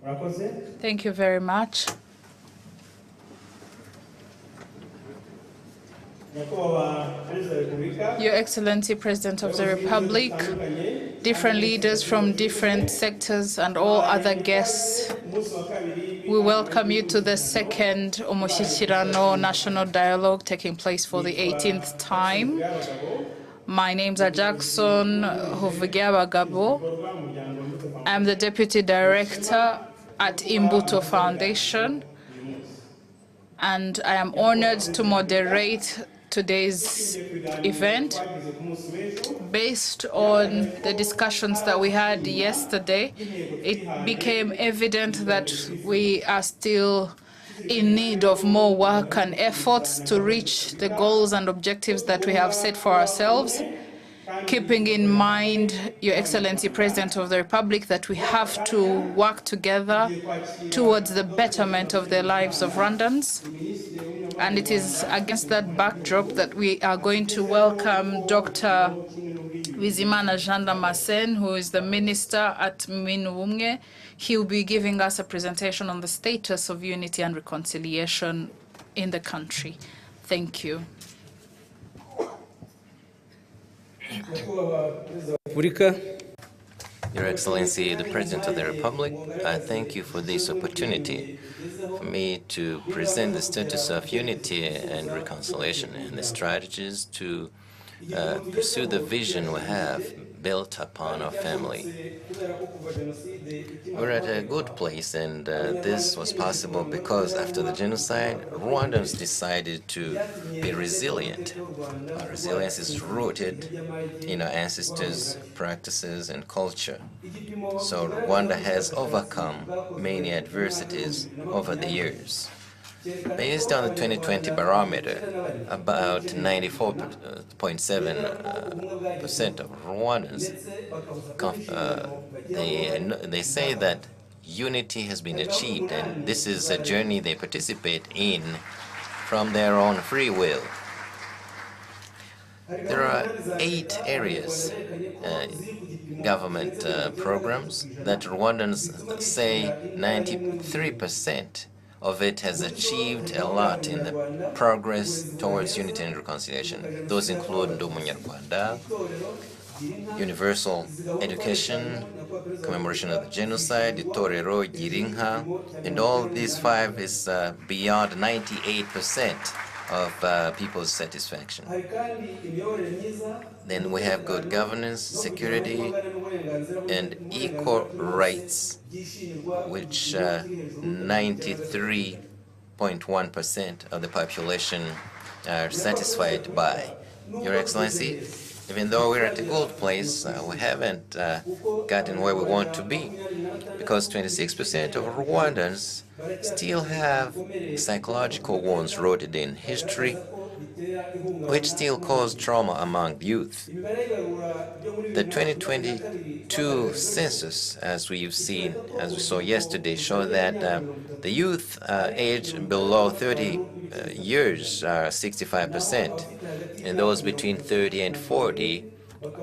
Thank you very much. Your Excellency, President of the Republic, different leaders from different sectors, and all other guests, we welcome you to the second Umushyikirano National Dialogue taking place for the 18th time. My name's Jackson Gabo. I'm the Deputy Director at Imbuto Foundation, and I am honored to moderate today's event. Based on the discussions that we had yesterday, it became evident that we are still in need of more work and efforts to reach the goals and objectives that we have set for ourselves, keeping in mind, Your Excellency, President of the Republic, that we have to work together towards the betterment of the lives of Rwandans. And it is against that backdrop that we are going to welcome Dr. Bizimana Jean Damascene, who is the Minister at Minubumwe. He will be giving us a presentation on the status of unity and reconciliation in the country. Thank you. Your Excellency, the President of the Republic, I thank you for this opportunity for me to present the status of unity and reconciliation and the strategies to pursue the vision we have built upon our family. We're at a good place, and this was possible because after the genocide, Rwandans decided to be resilient. Our resilience is rooted in our ancestors' practices and culture. So Rwanda has overcome many adversities over the years. Based on the 2020 barometer, about 94.7% of Rwandans, they say that unity has been achieved, and this is a journey they participate in from their own free will. There are 8 areas, government programs, that Rwandans say 93% of it has achieved a lot in the progress towards unity and reconciliation. Those include Ndi Umunyarwanda, universal education, commemoration of the genocide, Itorero, Girinka, and all these 5 is beyond 98% of people's satisfaction. Then we have good governance, security, and equal rights, which 93.1% of the population are satisfied by. Your Excellency, even though we're at a good place, we haven't gotten where we want to be, because 26% of Rwandans still have psychological wounds rooted in history, which still cause trauma among youth. The 2022 census, as we saw yesterday, show that the youth aged below 30 years are 65%, and those between 30 and 40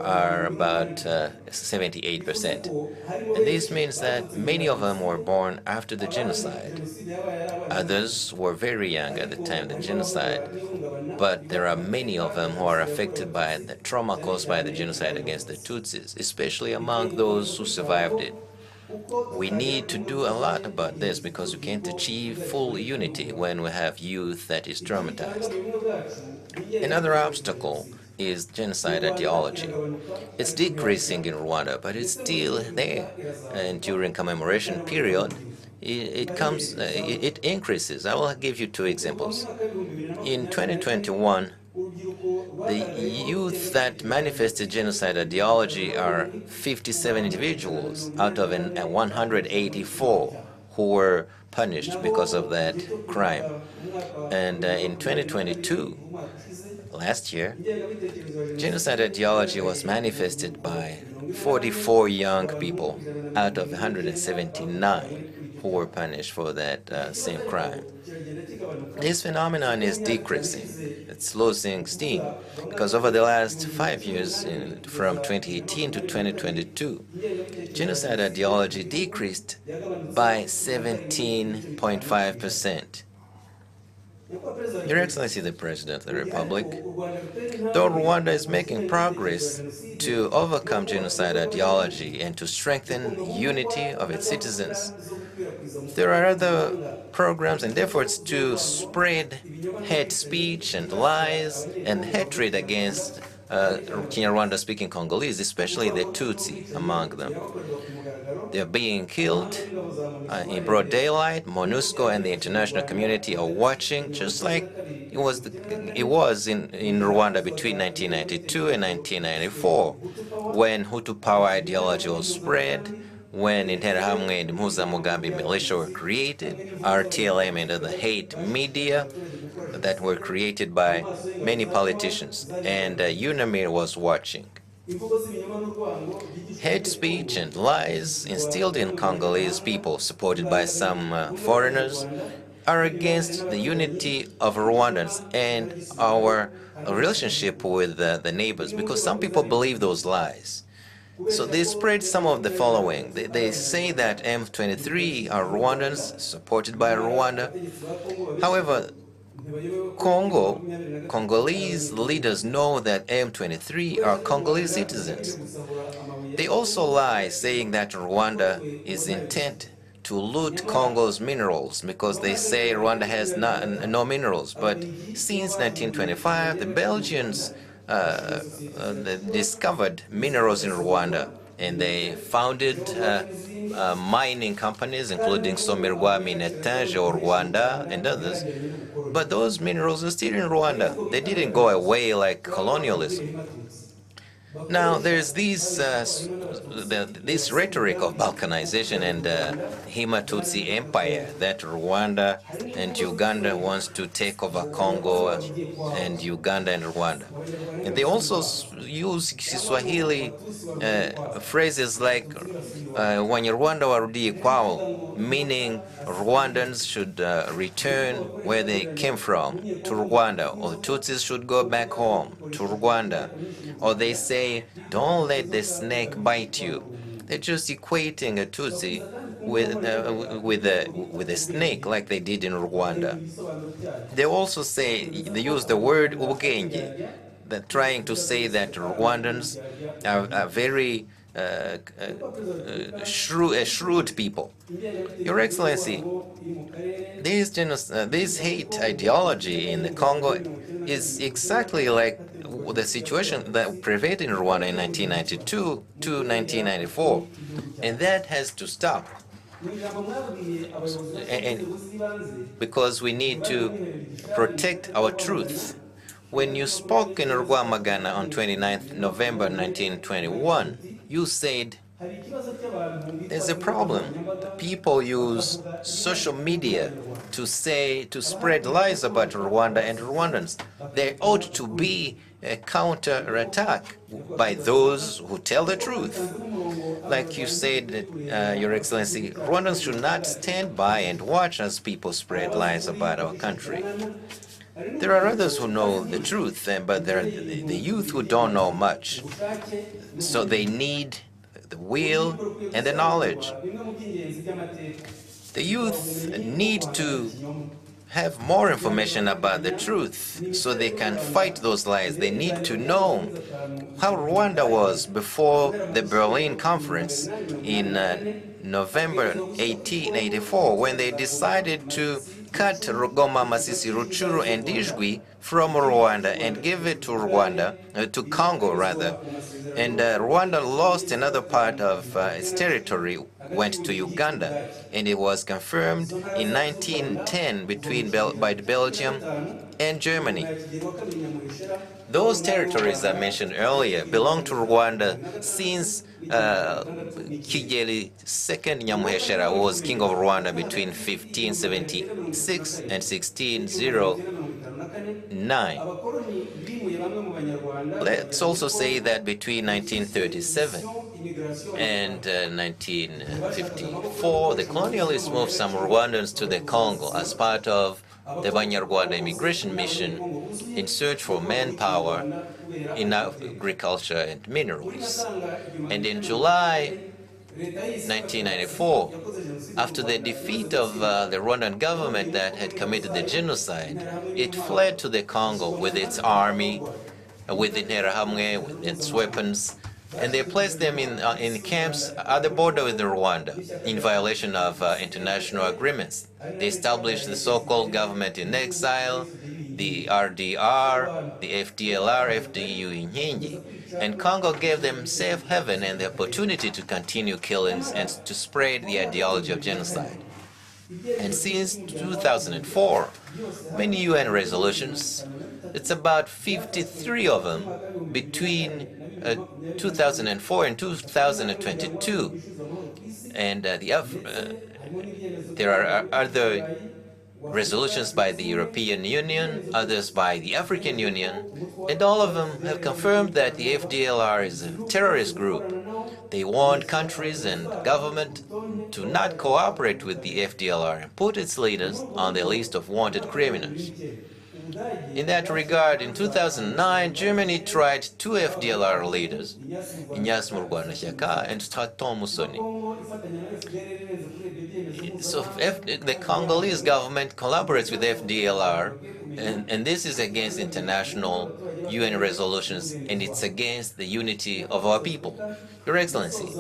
are about 78%. And this means that many of them were born after the genocide. Others were very young at the time of the genocide, but there are many of them who are affected by the trauma caused by the genocide against the Tutsis, especially among those who survived it. We need to do a lot about this because we can't achieve full unity when we have youth that is traumatized. Another obstacle is genocide ideology. It's decreasing in Rwanda, but it's still there. And during commemoration period, it increases. I will give you 2 examples. In 2021, the youth that manifested genocide ideology are 57 individuals out of 184 who were punished because of that crime. And in 2022, last year, genocide ideology was manifested by 44 young people out of 179 who were punished for that same crime. This phenomenon is decreasing. It's losing steam because over the last 5 years, from 2018 to 2022, genocide ideology decreased by 17.5%. Your Excellency, the President of the Republic, though Rwanda is making progress to overcome genocide ideology and to strengthen unity of its citizens, there are other programs and efforts to spread hate speech and lies and hatred against Kinyarwanda-speaking Congolese, especially the Tutsi among them. They're being killed in broad daylight. MONUSCO and the international community are watching, just like it was in Rwanda between 1992 and 1994, when Hutu power ideology was spread, when Interahamwe and Mugambi militia were created, RTLM and other hate media that were created by many politicians, and UNAMIR was watching. Hate speech and lies instilled in Congolese people, supported by some foreigners, are against the unity of Rwandans and our relationship with the neighbors, because some people believe those lies. So they spread some of the following. They say that M23 are Rwandans, supported by Rwanda. However, Congolese leaders know that M23 are Congolese citizens. They also lie, saying that Rwanda is intent to loot Congo's minerals because they say Rwanda has no minerals. But since 1925, the Belgians discovered minerals in Rwanda, and they founded mining companies, including Somerwa Minetage or Rwanda and others. But those minerals are still in Rwanda. They didn't go away like colonialism. Now, there's this rhetoric of balkanization and Hima-Tutsi empire that Rwanda and Uganda wants to take over Congo and Uganda and Rwanda. And they also use Kiswahili phrases like Wanyarwanda warudie kwao, meaning Rwandans should return where they came from, to Rwanda, or the Tutsis should go back home, to Rwanda. Or they say, don't let the snake bite you. They're just equating a Tutsi with a snake, like they did in Rwanda. They also say, they use the word ubwenge, that trying to say that Rwandans are very shrewd people. Your Excellency, this hate ideology in the Congo is exactly like the situation that prevailed in Rwanda in 1992 to 1994, and that has to stop. And because we need to protect our truth. When you spoke in Rwamagana on 29th November 1921, you said there's a problem. People use social media to spread lies about Rwanda and Rwandans. There ought to be a counter-attack by those who tell the truth. Like you said, Your Excellency, Rwandans should not stand by and watch as people spread lies about our country. There are others who know the truth, but there are the youth who don't know much. So they need the will and the knowledge. The youth need to have more information about the truth so they can fight those lies. They need to know how Rwanda was before the Berlin Conference in November 1884, when they decided to cut Rugoma, Masisi, Ruchuru, and Ijwi from Rwanda and give it to to Congo rather. And Rwanda lost another part of its territory, went to Uganda, and it was confirmed in 1910 by Belgium and Germany. Those territories I mentioned earlier belong to Rwanda since Kigeli II Nyamuheshera was king of Rwanda between 1576 and 1609. Let's also say that between 1937 and 1954, the colonialists moved some Rwandans to the Congo as part of the Banyarwanda immigration mission in search for manpower in agriculture and minerals. And in July 1994, after the defeat of the Rwandan government that had committed the genocide, it fled to the Congo with its army, with Interahamwe, with its weapons, and they placed them in camps at the border with Rwanda in violation of international agreements. They established the so-called government in exile, the RDR, the FDLR, FDU Inkingi, and Congo gave them safe haven and the opportunity to continue killings and to spread the ideology of genocide. And since 2004, many UN resolutions, it's about 53 of them between 2004 and 2022. And there are other resolutions by the European Union, others by the African Union, and all of them have confirmed that the FDLR is a terrorist group. They warned countries and government to not cooperate with the FDLR and put its leaders on the list of wanted criminals. In that regard, in 2009, Germany tried two FDLR leaders, Ignace Murwanashyaka and Straton Musoni. So the Congolese government collaborates with FDLR, and this is against international UN resolutions, and it's against the unity of our people. Your Excellency,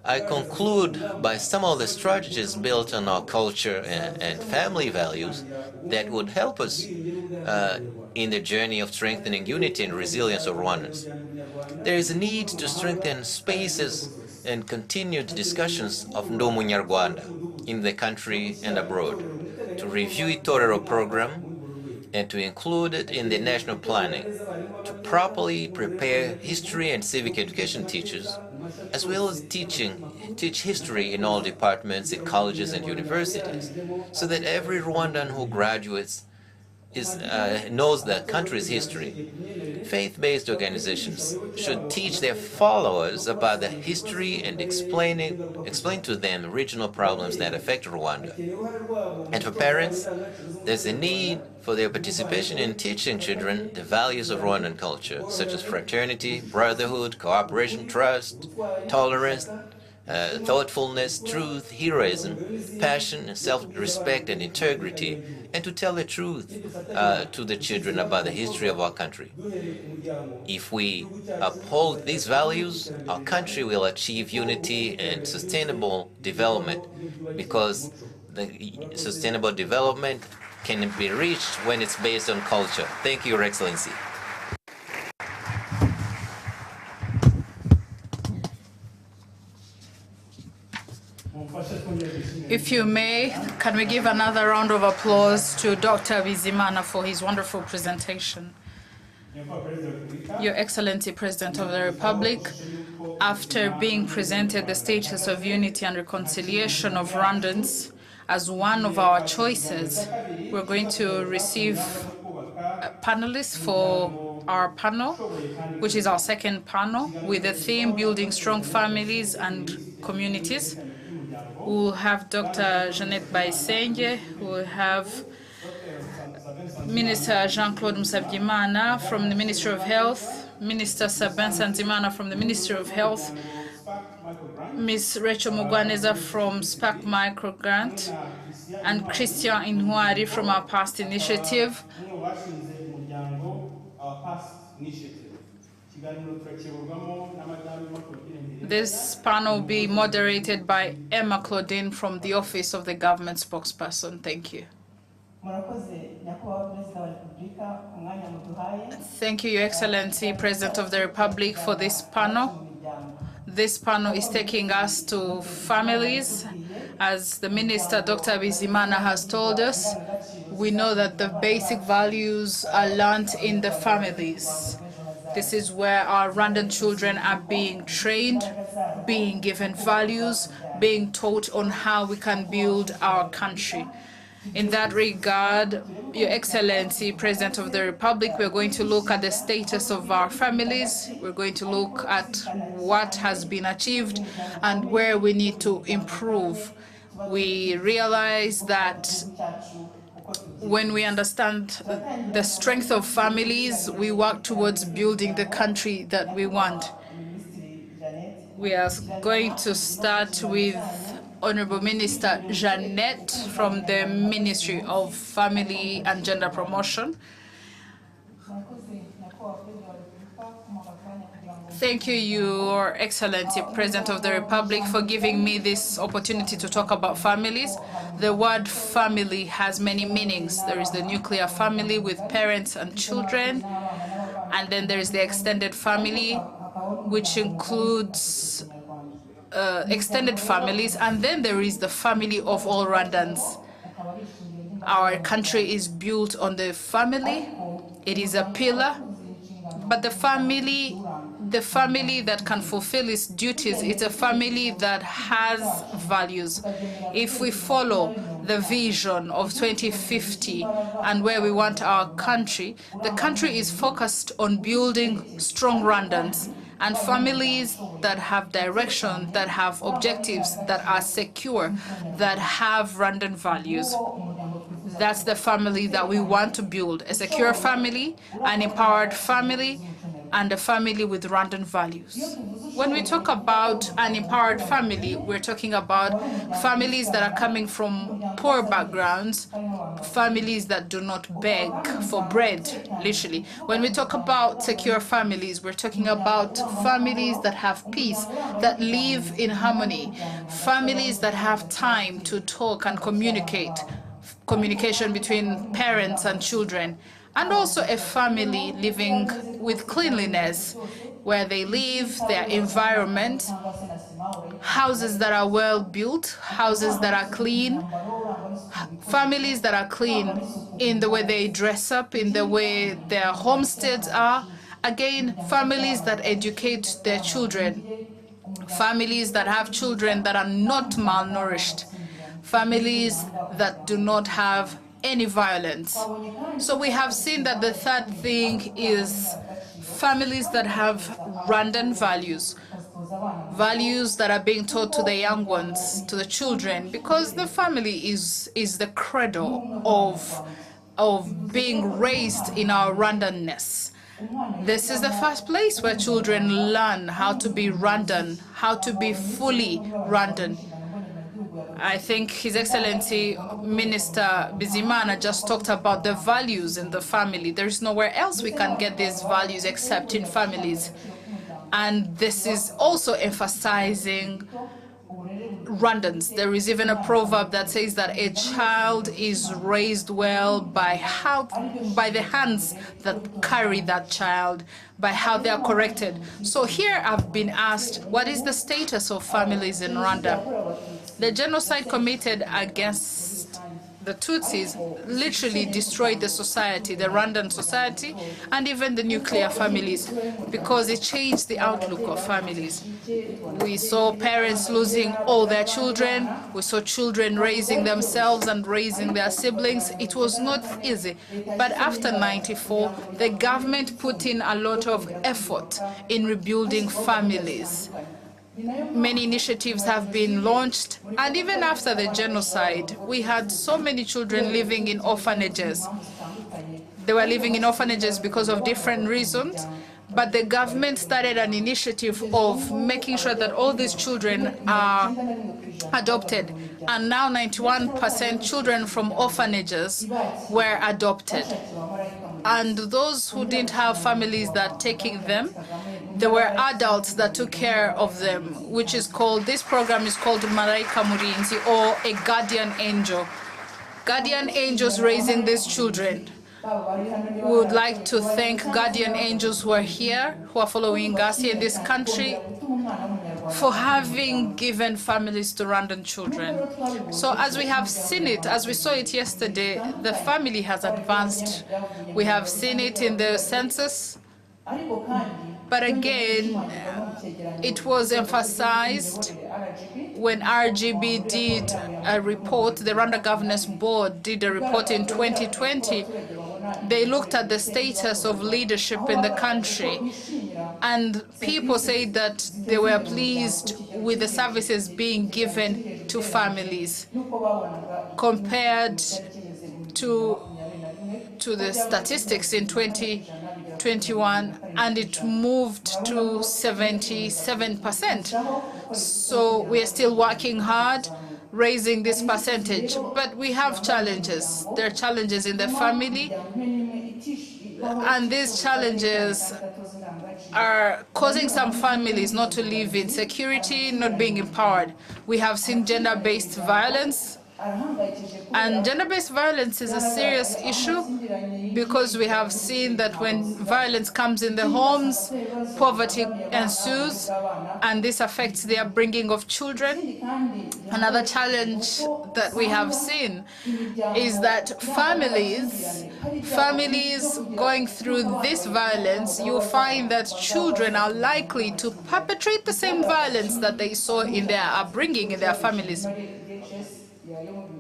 I conclude by some of the strategies built on our culture and family values that would help us in the journey of strengthening unity and resilience of Rwandans. There is a need to strengthen spaces and continued discussions of Ndi Umunyarwanda in the country and abroad, to review Itorero program and to include it in the national planning, to properly prepare history and civic education teachers, as well as teach history in all departments in colleges and universities, so that every Rwandan who graduates knows the country's history. Faith-based organizations should teach their followers about the history and explain to them regional problems that affect Rwanda. And for parents, there's a need for their participation in teaching children the values of Rwandan culture, such as fraternity, brotherhood, cooperation, trust, tolerance, thoughtfulness, truth, heroism, passion, self-respect, and integrity, and to tell the truth to the children about the history of our country. If we uphold these values, our country will achieve unity and sustainable development, because the sustainable development can be reached when it's based on culture. Thank you, Your Excellency. If you may, can we give another round of applause to Dr. Bizimana for his wonderful presentation? Your Excellency, President of the Republic, after being presented the status of unity and reconciliation of Rwandans as one of our choices, we're going to receive panelists for our panel, which is our second panel, with the theme Building Strong Families and Communities. We'll have Dr. Jeannette Bayisenge, we'll have Minister Jean-Claude Musabyimana from the Ministry of Health, Minister Sabin Sanzimana from the Ministry of Health, Ms. Rachel Mugwaneza from SPAC Microgrant, and Christian Intwari from our PAST initiative. This panel will be moderated by Emma Claudine from the Office of the Government Spokesperson. Thank you. Thank you, Your Excellency, President of the Republic, for this panel. This panel is taking us to families. As the Minister, Dr. Bizimana, has told us, we know that the basic values are learnt in the families. This is where our Rwandan children are being trained, being given values, being taught on how we can build our country. In that regard, Your Excellency, President of the Republic, we're going to look at the status of our families. We're going to look at what has been achieved and where we need to improve. We realize that when we understand the strength of families, we work towards building the country that we want. We are going to start with Honorable Minister Jeannette from the Ministry of Family and Gender Promotion. Thank you, Your Excellency, President of the Republic, for giving me this opportunity to talk about families. The word family has many meanings. There is the nuclear family with parents and children, and then there is the extended family, which includes extended families, and then there is the family of all Rwandans. Our country is built on the family. It is a pillar, but the family that can fulfill its duties, it's a family that has values. If we follow the vision of 2050 and where we want our country, the country is focused on building strong Rwandans and families that have direction, that have objectives, that are secure, that have Rwandan values. That's the family that we want to build, a secure family, an empowered family, and a family with Rwandan values. When we talk about an empowered family, we're talking about families that are coming from poor backgrounds, families that do not beg for bread, literally. When we talk about secure families, we're talking about families that have peace, that live in harmony, families that have time to talk and communicate, communication between parents and children, and also a family living with cleanliness, where they live, their environment, houses that are well built, houses that are clean, families that are clean in the way they dress up, in the way their homesteads are. Again, families that educate their children, families that have children that are not malnourished, families that do not have any violence. So we have seen that the third thing is families that have Rwandan values, values that are being taught to the young ones, to the children, because the family is the cradle of being raised in our Rwandanness. This is the first place where children learn how to be Rwandan, how to be fully Rwandan. I think His Excellency Minister Bizimana just talked about the values in the family. There's nowhere else we can get these values except in families. And this is also emphasizing Rwandans. There is even a proverb that says that a child is raised well by the hands that carry that child, by how they are corrected. So here I've been asked, what is the status of families in Rwanda? The genocide committed against the Tutsis literally destroyed the society, the Rwandan society, and even the nuclear families, because it changed the outlook of families. We saw parents losing all their children. We saw children raising themselves and raising their siblings. It was not easy. But after '94, the government put in a lot of effort in rebuilding families. Many initiatives have been launched, and even after the genocide, we had so many children living in orphanages. They were living in orphanages because of different reasons, but the government started an initiative of making sure that all these children are adopted, and now 91% children from orphanages were adopted. And those who didn't have families that were taking them, there were adults that took care of them, which is called, this program is called Malaika Murinzi, or a guardian angel. Guardian angels raising these children. We would like to thank guardian angels who are here, who are following us here in this country, for having given families to Rwandan children. So as we have seen it, as we saw it yesterday, the family has advanced. We have seen it in the census. But again, it was emphasized when RGB did a report, the Rwanda Governance Board did a report in 2020. They looked at the status of leadership in the country, and people said that they were pleased with the services being given to families compared to the statistics in 2020. 21, and it moved to 77%. So we are still working hard, raising this percentage. But we have challenges. There are challenges in the family, and these challenges are causing some families not to live in security, not being empowered. We have seen gender-based violence, and gender-based violence is a serious issue because we have seen that when violence comes in the homes, poverty ensues, and this affects the upbringing of children. Another challenge that we have seen is that families going through this violence, you find that children are likely to perpetrate the same violence that they saw in their upbringing, in their families.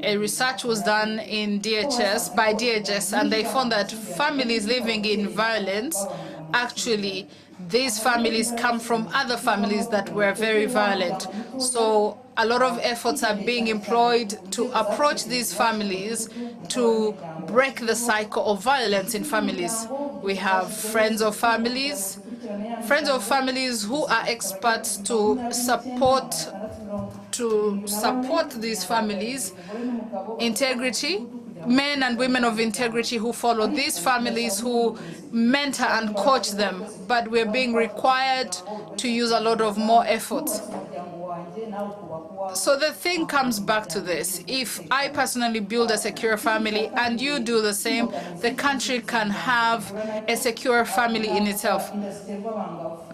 A research was done in by DHS, and they found that families living in violence, actually, these families come from other families that were very violent. So a lot of efforts are being employed to approach these families to break the cycle of violence in families. We have friends of families who are experts to support these families, integrity, men and women of integrity who follow these families, who mentor and coach them. But we're being required to use a lot of more efforts. So the thing comes back to this. If I personally build a secure family and you do the same, the country can have a secure family in itself.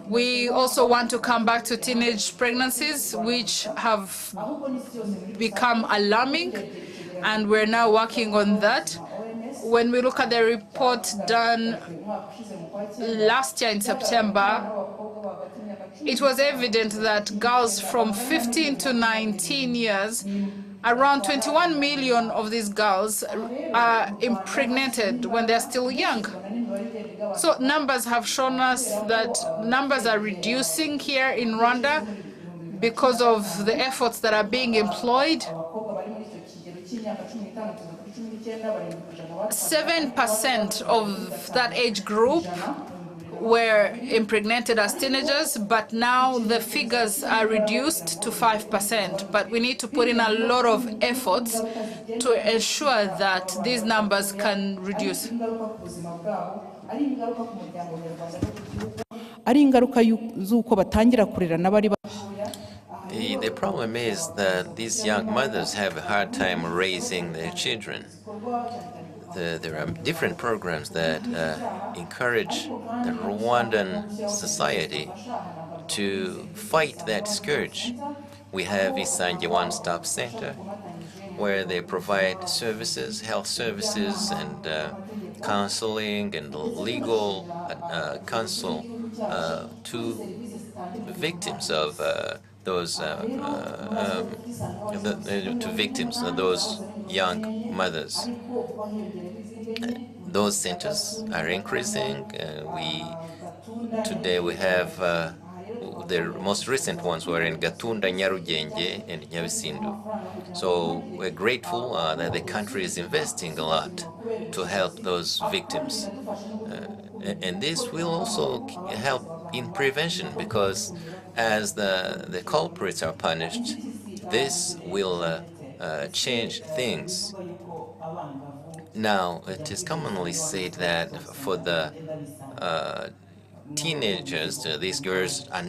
We also want to come back to teenage pregnancies, which have become alarming, and we're now working on that. When we look at the report done last year in September, it was evident that girls from 15 to 19 years, around 21 million of these girls are impregnated when they're still young. So numbers have shown us that numbers are reducing here in Rwanda because of the efforts that are being employed. 7% of that age group were impregnated as teenagers, but now the figures are reduced to 5%. But we need to put in a lot of efforts to ensure that these numbers can reduce. The problem is that these young mothers have a hard time raising their children. There are different programs that encourage the Rwandan society to fight that scourge. We have Isange One-Stop Center, where they provide services, health services, and counseling and legal counsel to victims of those young mothers. Those centers are increasing. Today we have the most recent ones were in Gatunda, Nyarugenge, and Nyabisindu. So we're grateful that the country is investing a lot to help those victims. And this will also help in prevention, because as the culprits are punished, this will change things. Now, it is commonly said that for the teenagers, these girls are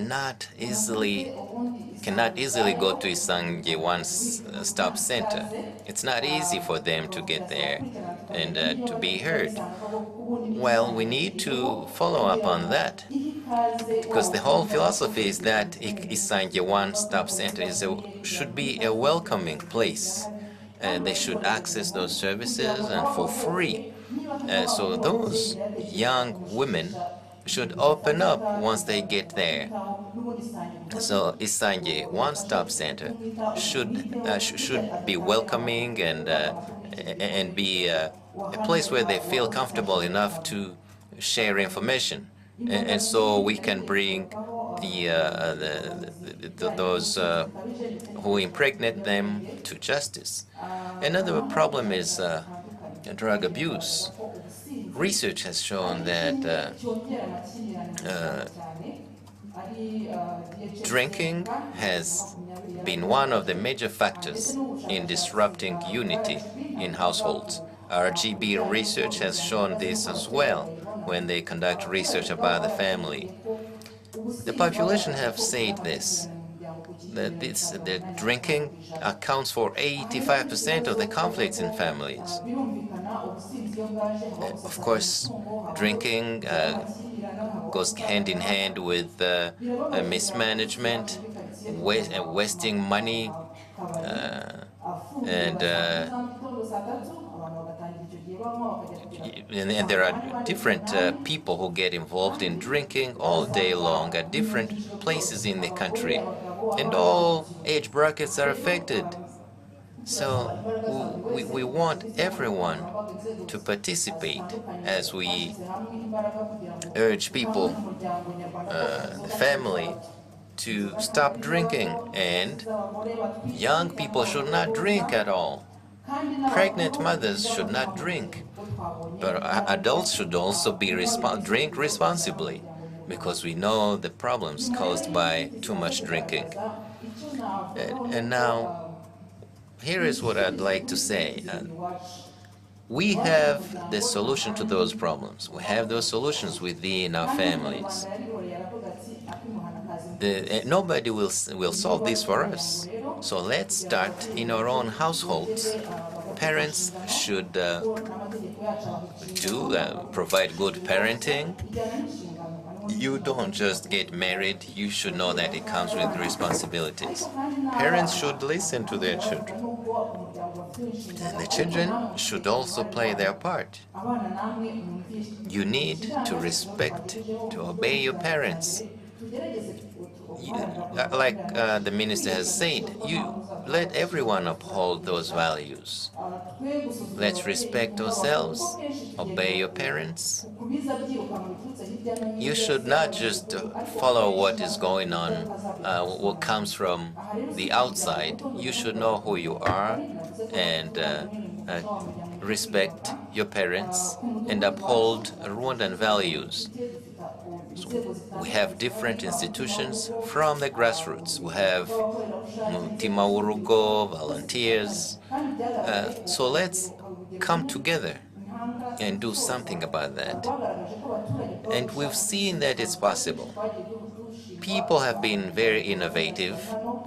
cannot easily go to Isange One-Stop Center. It's not easy for them to get there and to be heard. Well, we need to follow up on that, because the whole philosophy is that Isange One-Stop Center should be a welcoming place. They should access those services and for free. So those young women should open up once they get there. So Isange One-Stop Center should be welcoming and be a place where they feel comfortable enough to share information, and so we can bring those who impregnate them to justice. Another problem is drug abuse. research has shown that drinking has been one of the major factors in disrupting unity in households. RGB research has shown this as well when they conduct research about the family. The population have said this, that drinking accounts for 85% of the conflicts in families. Of course, drinking goes hand in hand with mismanagement, wasting money, and there are different people who get involved in drinking all day long at different places in the country, and all age brackets are affected. So we want everyone to participate as we urge people, the family, to stop drinking, and young people should not drink at all. Pregnant mothers should not drink, but adults should also drink responsibly, because we know the problems caused by too much drinking. And now, here is what I'd like to say. We have the solution to those problems. We have those solutions within our families. Nobody will solve this for us. So let's start in our own households. Parents should provide good parenting. You don't just get married, you should know that it comes with responsibilities. Parents should listen to their children. And the children should also play their part. You need to respect, to obey your parents. Like the minister has said, you let everyone uphold those values. Let's respect ourselves, obey your parents. You should not just follow what is going on, what comes from the outside. You should know who you are and respect your parents and uphold Rwandan values. So we have different institutions from the grassroots. We have Mutima Urugo, volunteers. So let's come together and do something about that. And we've seen that it's possible. People have been very innovative.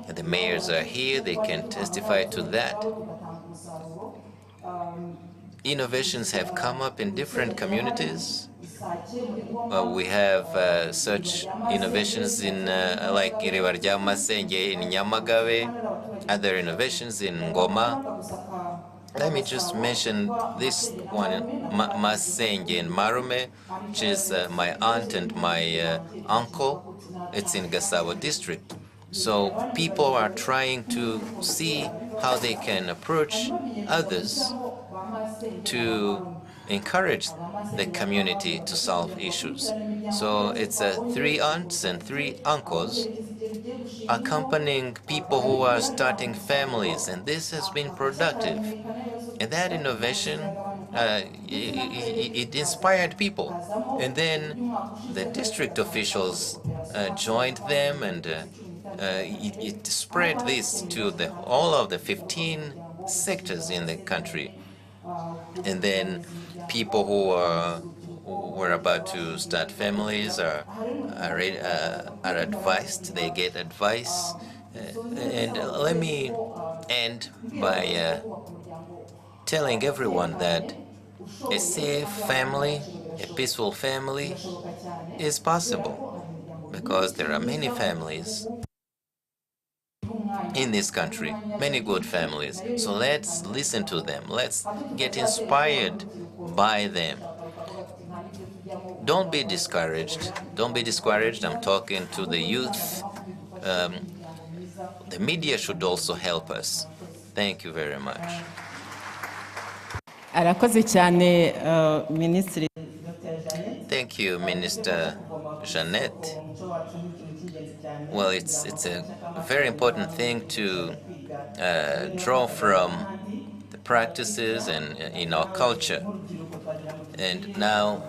The mayors are here, they can testify to that. Innovations have come up in different communities. We have such innovations in like Iriba rya Masenge in Nyamagabe, other innovations in Ngoma. Let me just mention this one in Masenge in Marume, which is my aunt and my uncle. It's in Gasabo district. So people are trying to see how they can approach others to encourage the community to solve issues. So it's 3 aunts and 3 uncles accompanying people who are starting families, and this has been productive. And that innovation, it inspired people. And then the district officials joined them, and it spread this to all of the 15 sectors in the country. And then people who were about to start families are advised, they get advice. And let me end by telling everyone that a safe family, a peaceful family is possible, because there are many families in this country, many good families. So let's listen to them. Let's get inspired by them. Don't be discouraged. Don't be discouraged. I'm talking to the youth. The media should also help us. Thank you very much. Thank you, Minister Jeanette. Well, it's a very important thing to draw from the practices and in our culture. And now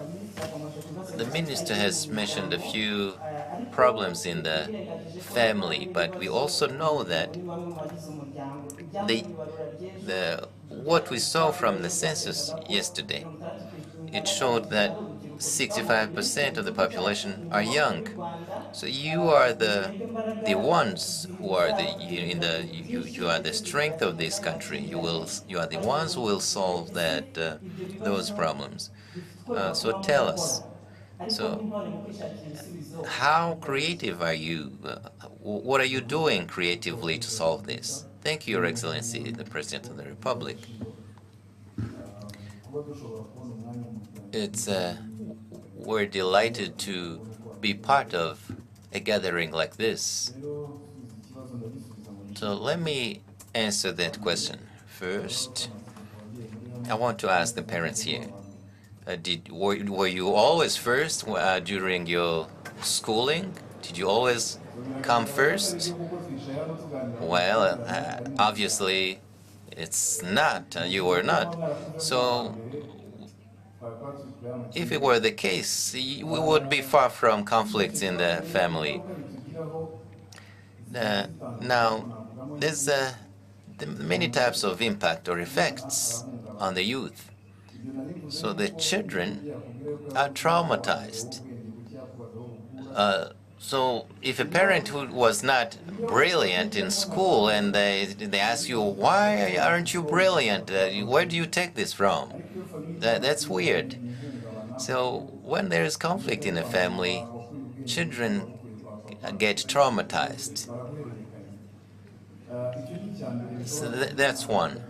the minister has mentioned a few problems in the family, but we also know that what we saw from the census yesterday, it showed that 65% of the population are young. So you are the ones who are you are the strength of this country. You are the ones who will solve those problems. So tell us. So how creative are you? What are you doing creatively to solve this? Thank you, Your Excellency, the President of the Republic. It's we're delighted to be part of a gathering like this. So let me answer that question. First, I want to ask the parents here. Were you always first during your schooling? Did you always come first? Well, obviously, it's not. You were not. So, if it were the case, we would be far from conflicts in the family. Now, there's many types of impact or effects on the youth. So the children are traumatized. So if a parent who was not brilliant in school and they ask you, why aren't you brilliant? Where do you take this from? That's weird. So when there is conflict in a family, children get traumatized. So that's one.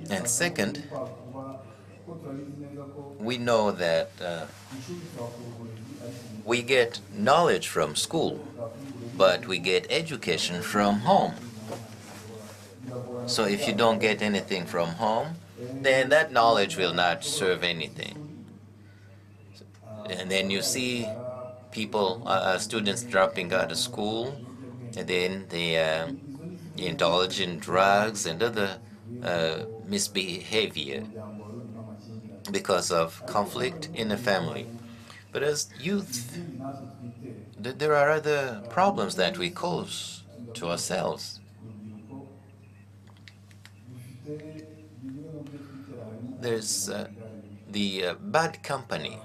And second, we know that we get knowledge from school, but we get education from home. So if you don't get anything from home, then that knowledge will not serve anything. And then you see people, students dropping out of school, and then they indulge in drugs and other misbehavior because of conflict in the family. But as youth, there are other problems that we cause to ourselves. There's the bad company,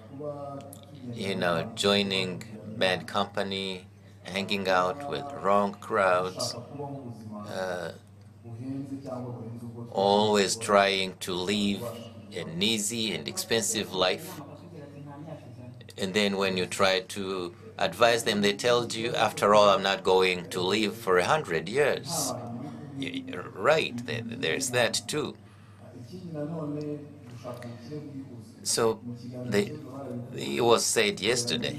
joining bad company, hanging out with wrong crowds, always trying to live an easy and expensive life. And then when you try to advise them, they tell you, after all, I'm not going to live for 100 years. Right, there's that too. So it was said yesterday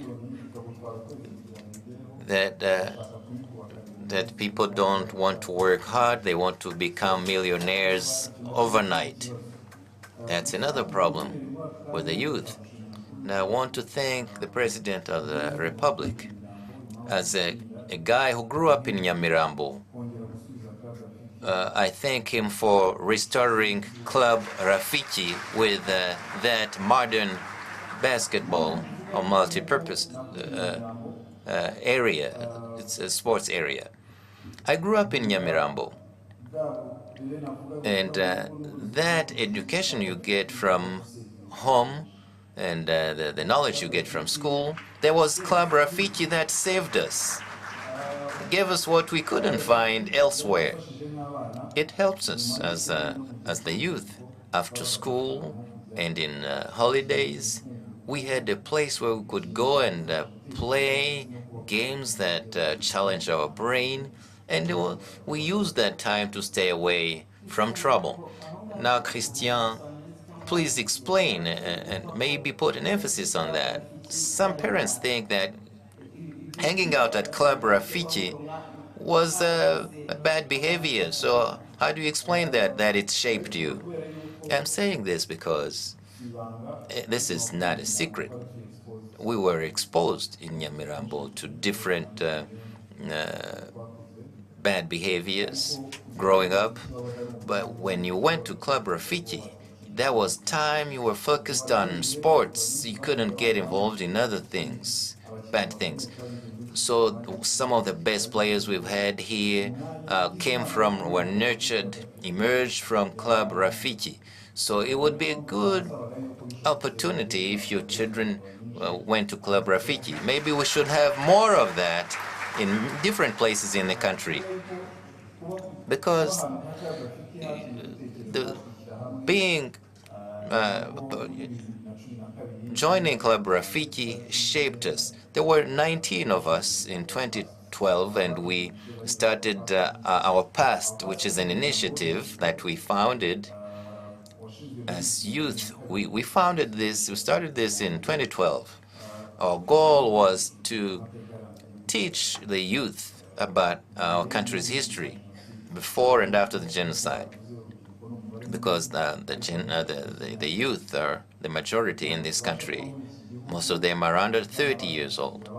that people don't want to work hard, they want to become millionaires overnight. That's another problem with the youth. Now, I want to thank the President of the Republic. As a guy who grew up in Nyamirambo, I thank him for restoring Club Rafiki with that modern basketball or multi-purpose area. It's a sports area. I grew up in Nyamirambo, and that education you get from home and the knowledge you get from school, there was Club Rafiki that saved us, gave us what we couldn't find elsewhere. It helps us as the youth. After school and in holidays, we had a place where we could go and play games that challenge our brain, and we used that time to stay away from trouble. Now, Christian, please explain and maybe put an emphasis on that. Some parents think that hanging out at Club Rafiki was bad behavior. So how do you explain that it shaped you? I'm saying this because this is not a secret. We were exposed in Nyamirambo to different bad behaviors growing up. But when you went to Club Rafiki, There was time you were focused on sports. You couldn't get involved in other things, bad things. So some of the best players we've had here were nurtured, emerged from Club Rafiki. So it would be a good opportunity if your children went to Club Rafiki. Maybe we should have more of that in different places in the country, because the being joining Club Rafiki shaped us. There were 19 of us in 2012, and we started our Past, which is an initiative that we founded as youth. We started this in 2012. Our goal was to teach the youth about our country's history before and after the genocide, because the youth are the majority in this country. Most of them are under 30 years old.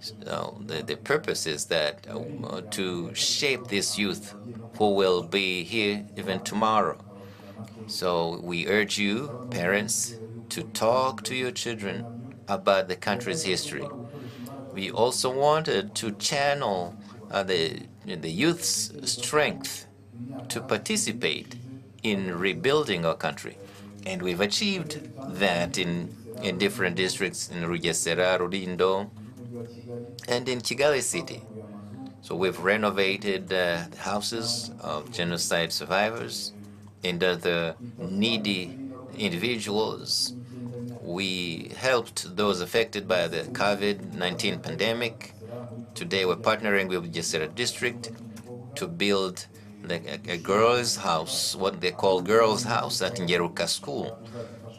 So the purpose is that to shape this youth who will be here even tomorrow. So we urge you, parents, to talk to your children about the country's history. We also wanted to channel the youth's strength to participate in rebuilding our country. And we've achieved that in different districts in Rugesera, Rulindo, and in Kigali City. So we've renovated the houses of genocide survivors and other needy individuals. We helped those affected by the COVID-19 pandemic. Today we're partnering with Gesera District to build a girls' house, what they call girls' house at Ngeruka School.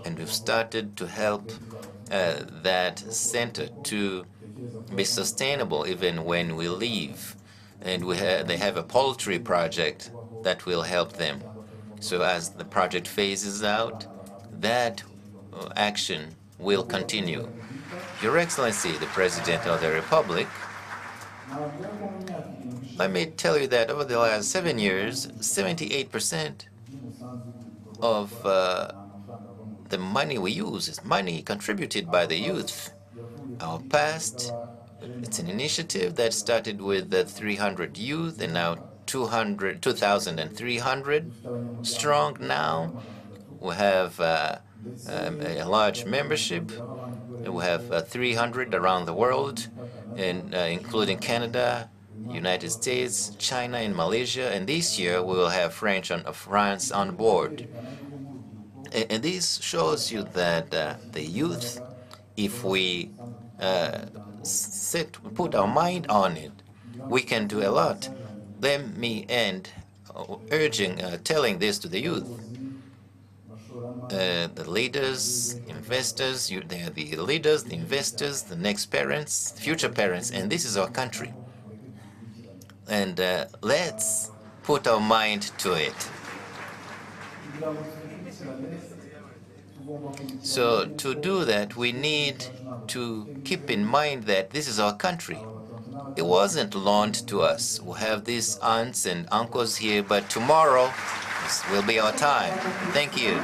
And we've started to help that center to be sustainable even when we leave. And they have a poultry project that will help them. So as the project phases out, that action will continue. Your Excellency, the President of the Republic, let me tell you that over the last 7 years, 78% of the money we use is money contributed by the youth. Our Past, it's an initiative that started with 300 youth and now 2,300 strong now. We have a large membership. We have 300 around the world, and including Canada, United States, China, and Malaysia. And this year we will have France on board. And this shows you that the youth, if we put our mind on it, we can do a lot. Let me end telling this to the youth. The leaders, investors, they are the leaders, the investors, the next parents, future parents, and this is our country. And let's put our mind to it. So to do that, we need to keep in mind that this is our country. It wasn't loaned to us. We have these aunts and uncles here, but tomorrow this will be our time. Thank you.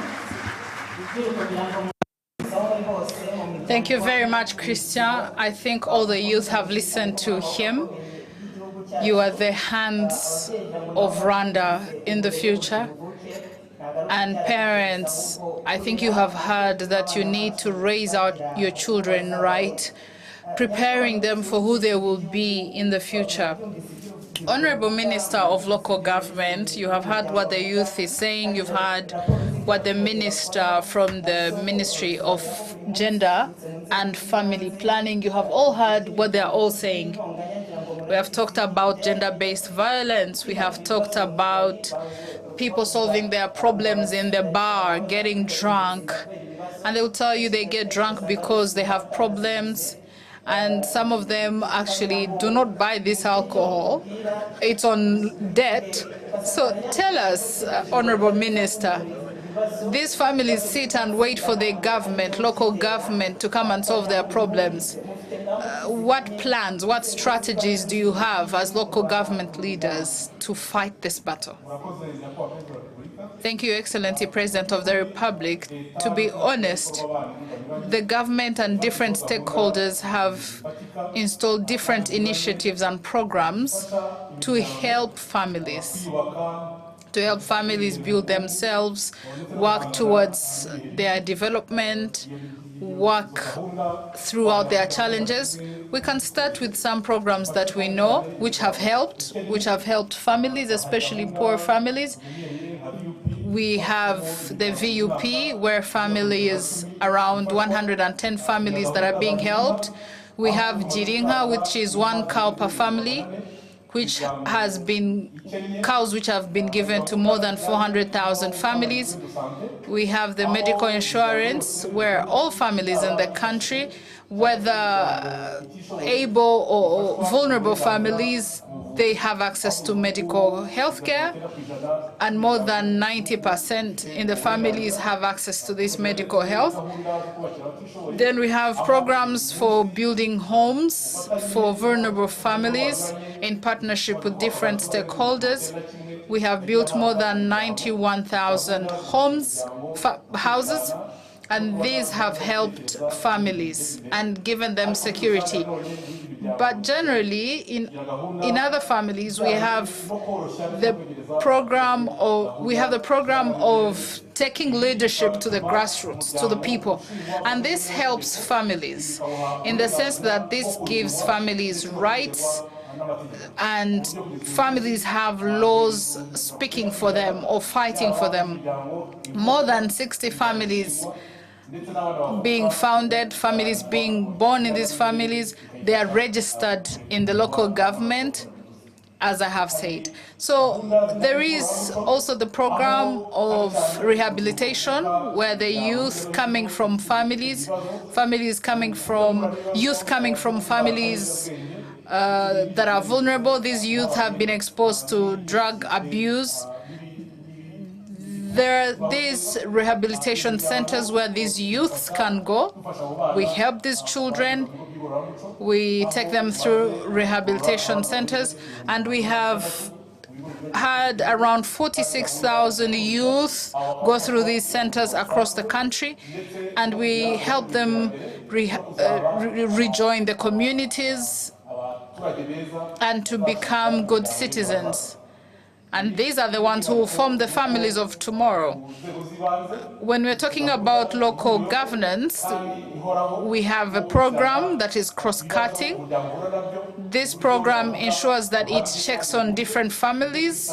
Thank you very much, Christian. I think all the youth have listened to him. You are the hands of Rwanda in the future. And parents, I think you have heard that you need to raise out your children right, preparing them for who they will be in the future. Honorable Minister of Local Government, you have heard what the youth is saying. You've heard what the minister from the Ministry of Gender and Family Planning, you have all heard what they're all saying. We have talked about gender-based violence. We have talked about people solving their problems in the bar, getting drunk. And they'll tell you they get drunk because they have problems. And some of them actually do not buy this alcohol. It's on debt. So tell us, Honorable Minister, these families sit and wait for the government, local government, to come and solve their problems. What plans, what strategies do you have as local government leaders to fight this battle? Thank you, Excellency President of the Republic. To be honest, the government and different stakeholders have installed different initiatives and programs to help families build themselves, work towards their development, work throughout their challenges. We can start with some programs that we know which have helped families, especially poor families. We have the VUP, where families, around 110 families that are being helped. We have Jiringa, which is one cow per family, which has been cows which have been given to more than 400,000 families. We have the medical insurance, where all families in the country, whether able or vulnerable families, they have access to medical health care, and more than 90% in the families have access to this medical health. Then we have programs for building homes for vulnerable families in partnership with different stakeholders. We have built more than 91,000 houses, and these have helped families and given them security. But generally, in other families, we have the program of taking leadership to the grassroots, to the people. And this helps families in the sense that this gives families rights, and families have laws speaking for them or fighting for them. More than 60 families being founded, families being born in these families, they are registered in the local government, as I have said. So there is also the program of rehabilitation, where the youth coming from families coming from families that are vulnerable. These youth have been exposed to drug abuse. There are these rehabilitation centers where these youths can go. We help these children. We take them through rehabilitation centers, and we have had around 46,000 youth go through these centers across the country, and we help them rejoin the communities and to become good citizens. And these are the ones who will form the families of tomorrow. When we're talking about local governance, we have a program that is cross-cutting. This program ensures that it checks on different families,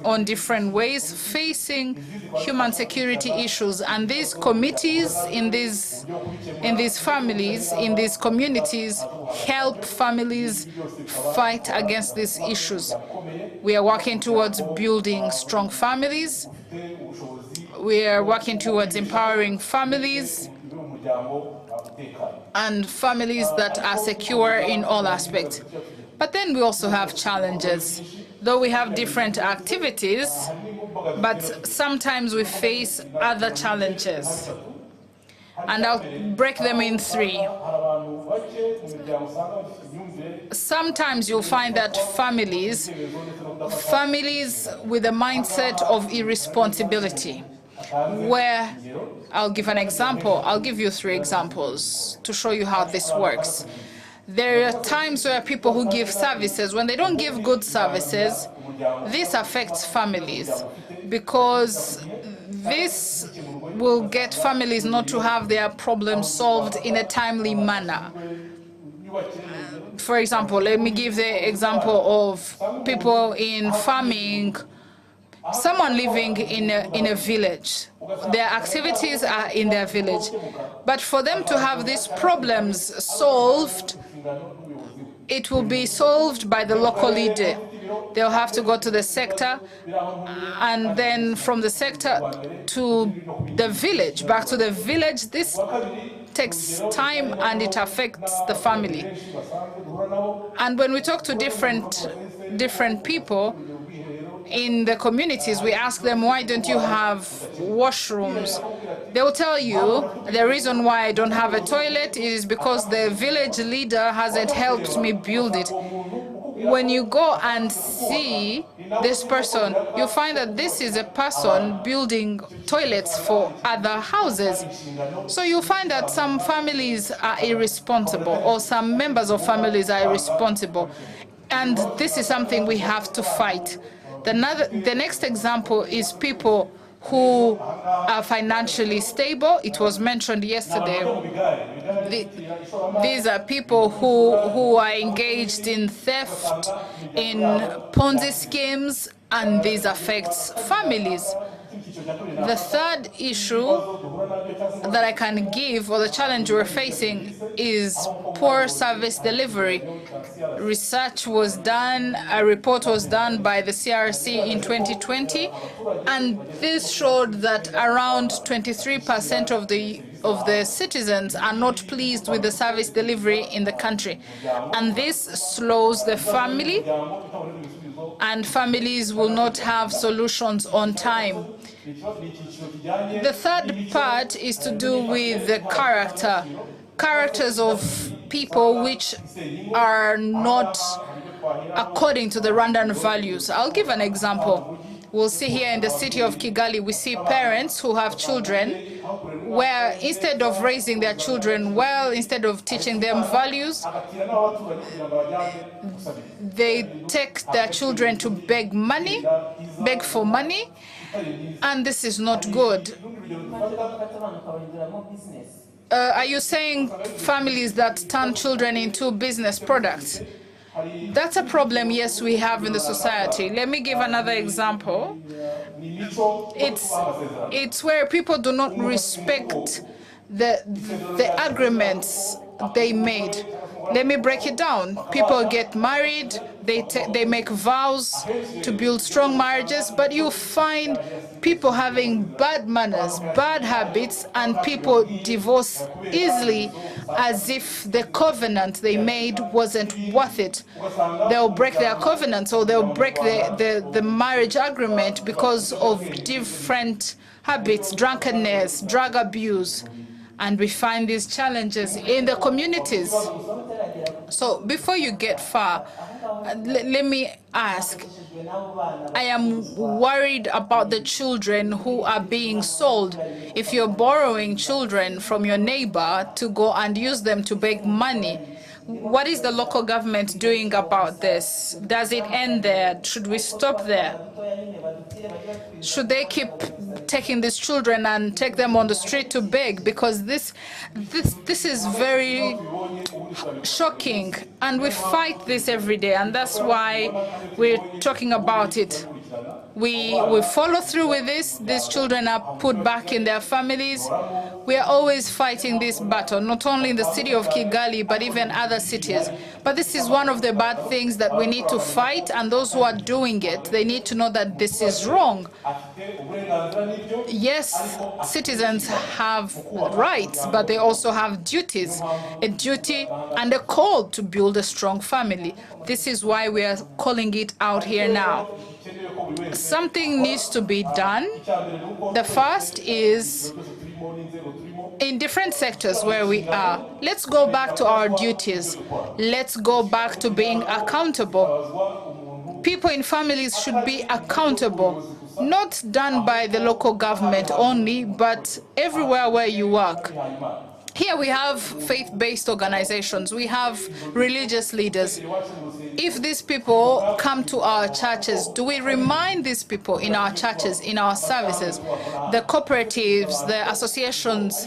on different ways, facing human security issues. And these committees in these families, in these communities, help families fight against these issues. We are working towards building strong families. We are working towards empowering families and families that are secure in all aspects. But then we also have challenges. Though we have different activities, but sometimes we face other challenges. And I'll break them in three. Sometimes you'll find that families with a mindset of irresponsibility, where I'll give an example. I'll give you 3 examples to show you how this works. There are times where people who give services, when they don't give good services, this affects families, because this will get families not to have their problems solved in a timely manner. For example, let me give the example of people in farming, someone living in a village. Their activities are in their village. But for them to have these problems solved, it will be solved by the local leader. They'll have to go to the sector, and then from the sector to the village, back to the village. This takes time and it affects the family. And when we talk to different people in the communities, we ask them, why don't you have washrooms? They will tell you the reason why I don't have a toilet is because the village leader hasn't helped me build it. when you go and see this person, you find that this is a person building toilets for other houses. So you find that some families are irresponsible, or some members of families are irresponsible. And this is something we have to fight. The next example is people who are financially stable. It was mentioned yesterday. These are people who are engaged in theft, in Ponzi schemes, and this affects families. The third issue that I can give, or the challenge we're facing, is poor service delivery. Research was done, a report was done by the CRC in 2020, and this showed that around 23% of the citizens are not pleased with the service delivery in the country. And this slows the family, and families will not have solutions on time. The third part is to do with the characters of people which are not according to the Rwandan values. I'll give an example. We'll see here in the city of Kigali, we see parents who have children where instead of raising their children well, instead of teaching them values, they take their children to beg for money, and this is not good. Are you saying families that turn children into business products? That's a problem, yes, we have in the society. Let me give another example. It's where people do not respect the agreements they made. Let me break it down. People get married, they make vows to build strong marriages, but you find people having bad manners, bad habits, and people divorce easily as if the covenant they made wasn't worth it. They'll break their covenants, or they'll break the marriage agreement because of different habits, drunkenness, drug abuse. And we find these challenges in the communities. So before you get far, let me ask, I am worried about the children who are being sold. If you're borrowing children from your neighbor to go and use them to beg money, what is the local government doing about this? Does it end there? Should we stop there? Should they keep taking these children and take them on the street to beg? Because this is very shocking, and we fight this every day, and that's why we're talking about it. We follow through with this. These children are put back in their families. We are always fighting this battle, not only in the city of Kigali, but even other cities. But this is one of the bad things that we need to fight, and those who are doing it, they need to know that this is wrong. Yes, citizens have rights, but they also have duties, a duty and a call to build a strong family. This is why we are calling it out here now. Something needs to be done. The first is in different sectors where we are. Let's go back to our duties. Let's go back to being accountable. People in families should be accountable, not done by the local government only, but everywhere where you work. Here we have faith-based organizations, we have religious leaders. If these people come to our churches, do we remind these people in our churches, in our services, the cooperatives, the associations,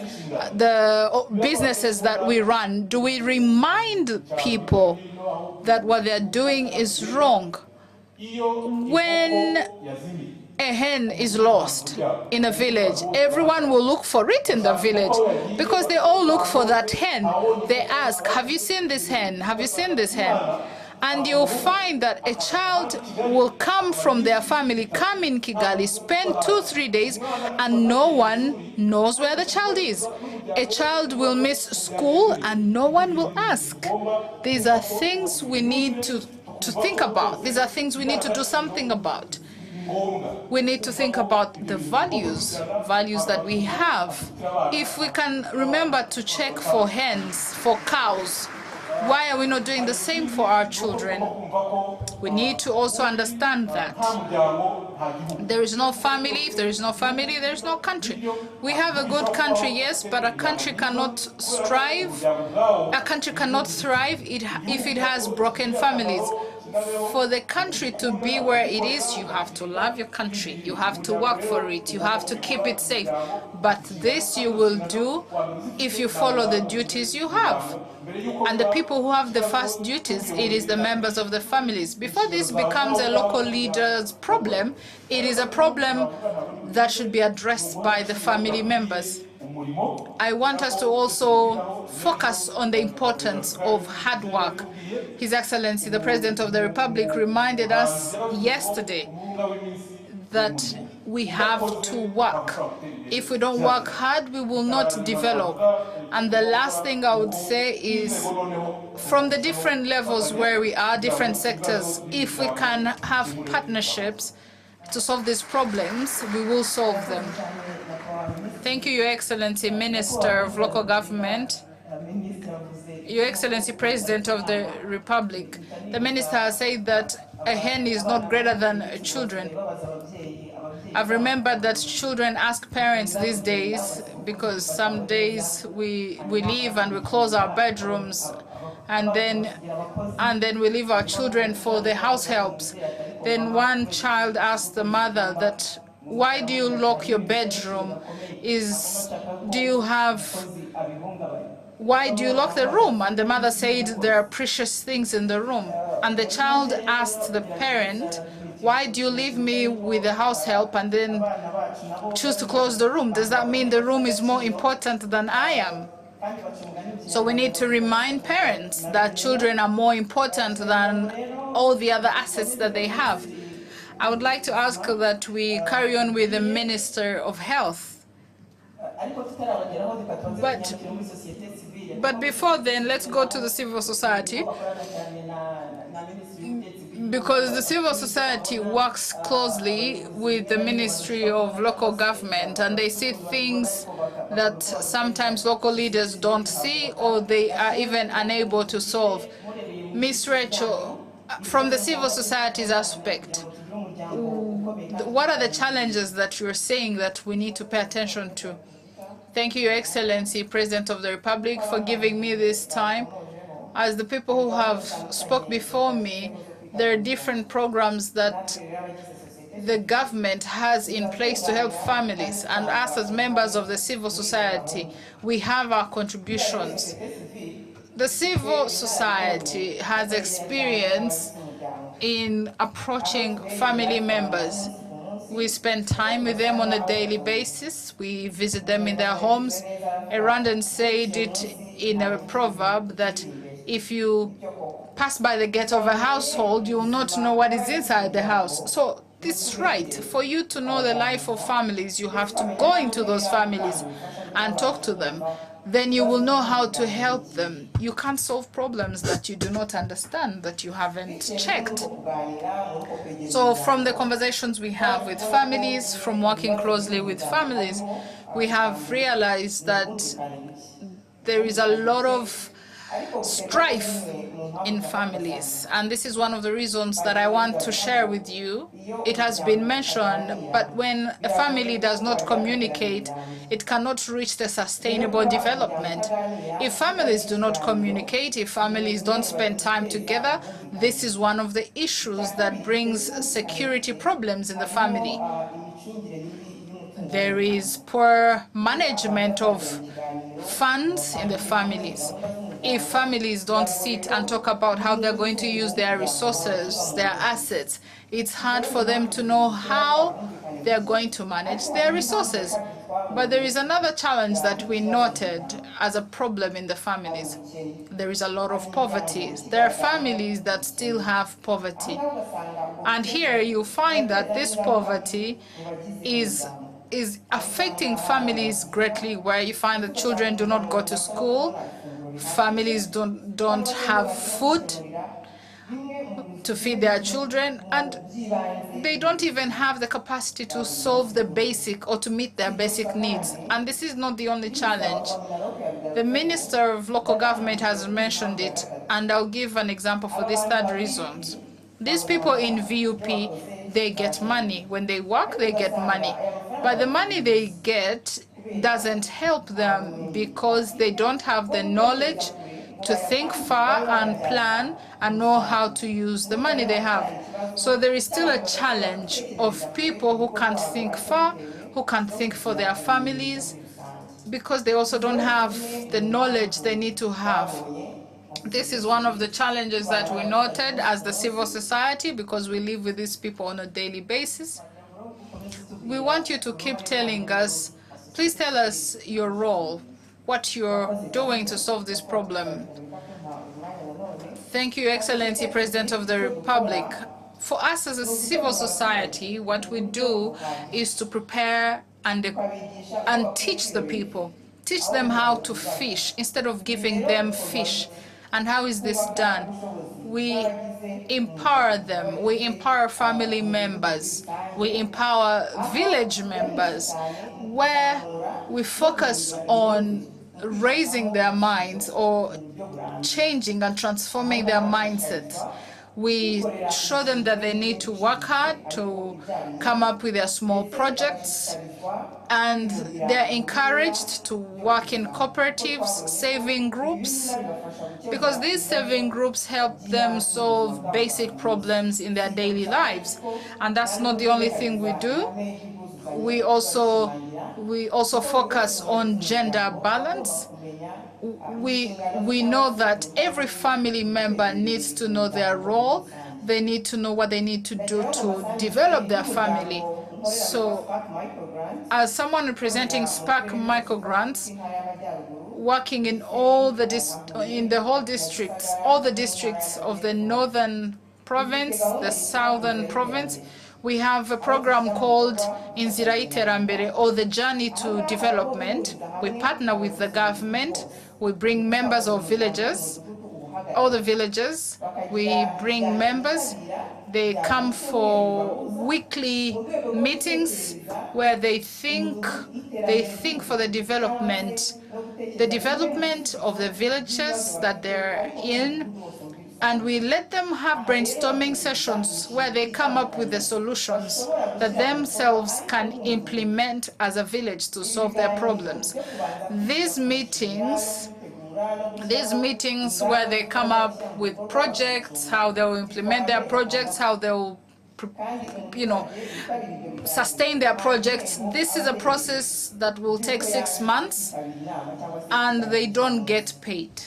the businesses that we run, do we remind people that what they're doing is wrong? When a hen is lost in a village, everyone will look for it in the village because they all look for that hen. They ask, have you seen this hen? Have you seen this hen? And you'll find that a child will come from their family, come in Kigali, spend 2-3 days, and no one knows where the child is. A child will miss school and no one will ask. These are things we need to think about. These are things we need to do something about. We need to think about the values that we have. If we can remember to check for hens, for cows, Why are we not doing the same for our children? We need to also understand that there is no family. If there is no family, there is no country. We have a good country, yes, but a country cannot strive. A country cannot thrive if it has broken families. For the country to be where it is, you have to love your country. You have to work for it. You have to keep it safe. But this you will do if you follow the duties you have. And the people who have the first duties, it is the members of the families. Before this becomes a local leader's problem, it is a problem that should be addressed by the family members. I want us to also focus on the importance of hard work. His Excellency, the President of the Republic, reminded us yesterday that we have to work. If we don't work hard, we will not develop. And the last thing I would say is, from the different levels where we are, different sectors, if we can have partnerships to solve these problems, we will solve them. Thank you, Your Excellency, Minister of Local Government. Your Excellency, President of the Republic. The Minister has said that a hen is not greater than children. I've remembered that children ask parents these days, because some days we leave and we close our bedrooms, and then we leave our children for the house helps. Then one child asked the mother that, why do you lock your bedroom? Why do you lock the room? And the mother said there are precious things in the room. And the child asked the parent, why do you leave me with the house help and then choose to close the room? Does that mean the room is more important than I am? So we need to remind parents that children are more important than all the other assets that they have. I would like to ask that we carry on with the Minister of Health. But before then, let's go to the civil society, because the civil society works closely with the Ministry of Local Government, and they see things that sometimes local leaders don't see, or they are even unable to solve. Ms. Rachel, from the civil society's aspect, what are the challenges that you're saying that we need to pay attention to? Thank you, Your Excellency, President of the Republic, for giving me this time. As the people who have spoke before me, there are different programs that the government has in place to help families, and us as members of the civil society, we have our contributions. The civil society has experience in approaching family members. We spend time with them on a daily basis. We visit them in their homes. A Rwandan said it in a proverb that if you pass by the gate of a household, you will not know what is inside the house. So this is right. For you to know the life of families, you have to go into those families and talk to them. Then you will know how to help them. You can't solve problems that you do not understand, that you haven't checked. So from the conversations we have with families, from working closely with families, we have realized that there is a lot of strife in families, and this is one of the reasons that I want to share with you. It has been mentioned, but when a family does not communicate, it cannot reach the sustainable development. If families do not communicate, if families don't spend time together, this is one of the issues that brings security problems in the family. There is poor management of funds in the families. If families don't sit and talk about how they're going to use their resources, their assets, it's hard for them to know how they're going to manage their resources. But there is another challenge that we noted as a problem in the families. There is a lot of poverty. There are families that still have poverty. And here you find that this poverty is affecting families greatly, where you find that children do not go to school, families don't have food to feed their children, and they don't even have the capacity to solve the basic or to meet their basic needs. And this is not the only challenge. The Minister of Local Government has mentioned it. And I'll give an example for these third reasons. These people in VUP, they get money. When they work, they get money. But the money they get doesn't help them because they don't have the knowledge to think far and plan and know how to use the money they have. So there is still a challenge of people who can't think far, who can't think for their families, because they also don't have the knowledge they need to have. This is one of the challenges that we noted as the civil society, because we live with these people on a daily basis. We want you to keep telling us, please tell us your role, what you're doing to solve this problem. Thank you, Excellency President of the Republic. For us as a civil society, what we do is to prepare and teach the people, teach them how to fish instead of giving them fish. And how is this done? We empower them. We empower family members. We empower village members, where we focus on raising their minds or changing and transforming their mindsets. We show them that they need to work hard to come up with their small projects, and they're encouraged to work in cooperatives, saving groups, because these saving groups help them solve basic problems in their daily lives. And that's not the only thing we do. We also focus on gender balance. We know that every family member needs to know their role. They need to know what they need to do to develop their family. So, as someone representing Spark Microgrants, working in all the whole districts, all the districts of the northern province, the southern province, we have a program called Inzira y'Iterambere, or the Journey to Development. We partner with the government. We bring members of villages, all the villages. We bring members. They come for weekly meetings where they think for the development of the villages that they're in. And we let them have brainstorming sessions where they come up with the solutions that themselves can implement as a village to solve their problems. These meetings where they come up with projects, how they will implement their projects, how they will sustain their projects. This is a process that will take 6 months, and they don't get paid.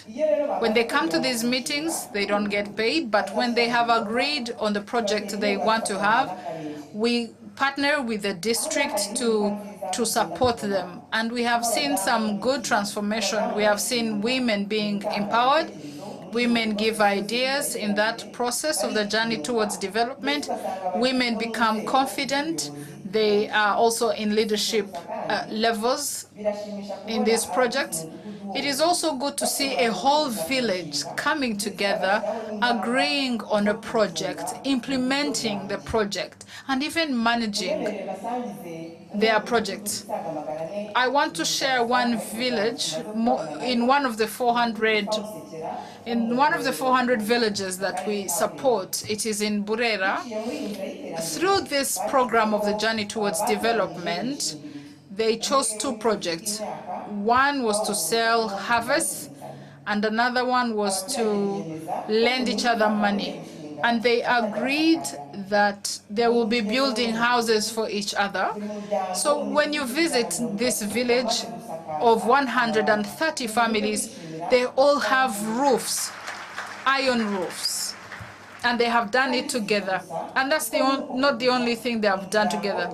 When they come to these meetings, they don't get paid, but when they have agreed on the project they want to have, we partner with the district to support them. And we have seen some good transformation. We have seen women being empowered. Women give ideas in that process of the journey towards development. Women become confident. They are also in leadership levels in these projects. It is also good to see a whole village coming together, agreeing on a project, implementing the project, and even managing their projects. I want to share one village in one of the 400 villages that we support. It is in Burera. Through this program of the Journey Towards Development, they chose 2 projects. One was to sell harvests, and another one was to lend each other money. And they agreed that they will be building houses for each other. So when you visit this village of 130 families, they all have roofs, iron roofs, and they have done it together. And that's not the only thing they have done together.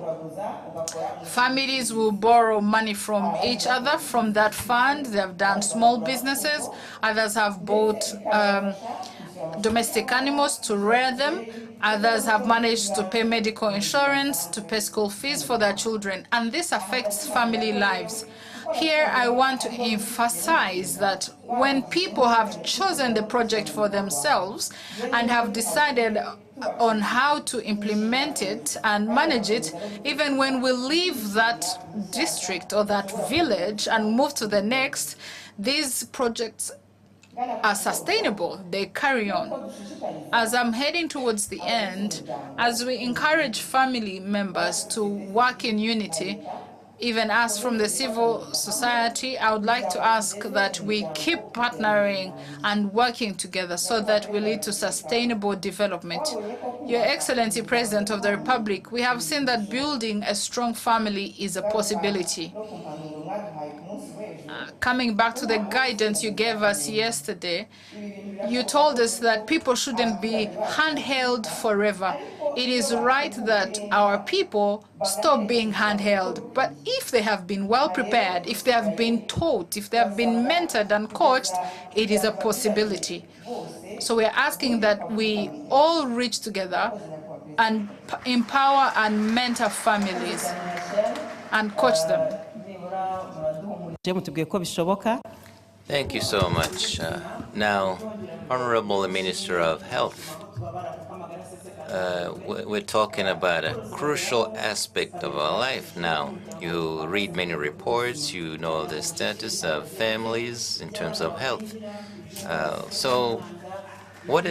Families will borrow money from each other from that fund. They have done small businesses. Others have bought domestic animals to rear them. Others have managed to pay medical insurance, to pay school fees for their children. And this affects family lives. Here, I want to emphasize that when people have chosen the project for themselves and have decided on how to implement it and manage it, even when we leave that district or that village and move to the next, these projects are sustainable, they carry on. As I'm heading towards the end, as we encourage family members to work in unity, even us from the civil society, I would like to ask that we keep partnering and working together so that we lead to sustainable development. Your Excellency, President of the Republic, we have seen that building a strong family is a possibility. Coming back to the guidance you gave us yesterday, you told us that people shouldn't be handheld forever. It is right that our people stop being handheld. But if they have been well prepared, if they have been taught, if they have been mentored and coached, it is a possibility. So we're asking that we all reach together and empower and mentor families and coach them. Thank you so much. Now, Honorable Minister of Health, we're talking about a crucial aspect of our life now. You read many reports, you know the status of families in terms of health. So what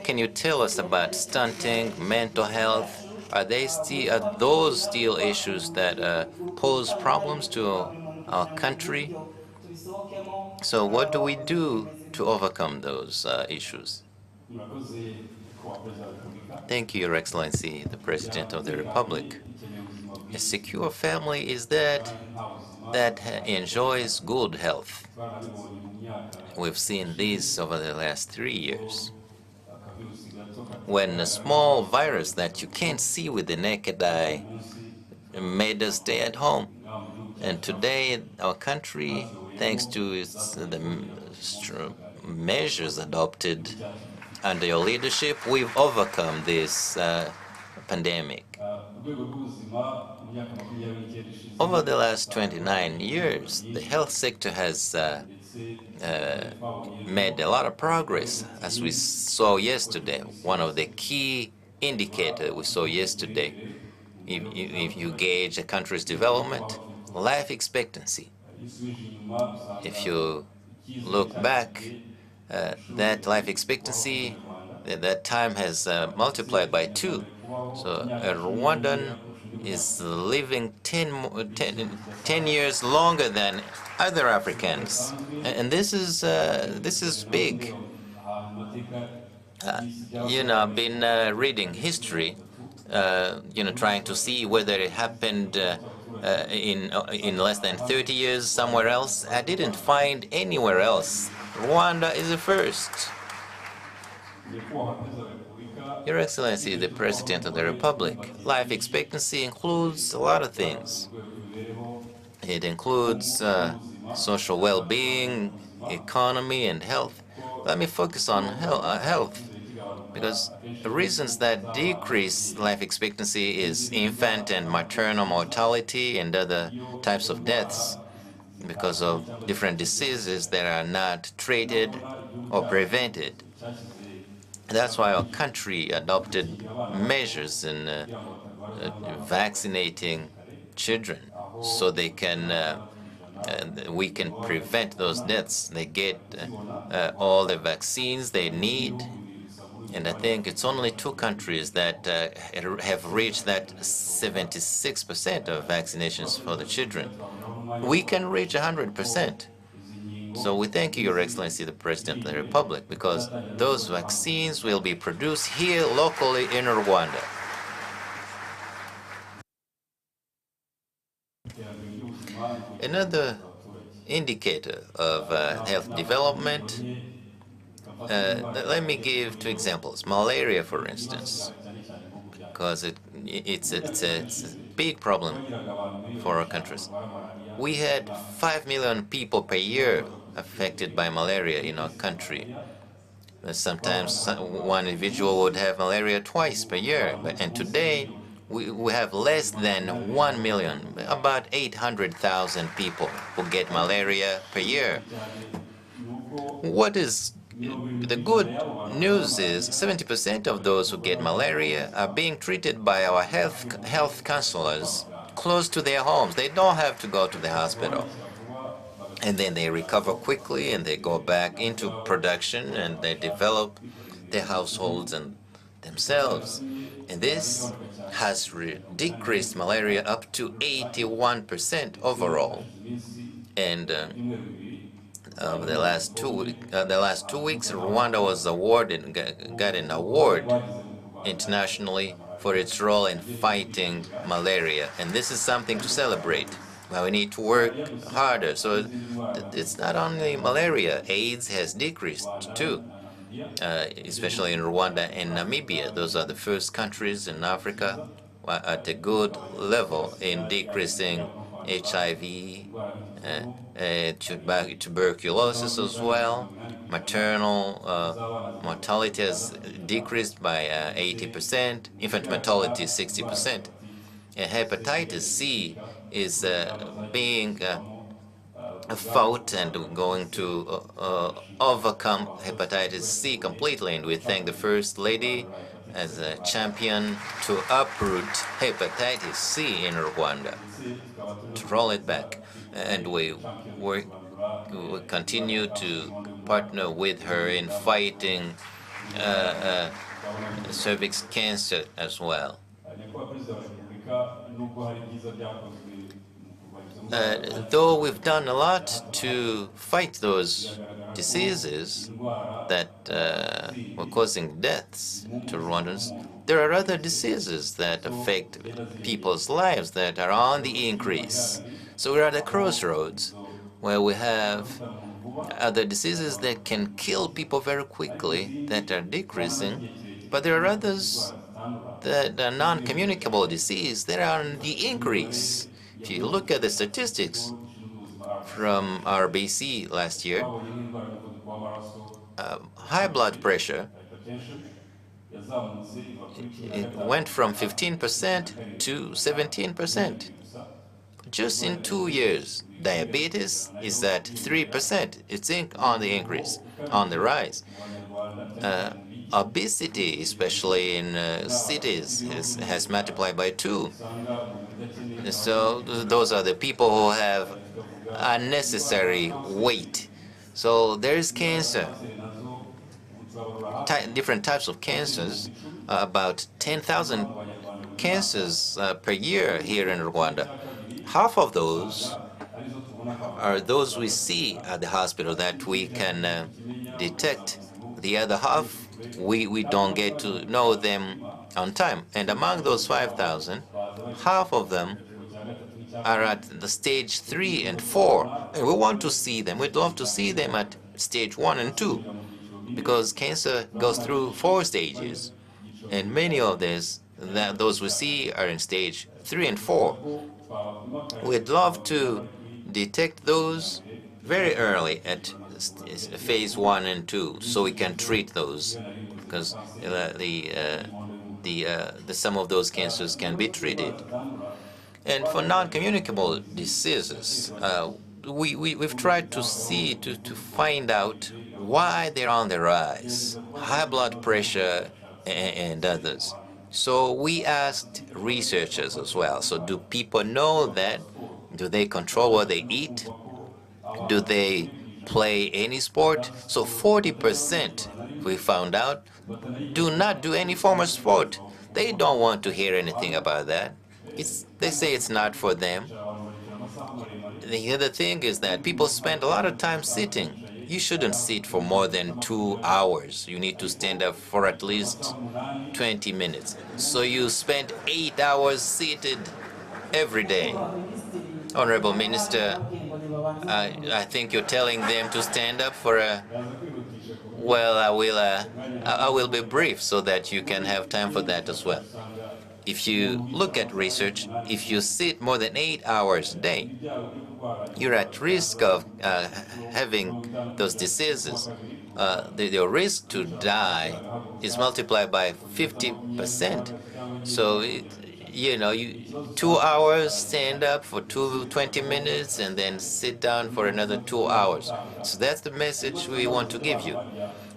can you tell us about stunting, mental health? Are those still issues that pose problems to our country? So what do we do to overcome those issues? Thank you, Your Excellency, the President of the Republic. A secure family is that enjoys good health. We've seen this over the last 3 years. When a small virus that you can't see with the naked eye made us stay at home. And today, our country, thanks to the measures adopted under your leadership, we've overcome this pandemic. Over the last 29 years, the health sector has made a lot of progress, as we saw yesterday. One of the key indicators we saw yesterday, if you gauge a country's development, life expectancy. If you look back, that life expectancy, that time has multiplied by 2. So a Rwandan is living 10 years longer than other Africans, and this is big. I've been reading history, trying to see whether it happened in less than 30 years somewhere else. I didn't find anywhere else. Rwanda is the first. Your Excellency, the President of the Republic, life expectancy includes a lot of things. It includes social well-being, economy, and health. Let me focus on health, because the reasons that decrease life expectancy is infant and maternal mortality and other types of deaths because of different diseases that are not treated or prevented. That's why our country adopted measures in vaccinating children so they can we can prevent those deaths. They get all the vaccines they need, and I think it's only 2 countries that have reached that 76% of vaccinations for the children. We can reach 100%. So we thank you, Your Excellency, the President of the Republic, because those vaccines will be produced here locally in Rwanda. Another indicator of health development, let me give 2 examples. Malaria, for instance, because it's a big problem for our countries. We had 5 million people per year affected by malaria in our country. Sometimes one individual would have malaria twice per year, and today we have less than 1 million, about 800,000 people who get malaria per year. What is the good news is 70% of those who get malaria are being treated by our health counselors close to their homes. They don't have to go to the hospital. and then they recover quickly and they go back into production and they develop their households and themselves. And this has decreased malaria up to 81% overall. And the last 2 weeks, Rwanda was awarded, got an award internationally for its role in fighting malaria, and this is something to celebrate. Well, we need to work harder. So it's not only malaria, AIDS has decreased too, especially in Rwanda and Namibia. Those are the first countries in Africa at a good level in decreasing HIV, tuberculosis as well. Maternal mortality has decreased by 80%, infant mortality 60%. And hepatitis C is being fought and going to overcome hepatitis C completely. And we thank the First Lady as a champion to uproot hepatitis C in Rwanda, to roll it back. And we continue to partner with her in fighting cervix cancer as well. Though we've done a lot to fight those diseases that were causing deaths to Rwandans, there are other diseases that affect people's lives that are on the increase. So we're at a crossroads where we have other diseases that can kill people very quickly that are decreasing, but there are others that are non-communicable disease that are on the increase. If you look at the statistics from our BC last year, high blood pressure, it went from 15% to 17%. Just in 2 years. Diabetes is at 3%. It's on the increase, on the rise. Obesity, especially in cities, has multiplied by 2. So those are the people who have unnecessary weight. So there is cancer, different types of cancers, about 10,000 cancers per year here in Rwanda. Half of those are those we see at the hospital that we can detect. The other half, we don't get to know them on time. And among those 5,000, half of them are at the stage 3 and 4. And we want to see them. We'd love to see them at stage 1 and 2, because cancer goes through 4 stages. And many of those we see are in stage 3 and 4. We'd love to detect those very early at phase 1 and 2, so we can treat those, because some of those cancers can be treated. And for non-communicable diseases, we've tried to find out why they're on the rise, high blood pressure and others. So we asked researchers as well. So do people know that? Do they control what they eat? Do they play any sport? So 40%, we found out, do not do any form of sport. They don't want to hear anything about that. They say it's not for them. The other thing is that people spend a lot of time sitting. You shouldn't sit for more than 2 hours. You need to stand up for at least 20 minutes. So you spend 8 hours seated every day. Honorable Minister, I think you're telling them to stand up for a... Well, I will be brief so that you can have time for that as well. If you look at research, if you sit more than 8 hours a day, you're at risk of having those diseases. The risk to die is multiplied by 50%. So, you 2 hours, stand up for 20 minutes, and then sit down for another 2 hours. So that's the message we want to give you.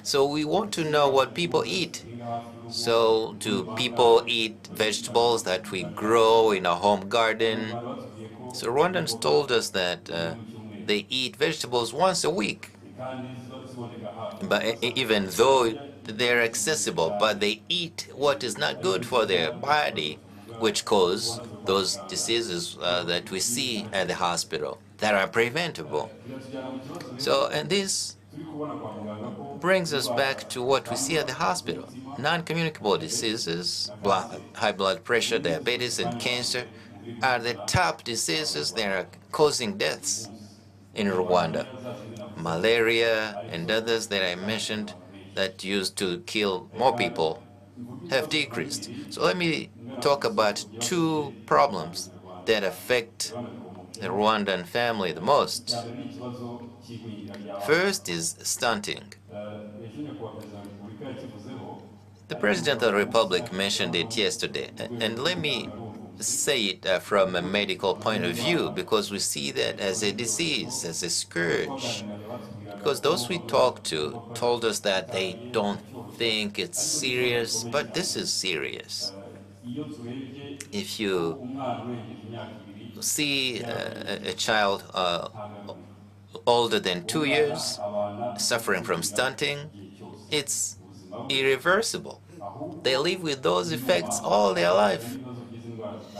So we want to know what people eat. So do people eat vegetables that we grow in our home garden? So Rwandans told us that they eat vegetables once a week. But even though they're accessible, but they eat what is not good for their body, which cause those diseases that we see at the hospital that are preventable. So, and this brings us back to what we see at the hospital. Non-communicable diseases, high blood pressure, diabetes, and cancer are the top diseases that are causing deaths in Rwanda. Malaria and others that I mentioned that used to kill more people have decreased. So let me talk about two problems that affect the Rwandan family the most. First is stunting. The President of the Republic mentioned it yesterday, and let me say it from a medical point of view, because we see that as a disease, as a scourge. Because those we talked to told us that they don't think it's serious, but this is serious. If you see a child older than 2 years suffering from stunting, it's irreversible. They live with those effects all their life.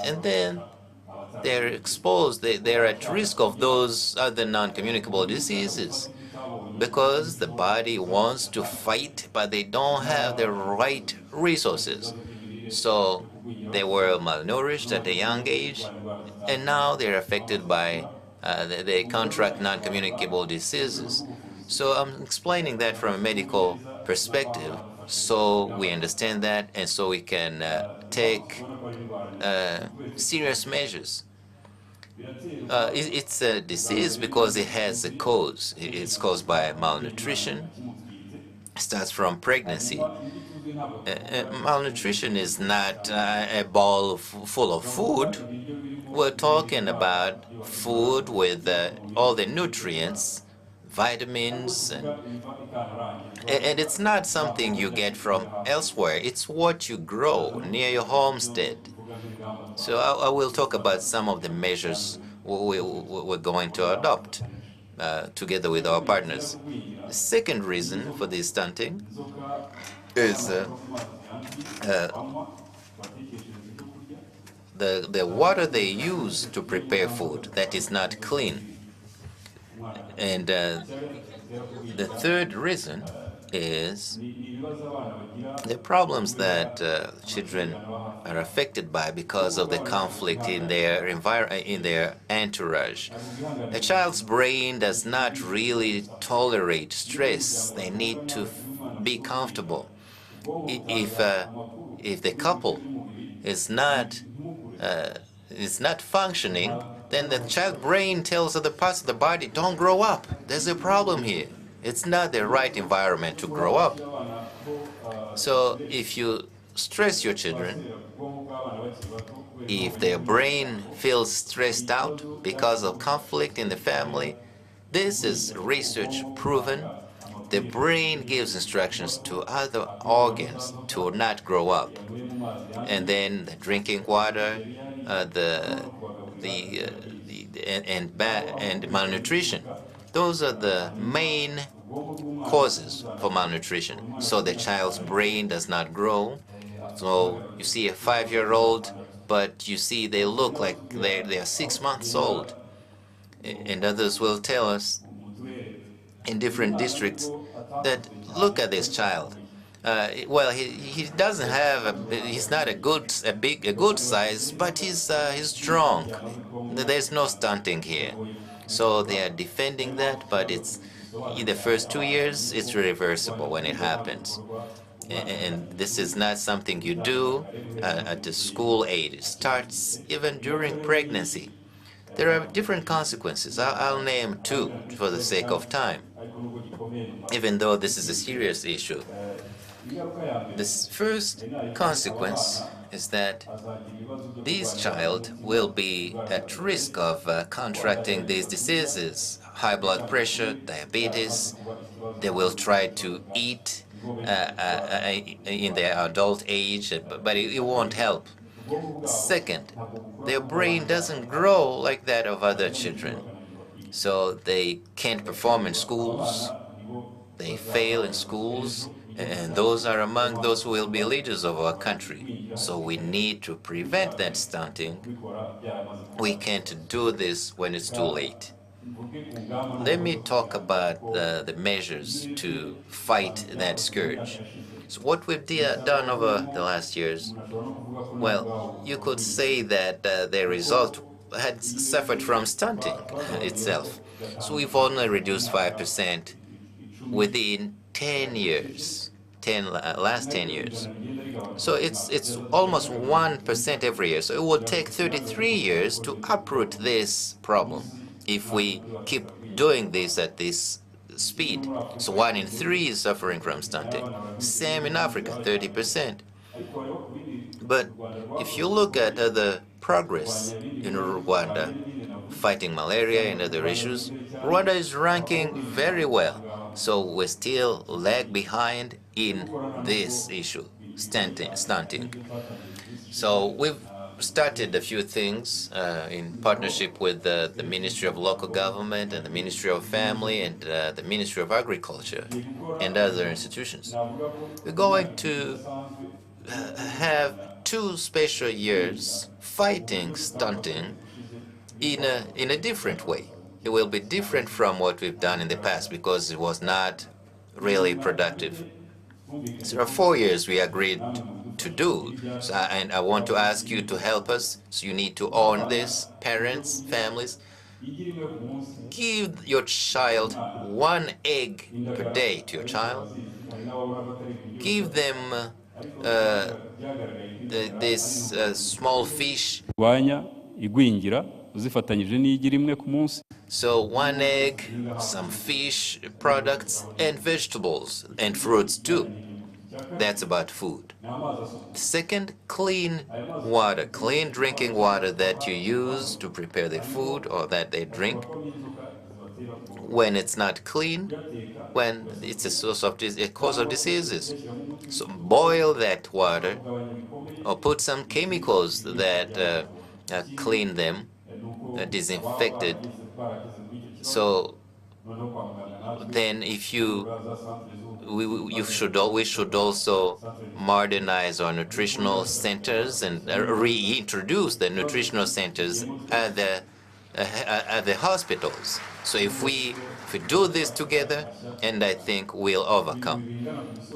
And then they're exposed, they're at risk of those other non-communicable diseases because the body wants to fight, but they don't have the right resources. So they were malnourished at a young age, and now they're affected by, they contract non-communicable diseases. So I'm explaining that from a medical perspective, so we understand that, and so we can take serious measures. It's a disease because it has a cause. It's caused by malnutrition. It starts from pregnancy. Malnutrition is not a bowl full of food. We're talking about food with all the nutrients, vitamins, and it's not something you get from elsewhere. It's what you grow near your homestead. So I will talk about some of the measures we're going to adopt together with our partners. The second reason for this stunting is the water they use to prepare food that is not clean. And the third reason is the problems that children are affected by because of the conflict in their entourage. A child's brain does not really tolerate stress. They need to be comfortable. If the couple is not functioning, then the child brain tells other parts of the body, don't grow up. There's a problem here. It's not the right environment to grow up. So if you stress your children, if their brain feels stressed out because of conflict in the family, this is research proven. The brain gives instructions to other organs to not grow up. And then the drinking water, and malnutrition. Those are the main causes for malnutrition. So the child's brain does not grow. So you see a 5-year-old, but you see they look like they're 6 months old. And others will tell us in different districts that look at this child. Well, he doesn't have he's not a good size, but he's strong. There's no stunting here. So they are defending that, but it's in the first 2 years it's irreversible when it happens. And this is not something you do at the school age. It starts even during pregnancy. There are different consequences. I'll name two for the sake of time, even though this is a serious issue. The first consequence is that this child will be at risk of contracting these diseases, high blood pressure, diabetes. They will try to eat in their adult age, but it won't help. Second, their brain doesn't grow like that of other children. So they can't perform in schools, they fail in schools, and those are among those who will be leaders of our country. So we need to prevent that stunting. We can't do this when it's too late. Let me talk about the measures to fight that scourge. So what we've done over the last years, well, you could say that the result had suffered from stunting itself. So we've only reduced 5% within 10 years, last 10 years. So it's almost 1% every year. So it will take 33 years to uproot this problem if we keep doing this at this speed. So 1 in 3 is suffering from stunting. Same in Africa, 30%. But if you look at the progress in Rwanda, fighting malaria and other issues, Rwanda is ranking very well. So we still lag behind in this issue, stunting. So we've started a few things in partnership with the Ministry of Local Government and the Ministry of Family and the Ministry of Agriculture and other institutions. We're going to have 2 special years fighting stunting in a different way. It will be different from what we've done in the past because it was not really productive. So there are 4 years we agreed to do, and I want to ask you to help us. So you need to own this, parents, families. Give your child 1 egg per day to your child. Give them this small fish. So 1 egg, some fish products, and vegetables, and fruits too. That's about food. Second, clean water, clean drinking water that you use to prepare the food or that they drink. When it's not clean, when it's a cause of diseases. So boil that water or put some chemicals that clean them, disinfected. So then we should also modernize our nutritional centers and reintroduce the nutritional centers at the hospitals. So if we do this together, and I think we'll overcome.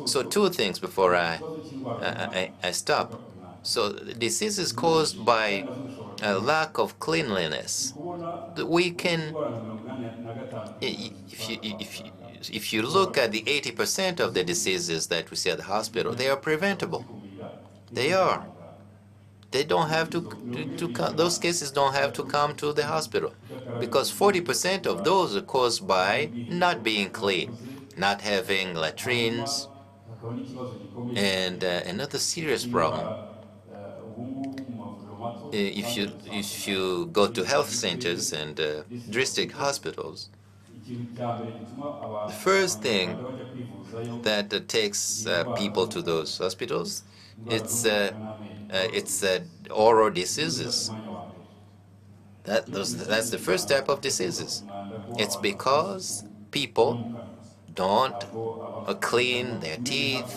So 2 things before I stop. So diseases caused by a lack of cleanliness. We can, if you look at the 80% of the diseases that we see at the hospital, they are preventable. They are. They don't have those cases don't have to come to the hospital because 40% of those are caused by not being clean, not having latrines, and another serious problem. If you go to health centers and district hospitals, the first thing that takes people to those hospitals, it's oral diseases. That's the first type of diseases. It's because people don't clean their teeth.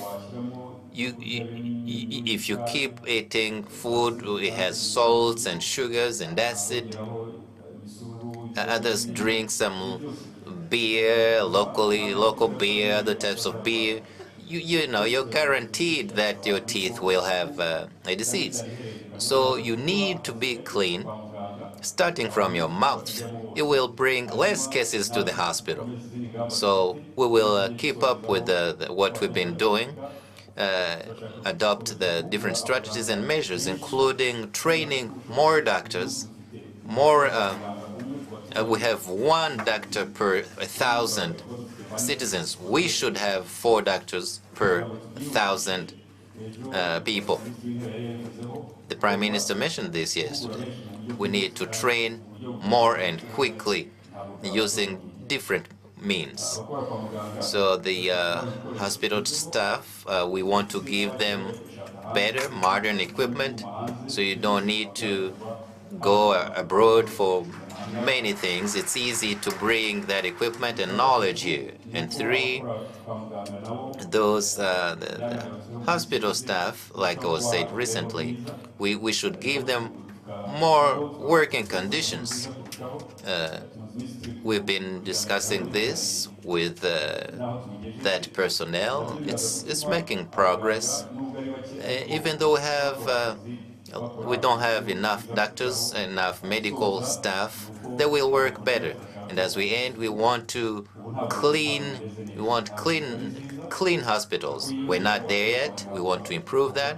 If you keep eating food, it has salts and sugars and acid. Others drink some beer, local beer, other types of beer. You're guaranteed that your teeth will have a disease. So you need to be clean, starting from your mouth. It will bring less cases to the hospital. So we will keep up with what we've been doing, adopt the different strategies and measures, including training more doctors, more. We have 1 doctor per 1,000 citizens. We should have 4 doctors per 1,000 people. The Prime Minister mentioned this yesterday. We need to train more and quickly using different means. So the hospital staff, we want to give them better modern equipment so you don't need to go abroad for many things, it's easy to bring that equipment and knowledge here. And three, those the hospital staff, like I was said recently, we should give them more working conditions. We've been discussing this with that personnel. It's making progress. Even though we don't have enough doctors, enough medical staff, they will work better. And as we end, we want clean hospitals. We're not there yet. We want to improve that.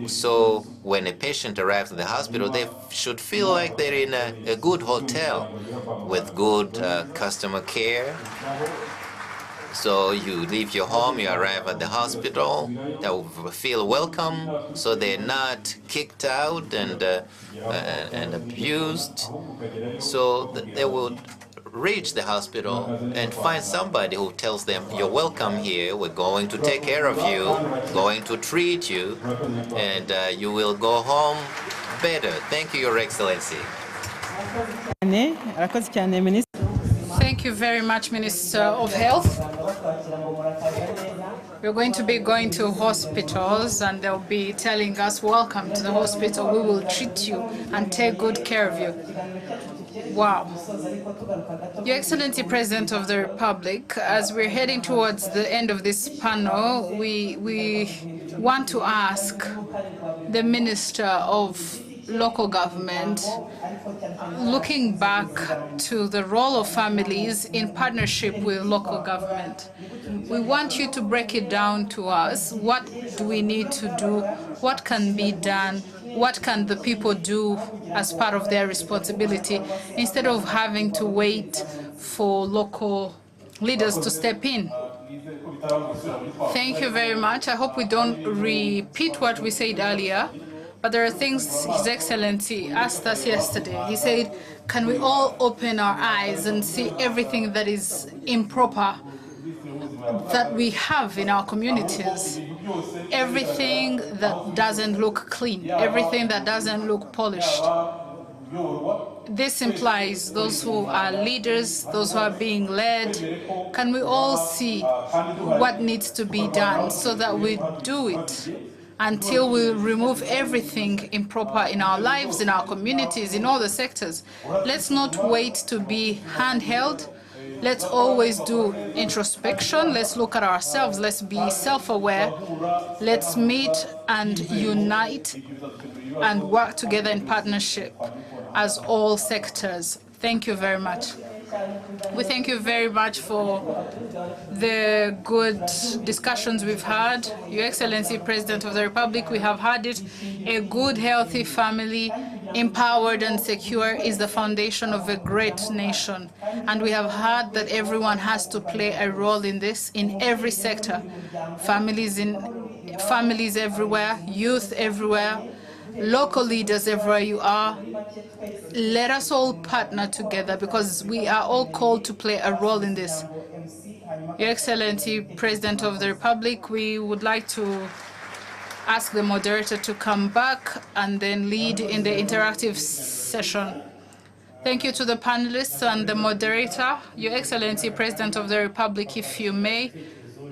So when a patient arrives at the hospital, they should feel like they're in a good hotel with good customer care. So you leave your home, you arrive at the hospital, they will feel welcome, so they're not kicked out and abused. So they will reach the hospital and find somebody who tells them, you're welcome here, we're going to take care of you, going to treat you, and you will go home better. Thank you, Your Excellency. Thank you very much, Minister of Health. We're going to be going to hospitals and they'll be telling us, welcome to the hospital, we will treat you and take good care of you. Wow. Your Excellency President of the Republic, as we're heading towards the end of this panel, we want to ask the Minister of Local Government, looking back to the role of families in partnership with local government. We want you to break it down to us. What do we need to do? What can be done? What can the people do as part of their responsibility instead of having to wait for local leaders to step in? Thank you very much. I hope we don't repeat what we said earlier, but there are things His Excellency asked us yesterday. He said, can we all open our eyes and see everything that is improper that we have in our communities? Everything that doesn't look clean, everything that doesn't look polished. This implies those who are leaders, those who are being led. Can we all see what needs to be done so that we do it until we remove everything improper in our lives, in our communities, in all the sectors? Let's not wait to be handheld. Let's always do introspection. Let's look at ourselves. Let's be self-aware. Let's meet and unite and work together in partnership as all sectors. Thank you very much. We thank you very much for the good discussions we've had. Your Excellency, President of the Republic, we have had it. A good, healthy family, empowered and secure, is the foundation of a great nation. And we have heard that everyone has to play a role in this, in every sector. Families everywhere, youth everywhere, local leaders everywhere you are. Let us all partner together because we are all called to play a role in this. Your Excellency, President of the Republic, we would like to ask the moderator to come back and then lead in the interactive session. Thank you to the panelists and the moderator. Your Excellency, President of the Republic, if you may,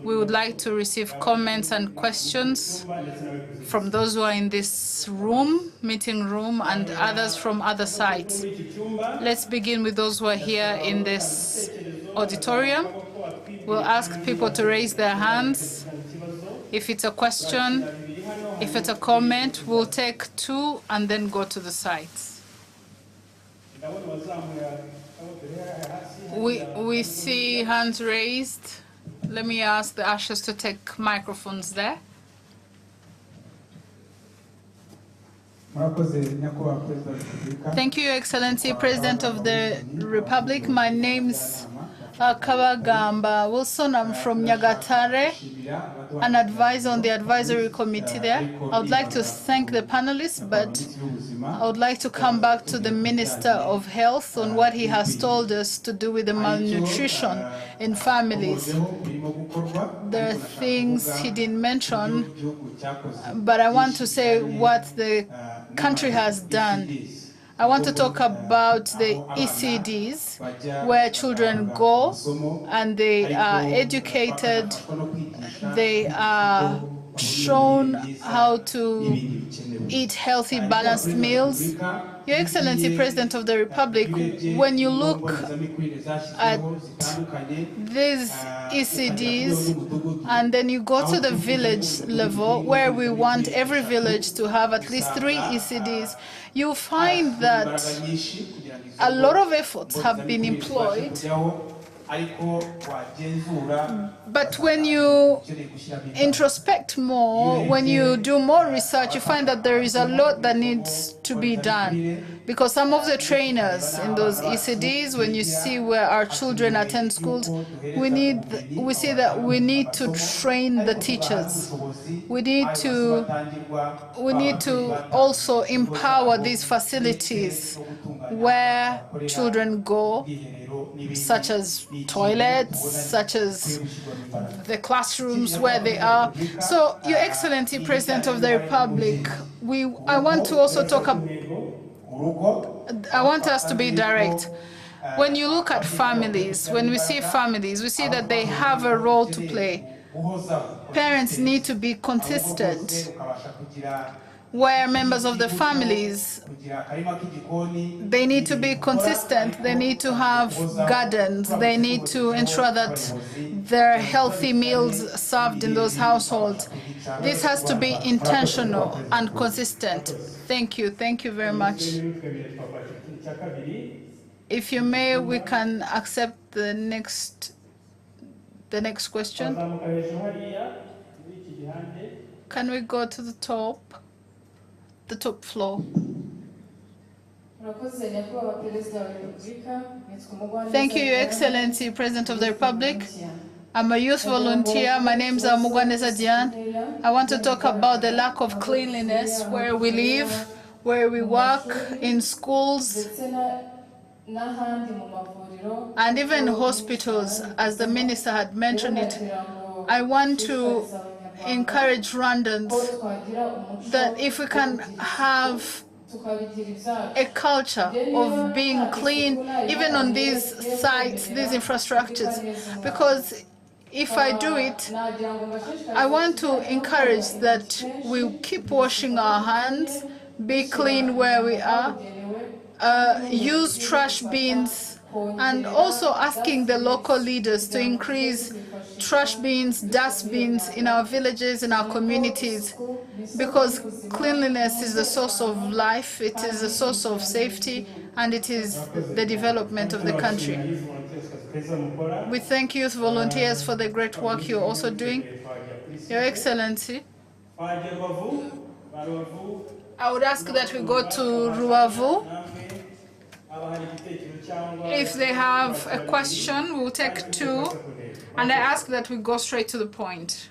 we would like to receive comments and questions from those who are in this room, meeting room, and others from other sites. Let's begin with those who are here in this auditorium. We'll ask people to raise their hands. If it's a question, if it's a comment, we'll take two and then go to the sites. We see hands raised. Let me ask the ushers to take microphones there. Thank you, Your Excellency, President of the Republic. My name's Kabagamba Wilson. I'm from Nyagatare, an advisor on the advisory committee there. I would like to thank the panelists, but I would like to come back to the Minister of Health on what he has told us to do with the malnutrition in families. There are things he didn't mention, but I want to say what the country has done. I want to talk about the ECDs, where children go and they are educated, they are shown how to eat healthy, balanced meals. Your Excellency, President of the Republic, when you look at these ECDs and then you go to the village level where we want every village to have at least 3 ECDs, you find that a lot of efforts have been employed. But when you introspect more, when you do more research, you find that there is a lot that needs to be done. Because some of the trainers in those ECDs, when you see where our children attend schools, we see that we need to train the teachers. We need to also empower these facilities where children go, such as toilets, such as the classrooms where they are. So, Your Excellency, President of the Republic, I want to also talk about, I want us to be direct. When you look at families, when we see families, we see that they have a role to play. Parents need to be consistent, where members of the families, they need to be consistent, they need to have gardens, they need to ensure that there are healthy meals served in those households. This has to be intentional and consistent. Thank you very much. If you may, we can accept the next question. Can we go to the top floor? Thank you, Your Excellency, President of the Republic. I'm a youth volunteer. My name is Mugwaneza Diane. I want to talk about the lack of cleanliness where we live, where we work, in schools, and even hospitals, as the Minister had mentioned it. I want to encourage Rwandans that if we can have a culture of being clean, even on these sites, these infrastructures, because if I do it, I want to encourage that we keep washing our hands, be clean where we are, use trash bins, and also asking the local leaders to increase trash bins, dustbins in our villages, in our communities, because cleanliness is the source of life, it is the source of safety, and it is the development of the country. We thank youth volunteers for the great work you're also doing. Your Excellency, I would ask that we go to Rubavu. If they have a question, we'll take 2, and I ask that we go straight to the point.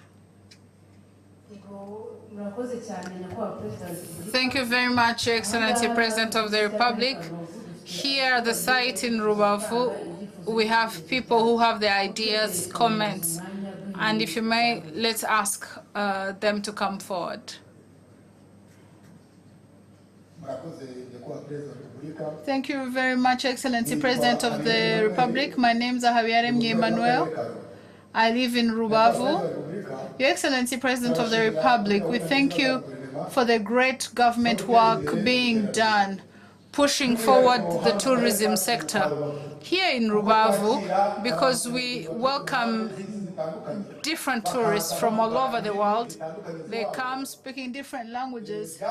Thank you very much, Your Excellency, President of the Republic. Here at the site in Rubavu, we have people who have their ideas, comments, and if you may, let's ask them to come forward. Thank you very much, Excellency, President of the Republic. My name is Habiyaremye Emmanuel. I live in Rubavu. Your Excellency, President of the Republic, we thank you for the great government work being done, pushing forward the tourism sector here in Rubavu, because we welcome different tourists from all over the world. They come speaking different languages.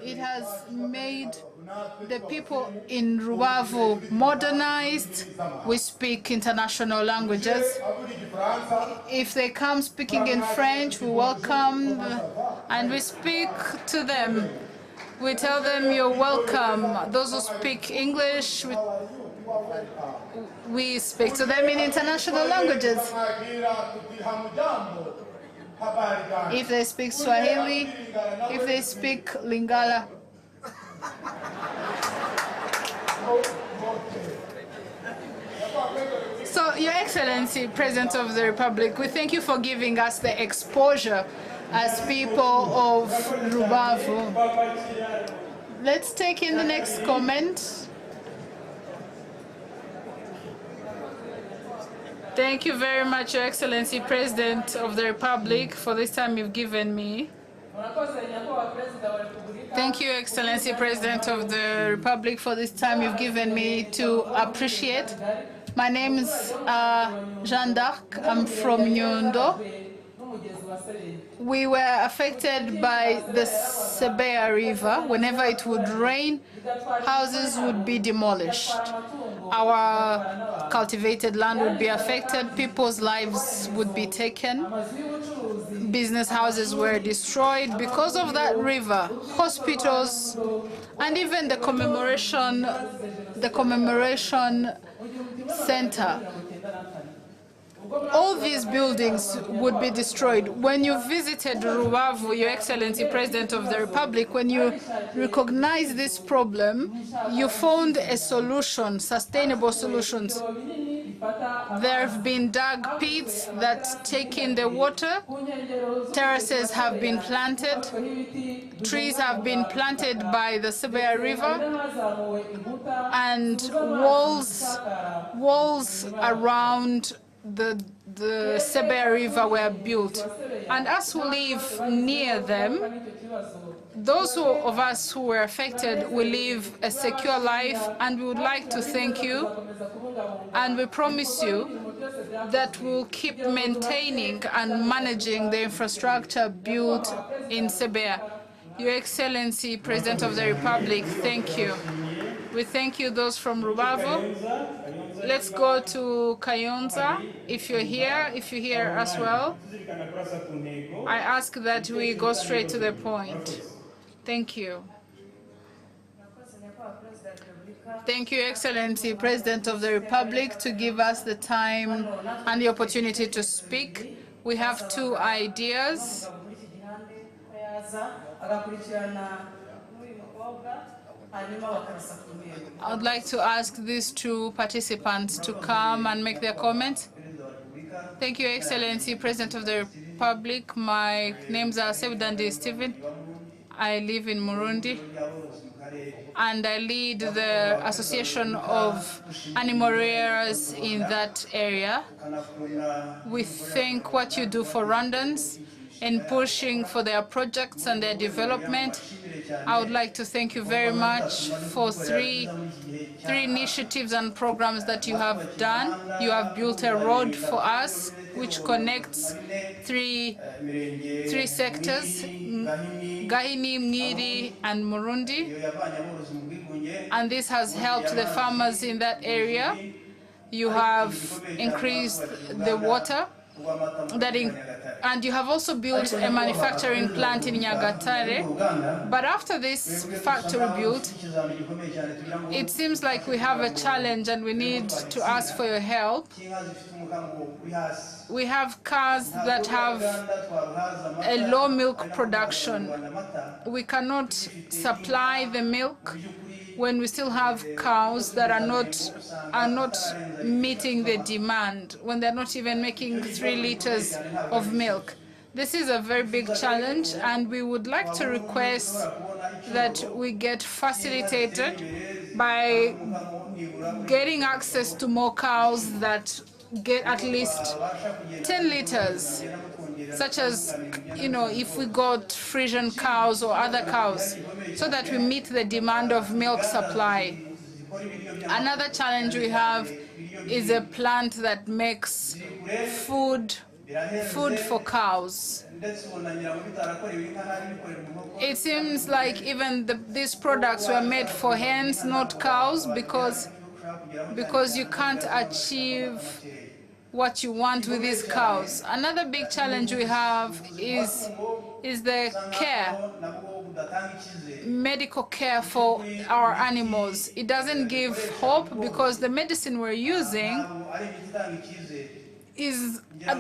It has made the people in Rubavu modernized. We speak international languages. If they come speaking in French, we welcome and we speak to them. We tell them you're welcome. Those who speak English, we speak to them in international languages. If they speak Swahili, if they speak Lingala. So, Your Excellency, President of the Republic, we thank you for giving us the exposure as people of Rubavu. Let's take in the next comment. Thank you very much, Your Excellency, President of the Republic, for this time you've given me. Thank you, Excellency, President of the Republic, for this time you've given me to appreciate. My name is Jeanne d'Arc. I'm from Nyundo. We were affected by the Sebeya River. Whenever it would rain, houses would be demolished. Our cultivated land would be affected, people's lives would be taken, business houses were destroyed. Because of that river, hospitals, and even the commemoration center, all these buildings would be destroyed. When you visited Rubavu, Your Excellency, President of the Republic, when you recognized this problem, you found a solution, sustainable solutions. There have been dug pits that take in the water, terraces have been planted, trees have been planted by the Sebeya River, and walls around the Sebeya River were built. And as we live near them, those of us who were affected will live a secure life, and we would like to thank you, and we promise you that we'll keep maintaining and managing the infrastructure built in Sebeya. Your Excellency, President of the Republic, thank you. We thank you, those from Rubavu. Let's go to Kayonza. If you're here as well, I ask that we go straight to the point. Thank you. Thank you, Excellency, President of the Republic, to give us the time and the opportunity to speak. We have two ideas. I would like to ask these two participants to come and make their comments. Thank you, Excellency, President of the Republic. My names are Sebudandi Stephen. I live in Burundi, and I lead the Association of Animal Rearers in that area. We thank what you do for Rwandans in pushing for their projects and their development. I would like to thank you very much for three initiatives and programs that you have done. You have built a road for us which connects three sectors, Gahini, Mniri, and Murundi. And this has helped the farmers in that area. You have increased the water, and you have also built a manufacturing plant in Nyagatare. But after this factory built, it seems like we have a challenge and we need to ask for your help. We have cows that have a low milk production. We cannot supply the milk when we still have cows that are not meeting the demand, when they're not even making 3 liters of milk. This is a very big challenge, and we would like to request that we get facilitated by getting access to more cows that get at least 10 liters, such as, if we got Frisian cows or other cows, so that we meet the demand of milk supply. Another challenge we have is a plant that makes food for cows. It seems like even these products were made for hens, not cows, because you can't achieve what you want with these cows. Another big challenge we have is the care, medical care for our animals. It doesn't give hope because the medicine we're using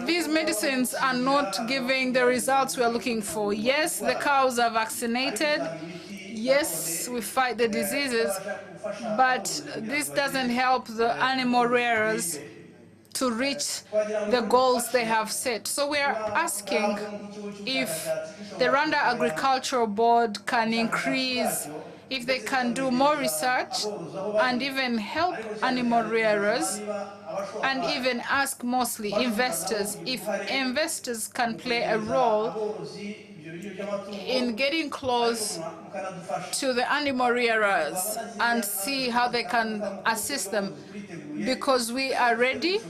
these medicines are not giving the results we're looking for. Yes, the cows are vaccinated. Yes, we fight the diseases, but this doesn't help the animal rearers to reach the goals they have set. So we are asking if the Rwanda Agricultural Board can increase if they can do more research and even help animal rearers, and even ask mostly investors if investors can play a role in getting close to the animal rearers and see how they can assist them, because we are ready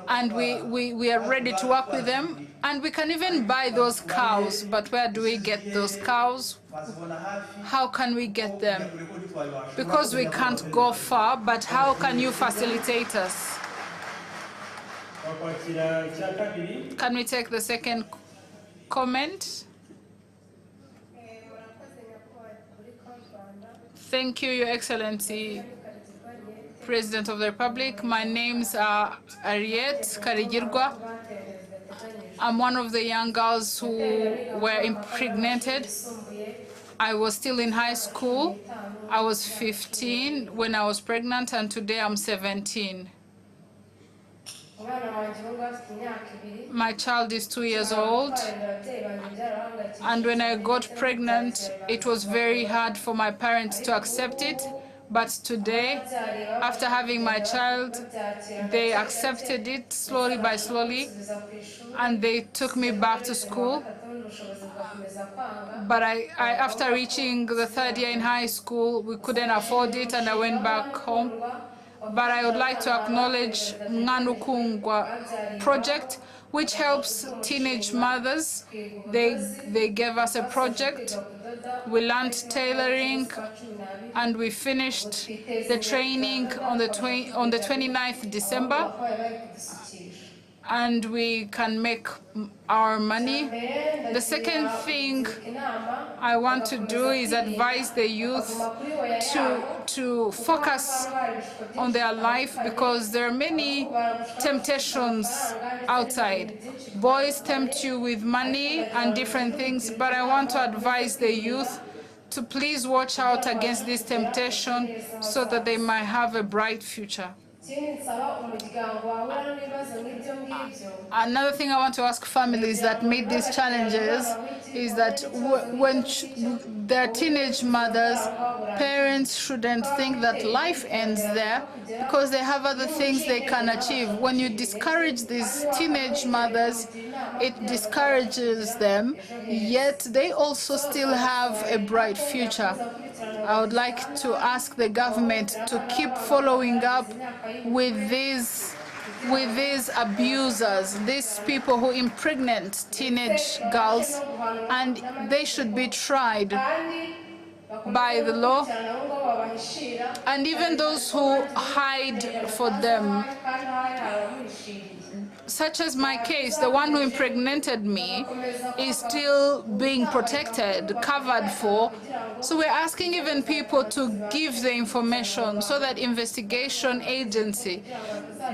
and we are ready to work with them, and we can even buy those cows. But where do we get those cows? How can we get them? Because we can't go far, but how can you facilitate us? Can we take the second comment? Thank you, Your Excellency, President of the Republic. My name's Ariette Karigirwa. I'm one of the young girls who were impregnated. I was still in high school. I was 15 when I was pregnant, and today I'm 17. My child is 2 years old, and when I got pregnant, it was very hard for my parents to accept it. But today, after having my child, they accepted it slowly by slowly, and they took me back to school. But after reaching the third year in high school, we couldn't afford it, and I went back home. But I would like to acknowledge Nganukungwa project, which helps teenage mothers. They gave us a project. We learned tailoring, and we finished the training on the 29th December, and we can make our money. The second thing I want to do is advise the youth to focus on their life, because there are many temptations outside. Boys tempt you with money and different things, but I want to advise the youth to please watch out against this temptation so that they might have a bright future. Another thing I want to ask families that meet these challenges is that when they're teenage mothers, parents shouldn't think that life ends there, because they have other things they can achieve. When you discourage these teenage mothers, it discourages them, yet they also still have a bright future. I would like to ask the government to keep following up with these abusers, these people who impregnate teenage girls, and they should be tried by the law. And even those who hide for them, such as my case, the one who impregnated me is still being protected, covered for. So we're asking even people to give the information so that investigation agency,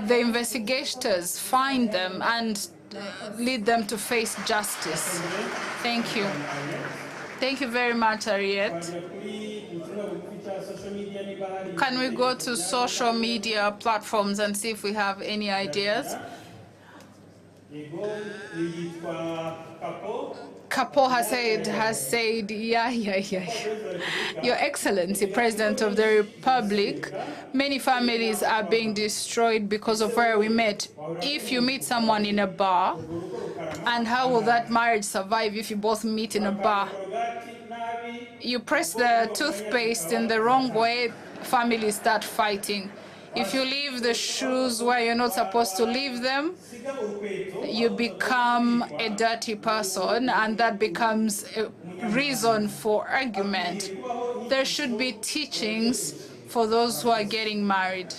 the investigators, find them and lead them to face justice. Thank you. Thank you very much, Ariette. Can we go to social media platforms and see if we have any ideas? Kapo has said, yeah. Your Excellency, President of the Republic, many families are being destroyed because of where we met. If you meet someone in a bar, and how will that marriage survive if you both meet in a bar? You press the toothpaste in the wrong way, families start fighting. If you leave the shoes where you're not supposed to leave them, you become a dirty person, and that becomes a reason for argument. There should be teachings for those who are getting married.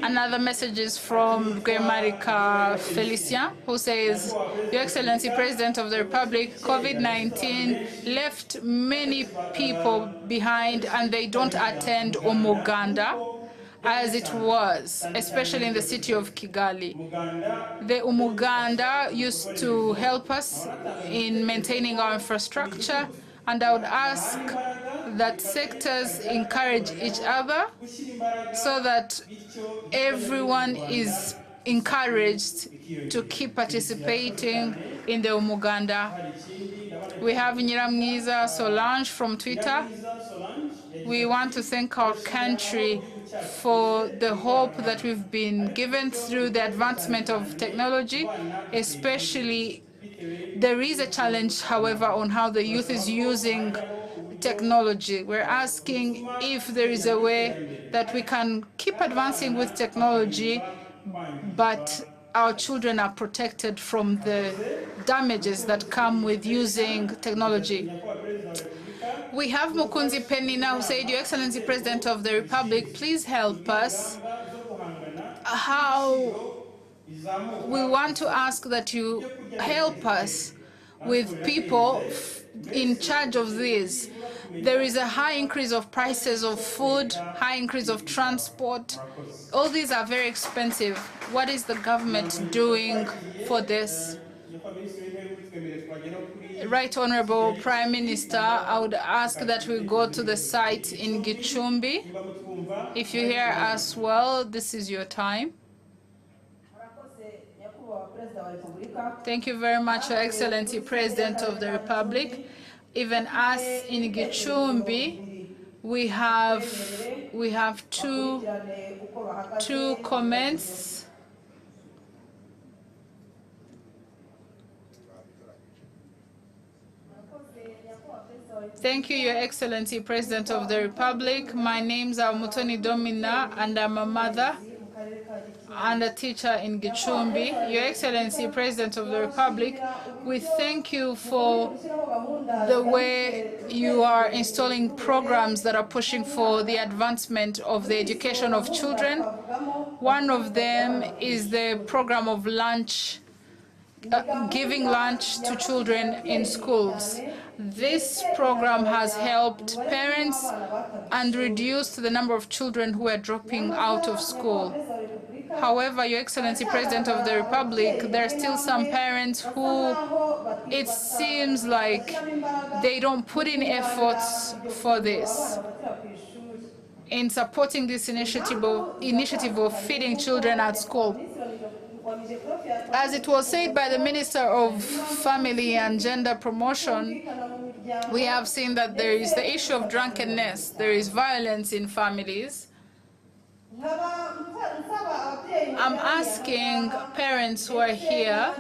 Another message is from Gwemarika Felicien, who says, Your Excellency, President of the Republic, COVID-19 left many people behind, and they don't attend Umuganda as it was, especially in the city of Kigali. The Umuganda used to help us in maintaining our infrastructure, and I would ask that sectors encourage each other so that everyone is encouraged to keep participating in the Umuganda. We have Nyiramwiza Solange from Twitter. We want to thank our country for the hope that we've been given through the advancement of technology, especially there is a challenge, however, on how the youth is using technology. We're asking if there is a way that we can keep advancing with technology, but our children are protected from the damages that come with using technology. We have Mukunzi Penina who said, Your Excellency President of the Republic, please help us. How we want to ask that you help us with people in charge of this. There is a high increase of prices of food, high increase of transport. All these are very expensive. What is the government doing for this? Right Honorable Prime Minister, I would ask that we go to the site in Gicumbi. If you hear us well, this is your time. Thank you very much, Your Excellency President of the Republic. Even us in Gicumbi, we have two comments. Thank you, Your Excellency President of the Republic. My names are Mutoni Domina, and I'm a mother and a teacher in Gicumbi. Your Excellency President of the Republic, we thank you for the way you are installing programs that are pushing for the advancement of the education of children. One of them is the program of giving lunch to children in schools. This program has helped parents and reduced the number of children who are dropping out of school. However, Your Excellency President of the Republic, there are still some parents who it seems like they don't put in efforts for this. In supporting this initiative of feeding children at school. As it was said by the Minister of Family and Gender Promotion, we have seen that there is the issue of drunkenness, there is violence in families. I'm asking parents who are here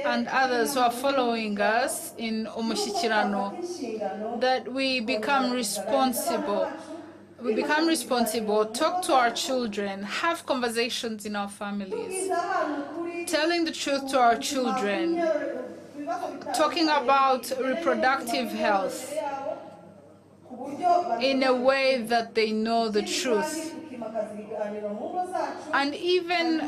and others who are following us in Umushyikirano that we become responsible. Talk to our children, have conversations in our families, telling the truth to our children, talking about reproductive health in a way that they know the truth, and even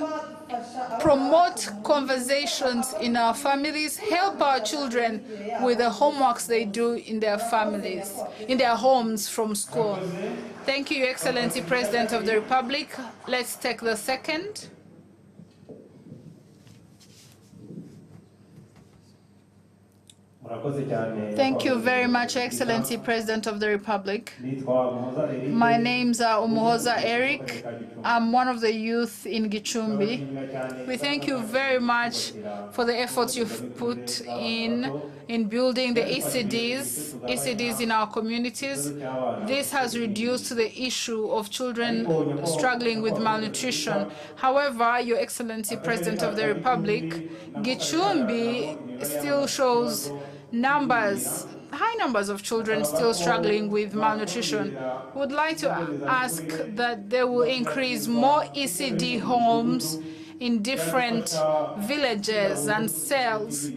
promote conversations in our families, help our children with the homeworks they do in their families, in their homes from school. Thank you, Your Excellency President of the Republic. Let's take the second. Thank you very much, Excellency President of the Republic. My name's Umuhoza Eric. I'm one of the youth in Gicumbi. We thank you very much for the efforts you've put in building the ECDs in our communities. This has reduced the issue of children struggling with malnutrition. However, Your Excellency President of the Republic, Gicumbi still shows high numbers of children still struggling with malnutrition. We would like to ask that they will increase more ECD homes in different villages and cells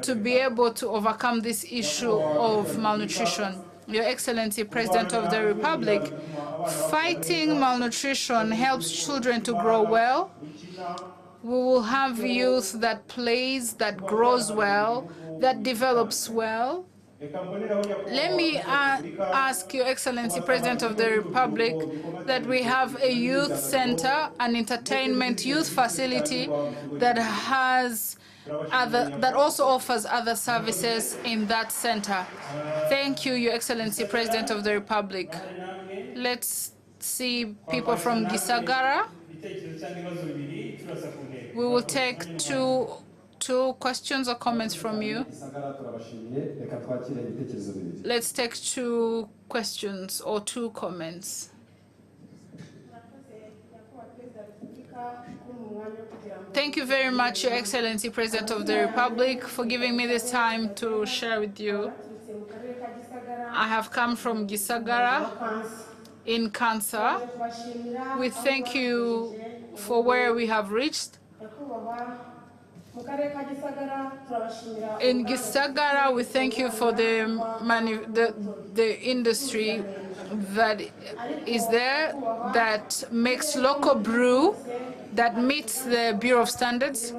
to be able to overcome this issue of malnutrition. Your Excellency President of the Republic, fighting malnutrition helps children to grow well. We will have youth that plays, that grows well, that develops well. Let me ask Your Excellency President of the Republic that we have a youth center, an entertainment youth facility that also offers other services in that center. Thank you, Your Excellency President of the Republic. Let's see people from Gisagara. We will take two two questions or comments from you. Let's take two questions or two comments. Thank you very much, Your Excellency, President of the Republic, for giving me this time to share with you. I have come from Gisagara in Kansa. We thank you for where we have reached. In Gisagara, we thank you for the industry that is there, that makes local brew, that meets the Bureau of Standards.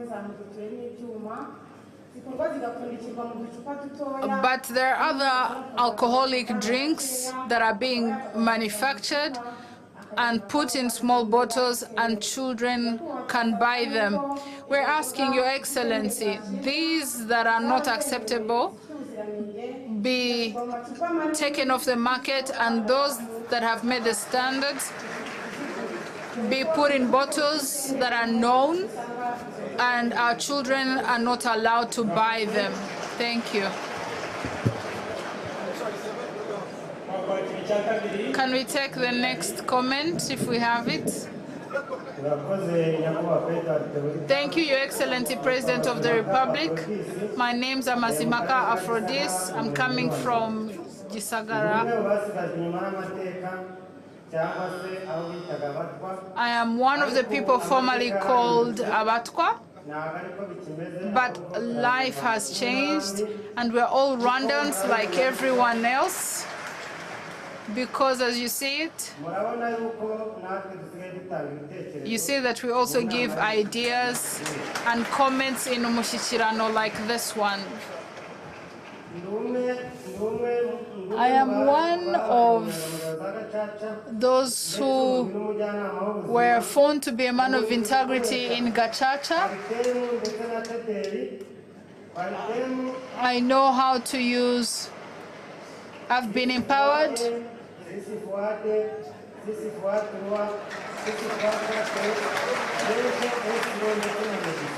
But there are other alcoholic drinks that are being manufactured and put in small bottles, and children can buy them. We're asking Your Excellency, these that are not acceptable be taken off the market, and those that have met the standards be put in bottles that are known, and our children are not allowed to buy them. Thank you. Can we take the next comment if we have it? Thank you, Your Excellency, President of the Republic. My name's Amazimaka Aphrodis. I'm coming from Gisagara. I am one of the people formerly called Abatwa, but life has changed, and we're all Rwandans like everyone else, because as you see it, you see that we also give ideas and comments in Umushyikirano like this one. I am one of those who were found to be a man of integrity in Gachacha. I know how to use, I've been empowered.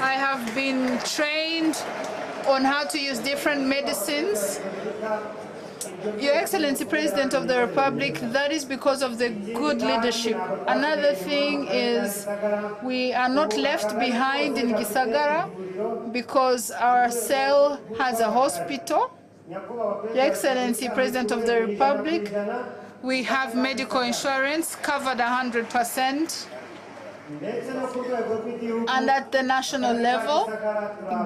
I have been trained on how to use different medicines. Your Excellency, President of the Republic, that is because of the good leadership. Another thing is we are not left behind in Gisagara because our cell has a hospital. Your Excellency, President of the Republic, we have medical insurance covered 100%. And at the national level,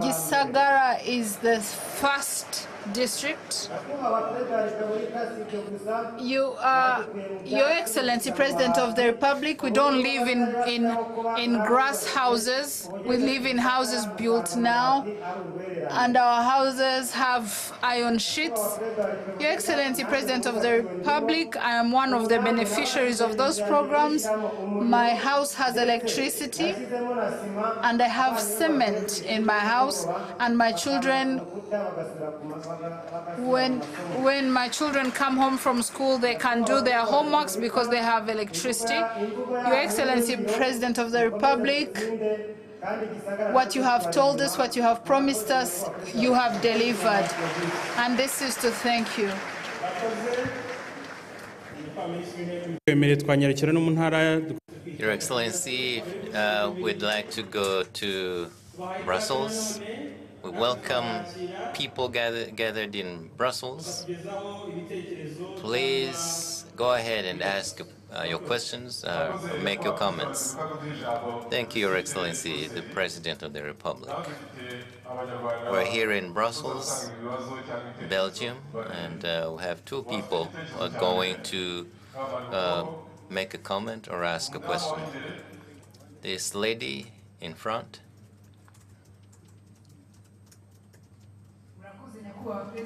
Gisagara is the first district. Your Excellency, President of the Republic, we don't live in grass houses. We live in houses built now, and our houses have iron sheets. Your Excellency, President of the Republic, I am one of the beneficiaries of those programs. My house has electricity, and I have cement in my house, and my children, when my children come home from school, they can do their homeworks because they have electricity. Your Excellency, President of the Republic, what you have told us, what you have promised us, you have delivered. And this is to thank you. Your Excellency, we'd like to go to Brussels. We welcome people gathered in Brussels. Please go ahead and ask your questions or make your comments. Thank you, Your Excellency, the President of the Republic. We're here in Brussels, Belgium, and we have two people who are going to make a comment or ask a question. This lady in front.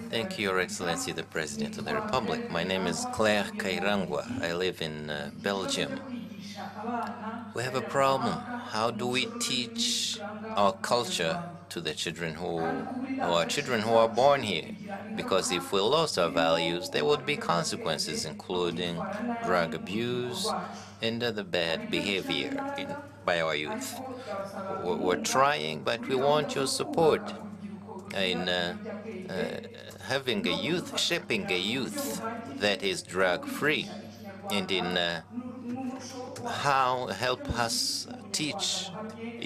Thank you, Your Excellency, the President of the Republic. My name is Claire Kairangwa. I live in Belgium. We have a problem. How do we teach our culture to the children who are born here? Because if we lost our values, there would be consequences, including drug abuse and other bad behavior by our youth. We're trying, but we want your support in having a youth, shaping a youth that is drug-free, and in how help us teach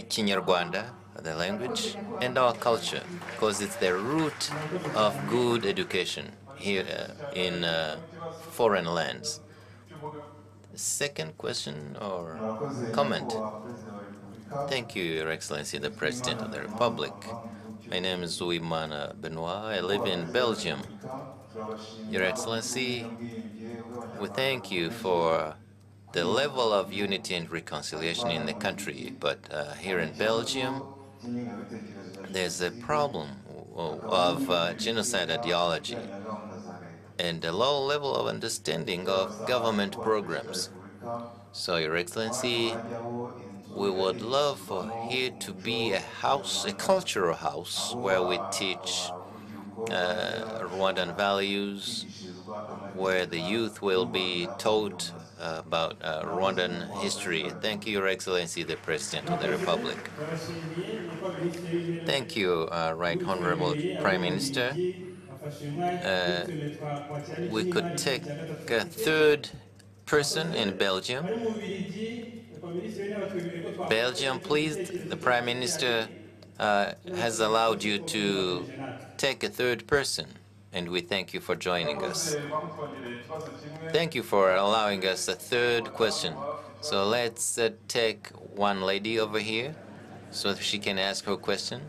Kinyarwanda, the language, and our culture, because it's the root of good education here in foreign lands. Second question or comment? Thank you, Your Excellency, the President of the Republic. My name is Uimana Benoit. I live in Belgium. Your Excellency, we thank you for the level of unity and reconciliation in the country, but here in Belgium, there's a problem of genocide ideology and a low level of understanding of government programs. So, Your Excellency, we would love for here to be a house, a cultural house, where we teach Rwandan values, where the youth will be taught about Rwandan history. Thank you, Your Excellency, the President of the Republic. Thank you, Right Honorable Prime Minister. We could take a third person in Belgium. Belgium, please. The Prime Minister has allowed you to take a third person, and we thank you for joining us. Thank you for allowing us a third question. So let's take one lady over here so she can ask her question.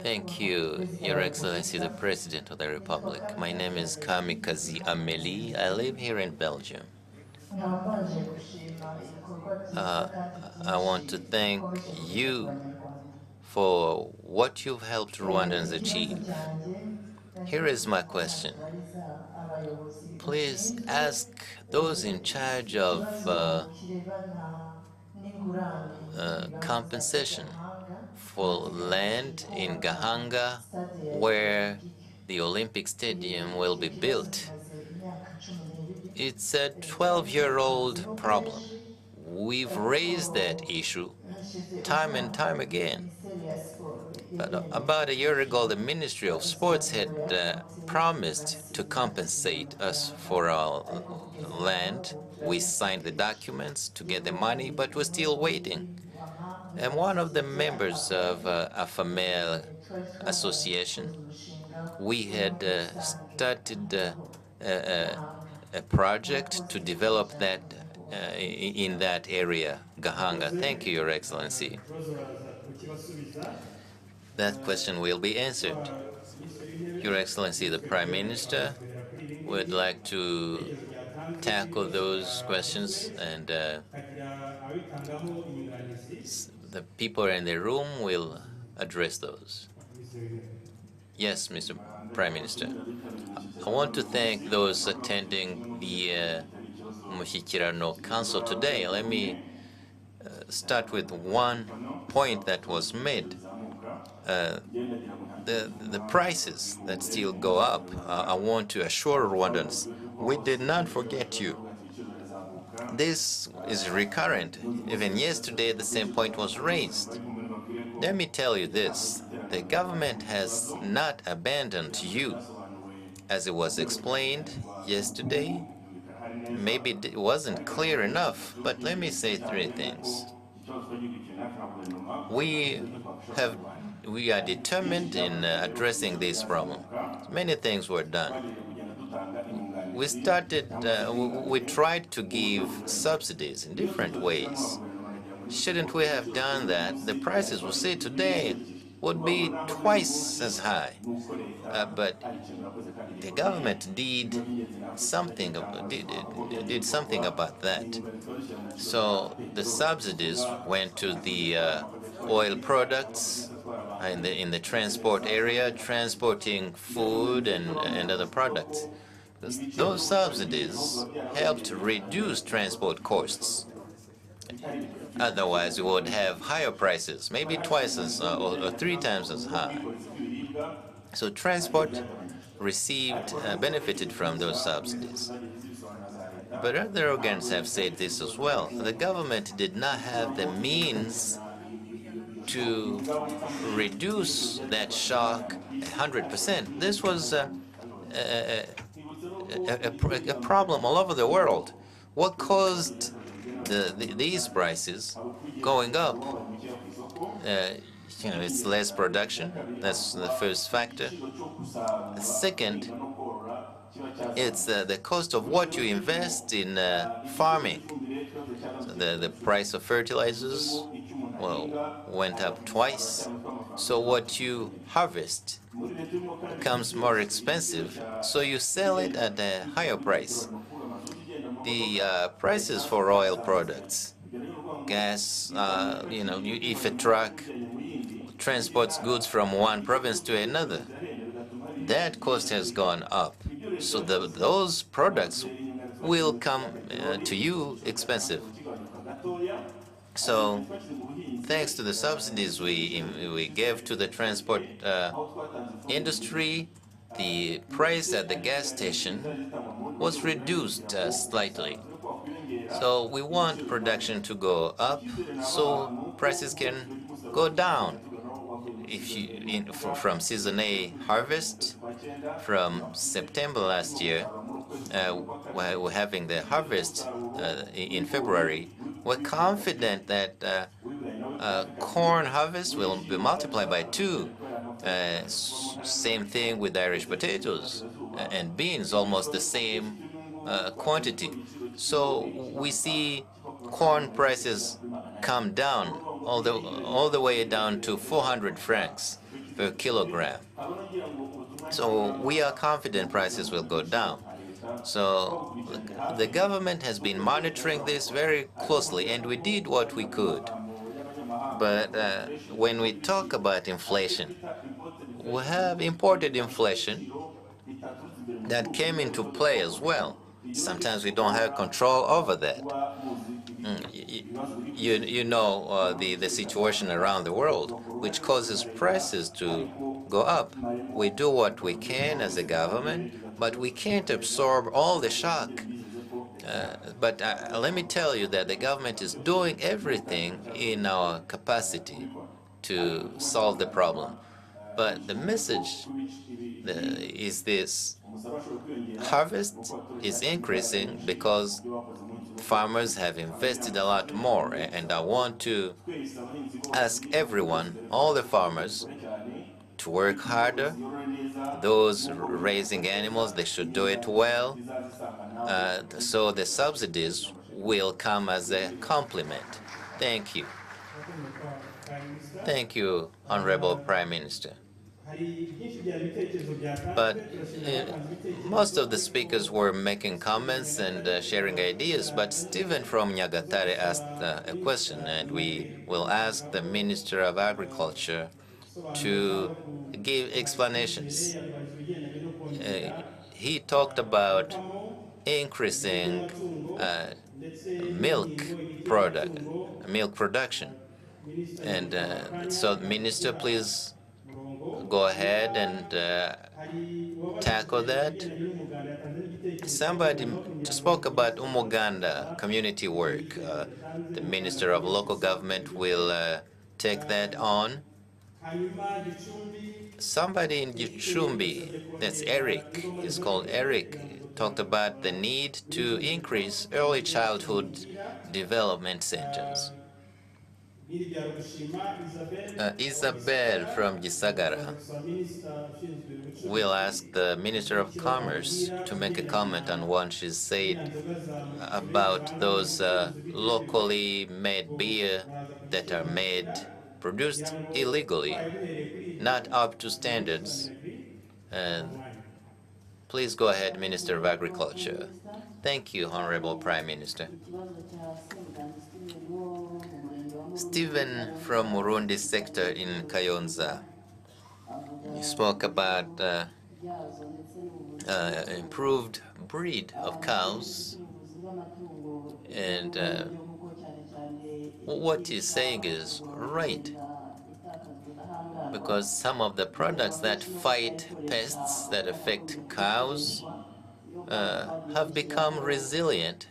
Thank you, Your Excellency, the President of the Republic. My name is Kamikaze Amélie. I live here in Belgium. I want to thank you for what you've helped Rwandans achieve. Here is my question. Please ask those in charge of compensation for land in Gahanga where the Olympic Stadium will be built. It's a 12-year-old problem. We've raised that issue time and time again. But about a year ago, the Ministry of Sports had promised to compensate us for our land. We signed the documents to get the money, but we're still waiting. And one of the members of AFAMEL Association, we had started a project to develop that in that area, Gahanga. Thank you, Your Excellency. That question will be answered. Your Excellency, the Prime Minister would like to tackle those questions, and the people in the room will address those. Yes, Mr. Prime Minister. I want to thank those attending the Umushyikirano Council today. Let me start with one point that was made. The prices that still go up. I want to assure Rwandans, we did not forget you. This is recurrent. Even yesterday, the same point was raised. Let me tell you this. The government has not abandoned you. As it was explained yesterday, maybe it wasn't clear enough, but let me say three things. We are determined in addressing this problem. Many things were done. We tried to give subsidies in different ways. Shouldn't we have done that? The prices we see today would be twice as high. But the government did something about that. So the subsidies went to the oil products in the transport area, transporting food and other products. Those subsidies helped reduce transport costs. Otherwise, we would have higher prices, maybe twice as or three times as high. So transport benefited from those subsidies. But other organs have said this as well. The government did not have the means to reduce that shock 100%. This was a problem all over the world. What caused these prices going up? It's less production. That's the first factor. Second, it's the cost of what you invest in farming. So the price of fertilizers, well, went up twice. So what you harvest becomes more expensive, so you sell it at a higher price. The prices for oil products, gas, if a truck transports goods from one province to another, that cost has gone up. So those products will come to you expensive. So thanks to the subsidies we gave to the transport industry, the price at the gas station was reduced slightly. So we want production to go up so prices can go down. From season A harvest, from September last year, we're having the harvest in February. We're confident that corn harvest will be multiplied by 2. Same thing with Irish potatoes and beans, almost the same quantity. So we see corn prices come down all the way down to 400 francs per kilogram. So we are confident prices will go down. So the government has been monitoring this very closely, and we did what we could. But when we talk about inflation, we have imported inflation that came into play as well. Sometimes we don't have control over that. You know the situation around the world, which causes prices to go up. We do what we can as a government, but we can't absorb all the shock. But let me tell you that the government is doing everything in our capacity to solve the problem. But the message is this: harvest is increasing because farmers have invested a lot more, and I want to ask everyone, all the farmers, to work harder. Those raising animals, they should do it well, so the subsidies will come as a complement. Thank you. Thank you, Honorable Prime Minister. But most of the speakers were making comments and sharing ideas, but Stephen from Nyagatare asked a question, and we will ask the Minister of Agriculture to give explanations. He talked about increasing milk production. And so, Minister, please go ahead and tackle that. Somebody spoke about Umuganda community work. The Minister of Local Government will take that on. Somebody in Gicumbi, that's Eric, is called Eric, talked about the need to increase early childhood development centers. Isabel from Gisagara will ask the Minister of Commerce to make a comment on what she said about those locally made beer that are produced illegally, not up to standards. And please go ahead, Minister of Agriculture. Thank you, Honorable Prime Minister. Stephen from Murundi sector in Kayonza. You spoke about improved breed of cows, and what he's saying is right, because some of the products that fight pests that affect cows have become resilient,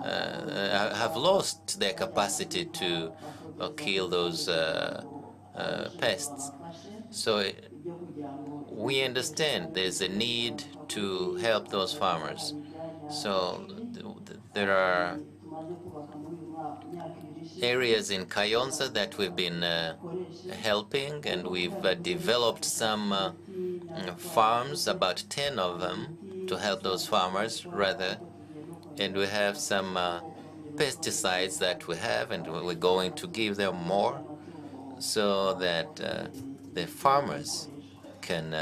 have lost their capacity to kill those pests. So we understand there's a need to help those farmers. So there are areas in Kayonza that we've been helping, and we've developed some farms, about 10 of them, to help those farmers, rather. And we have some pesticides that we have, and we're going to give them more so that the farmers can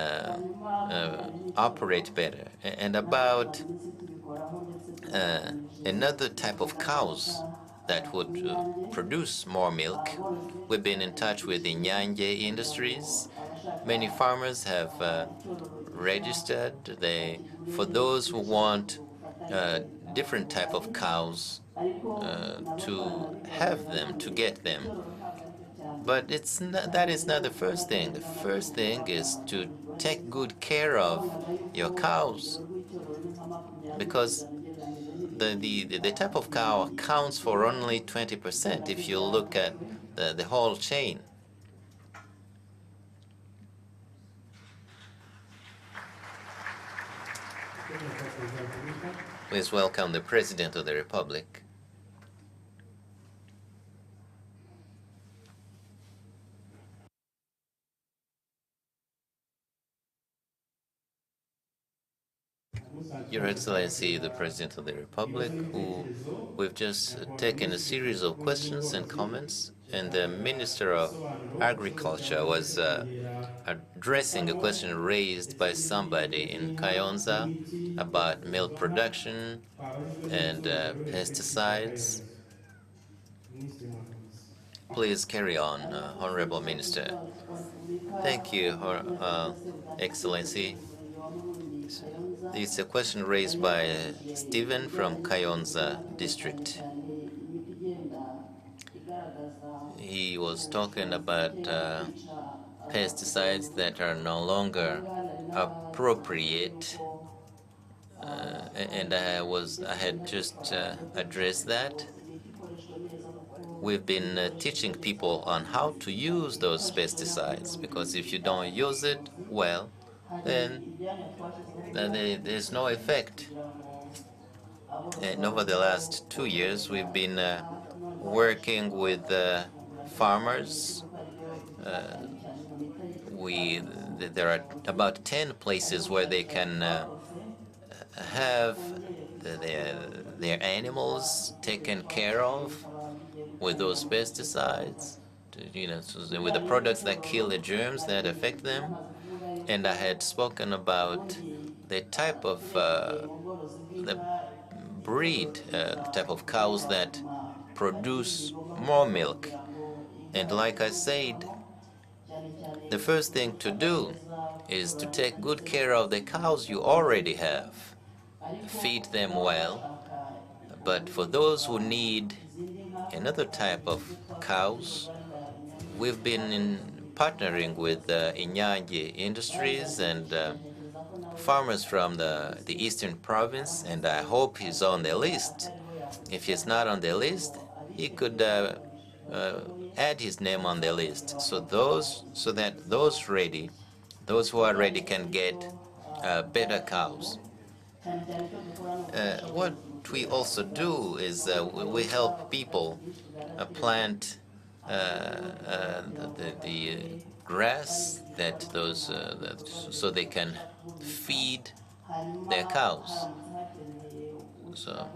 operate better. And about another type of cows that would produce more milk, we've been in touch with the Nyanje Industries. Many farmers have registered. For those who want different type of cows to have them, to get them. But that is not the first thing. The first thing is to take good care of your cows, because the type of cow accounts for only 20% if you look at the whole chain. Please welcome the President of the Republic. Your Excellency, the President of the Republic, we've just taken a series of questions and comments, and the Minister of Agriculture was addressing a question raised by somebody in Kayonza about milk production and pesticides. Please carry on, Honorable Minister. Thank you, Excellency. It's a question raised by Stephen from Kayonza district. He was talking about pesticides that are no longer appropriate, and I had just addressed that. We've been teaching people on how to use those pesticides, because if you don't use it well, then there's no effect. And over the last 2 years, we've been working with farmers. There are about 10 places where they can have their animals taken care of with those pesticides, with the products that kill the germs that affect them. And I had spoken about the type of the breed type of cows that produce more milk. And like I said, the first thing to do is to take good care of the cows you already have. Feed them well. But for those who need another type of cows, we've been partnering with Inyange Industries and farmers from the eastern province, and I hope he's on the list. If he's not on the list, he could add his name on the list, so that those who are ready can get better cows. What we also do is we help people plant the grass so they can feed their cows. So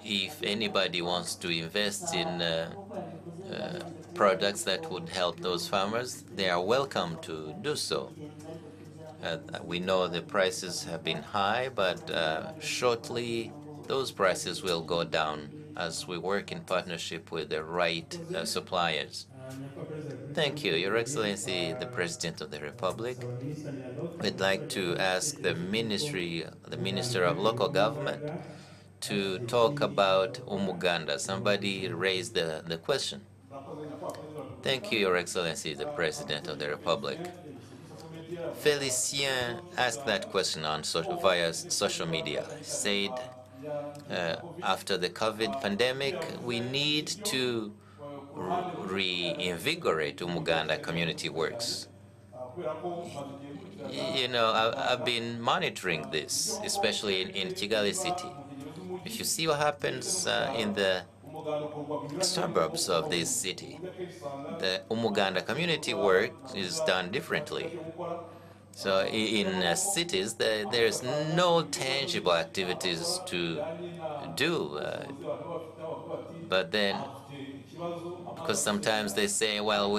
if anybody wants to invest in products that would help those farmers, they are welcome to do so. We know the prices have been high, but shortly those prices will go down as we work in partnership with the right suppliers. Thank you, Your Excellency, the President of the Republic. We'd like to ask the Minister of Local Government to talk about Umuganda. Somebody raised the question. Thank you, Your Excellency, the President of the Republic. Felicien asked that question on via social media. He said, after the COVID pandemic, we need to reinvigorate Umuganda community works. You know, I've been monitoring this, especially in Kigali city. If you see what happens in the suburbs of this city, the Umuganda community work is done differently. So in cities, there's no tangible activities to do. But then, because sometimes they say, well,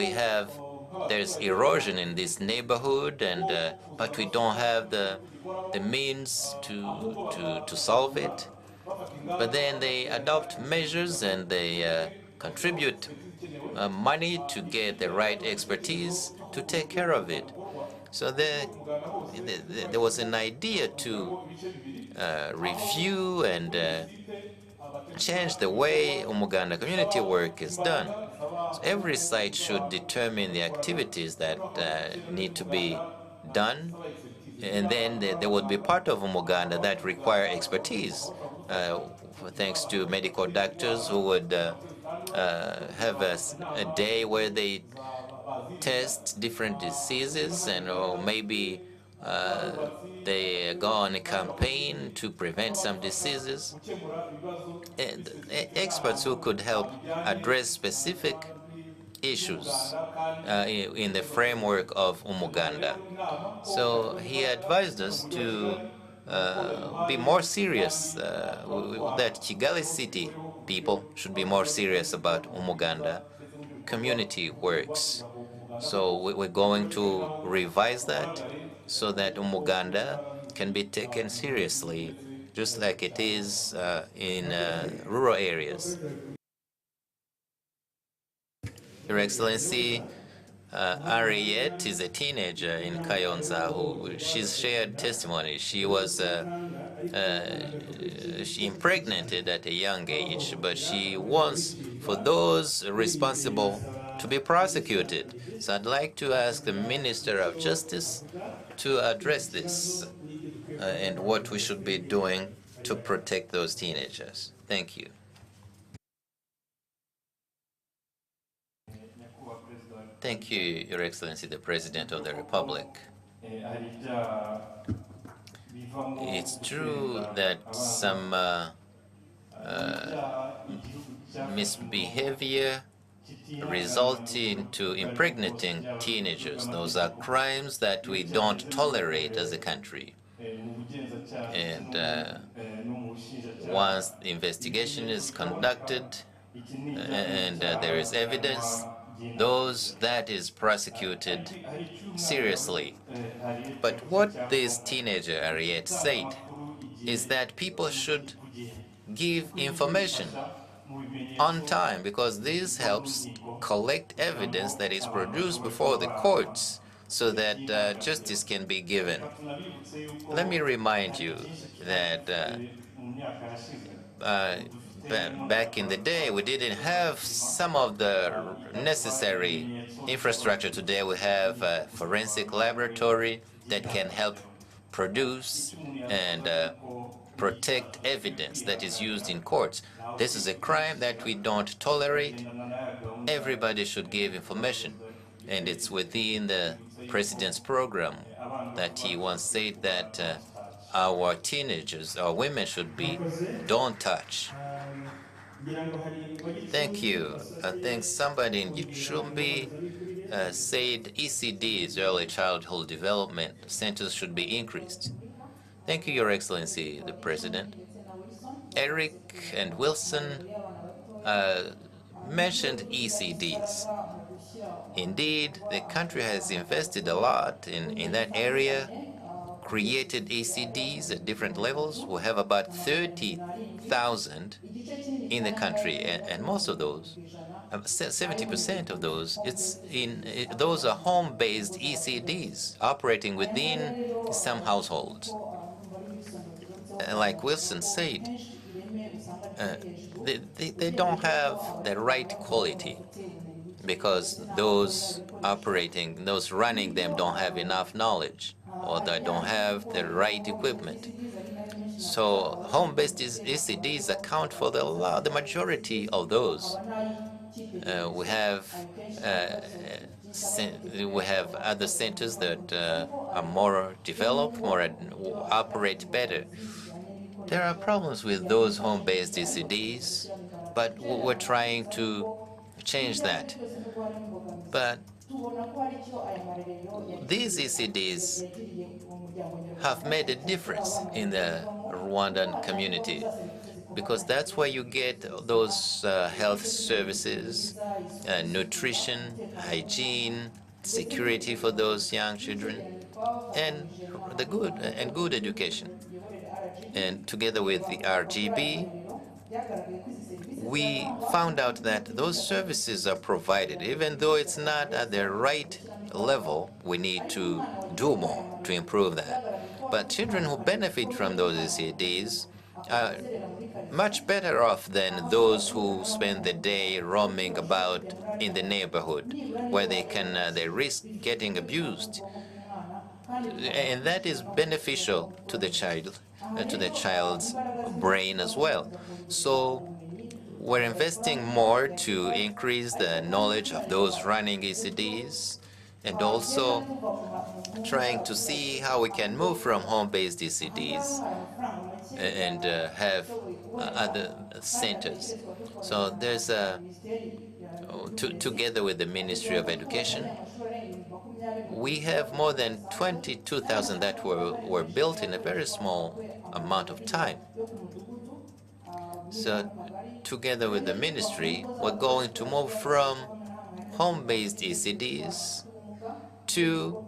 there's erosion in this neighborhood, and but we don't have the means to solve it. But then they adopt measures and they contribute money to get the right expertise to take care of it. So there was an idea to review and change the way Umuganda community work is done. So every site should determine the activities that need to be done, and then there would be part of Umuganda that require expertise, thanks to medical doctors who would have a day where they test different diseases, and or maybe they go on a campaign to prevent some diseases. And experts who could help address specific issues in the framework of Umuganda. So he advised us to be more serious, that Kigali city people should be more serious about Umuganda community works. So we're going to revise that so that Umuganda can be taken seriously, just like it is in rural areas. Your Excellency, Ariette is a teenager in Kayonza who she's shared testimony. She impregnated at a young age, but she wants for those responsible to be prosecuted. So I'd like to ask the Minister of Justice to address this and what we should be doing to protect those teenagers. Thank you. Thank you, Your Excellency, the President of the Republic. It's true that some misbehavior result into impregnating teenagers. Those are crimes that we don't tolerate as a country. And once the investigation is conducted and there is evidence, that is prosecuted seriously. But what this teenager Ariette said is that people should give information on time, because this helps collect evidence that is produced before the courts so that justice can be given. Let me remind you that back in the day, we didn't have some of the necessary infrastructure. Today we have a forensic laboratory that can help produce and protect evidence that is used in courts. This is a crime that we don't tolerate. Everybody should give information, and it's within the president's program that he once said that our teenagers, our women should be don't touch. Thank you. I think somebody in Gicumbi said ECDs, early childhood development centers, should be increased. Thank you, Your Excellency, the President. Eric and Wilson mentioned ECDs. Indeed, the country has invested a lot in that area, created ECDs at different levels. We have about 30,000 in the country, and most of those, 70% of those, those are home-based ECDs operating within some households. Like Wilson said, they don't have the right quality. because those operating, those running them don't have enough knowledge or they don't have the right equipment. So home-based ECDs account for the majority of those. We have other centers that are more developed, more operate better. There are problems with those home-based ECDs, but we're trying to change that. But these ECDs have made a difference in the Rwandan community because that's where you get those health services, nutrition, hygiene, security for those young children, and good education. And together with the RGB, we found out that those services are provided. Even though it's not at the right level, we need to do more to improve that. But children who benefit from those ECDs are much better off than those who spend the day roaming about in the neighborhood, where they risk getting abused. And that is beneficial to the child's brain as well. So we're investing more to increase the knowledge of those running ECDs and also trying to see how we can move from home-based ECDs and have other centers. So there's together with the Ministry of Education, we have more than 22,000 that were built in a very small amount of time. So together with the ministry, we're going to move from home-based ECDs to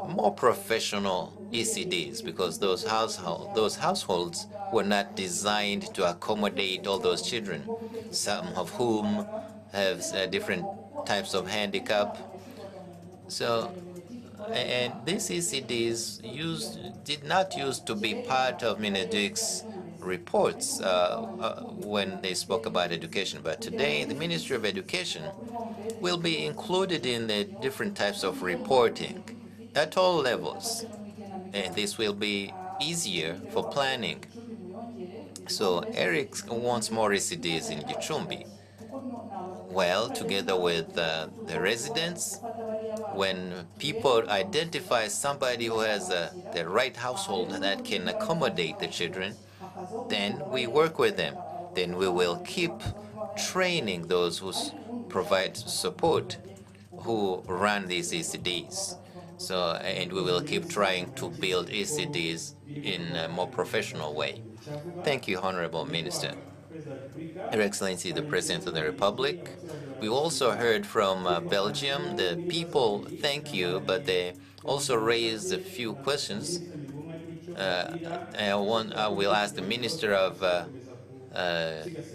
more professional ECDs because those households were not designed to accommodate all those children, some of whom have different types of handicap. So, and these ECDs did not used to be part of Minedic's reports when they spoke about education, but today the Ministry of Education will be included in the different types of reporting at all levels, and this will be easier for planning. So Eric wants more ECDs in Gicumbi. Well, together with the residents, when people identify somebody who has the right household that can accommodate the children, then we work with them. Then we will keep training those who provide support, who run these ECDs. So, and we will keep trying to build ECDs in a more professional way. Thank you, Honorable Minister. Your Excellency, the President of the Republic. We also heard from Belgium. The people thank you, but they also raised a few questions. I will ask the Minister of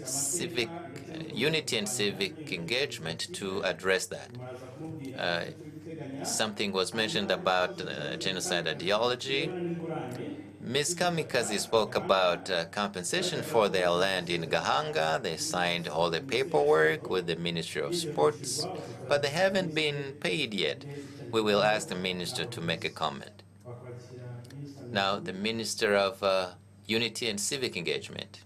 Civic Unity and Civic Engagement to address that. Something was mentioned about genocide ideology. Ms. Kamikaze spoke about compensation for their land in Gahanga. They signed all the paperwork with the Ministry of Sports, but they haven't been paid yet. We will ask the minister to make a comment. Now, the Minister of Unity and Civic Engagement.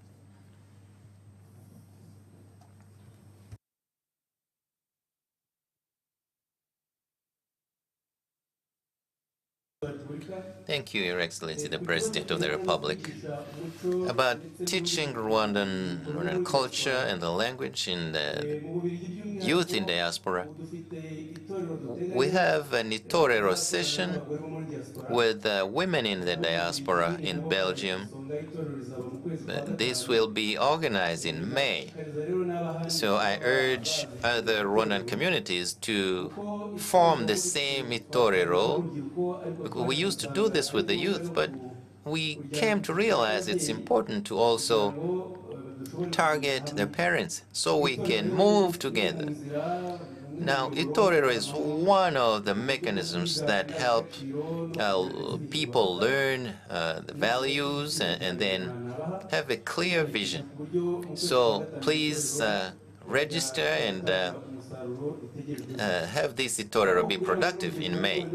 Thank you, Your Excellency, the President of the Republic. About teaching Rwandan culture and the language in the youth in diaspora, we have an Itorero session with women in the diaspora in Belgium. This will be organized in May. So I urge other Rwandan communities to form the same Itorero. We used to do this with the youth, but we came to realize it's important to also target their parents so we can move together. Now, Itorero is one of the mechanisms that help people learn the values and then have a clear vision. So please register and have this Itorero be productive in May.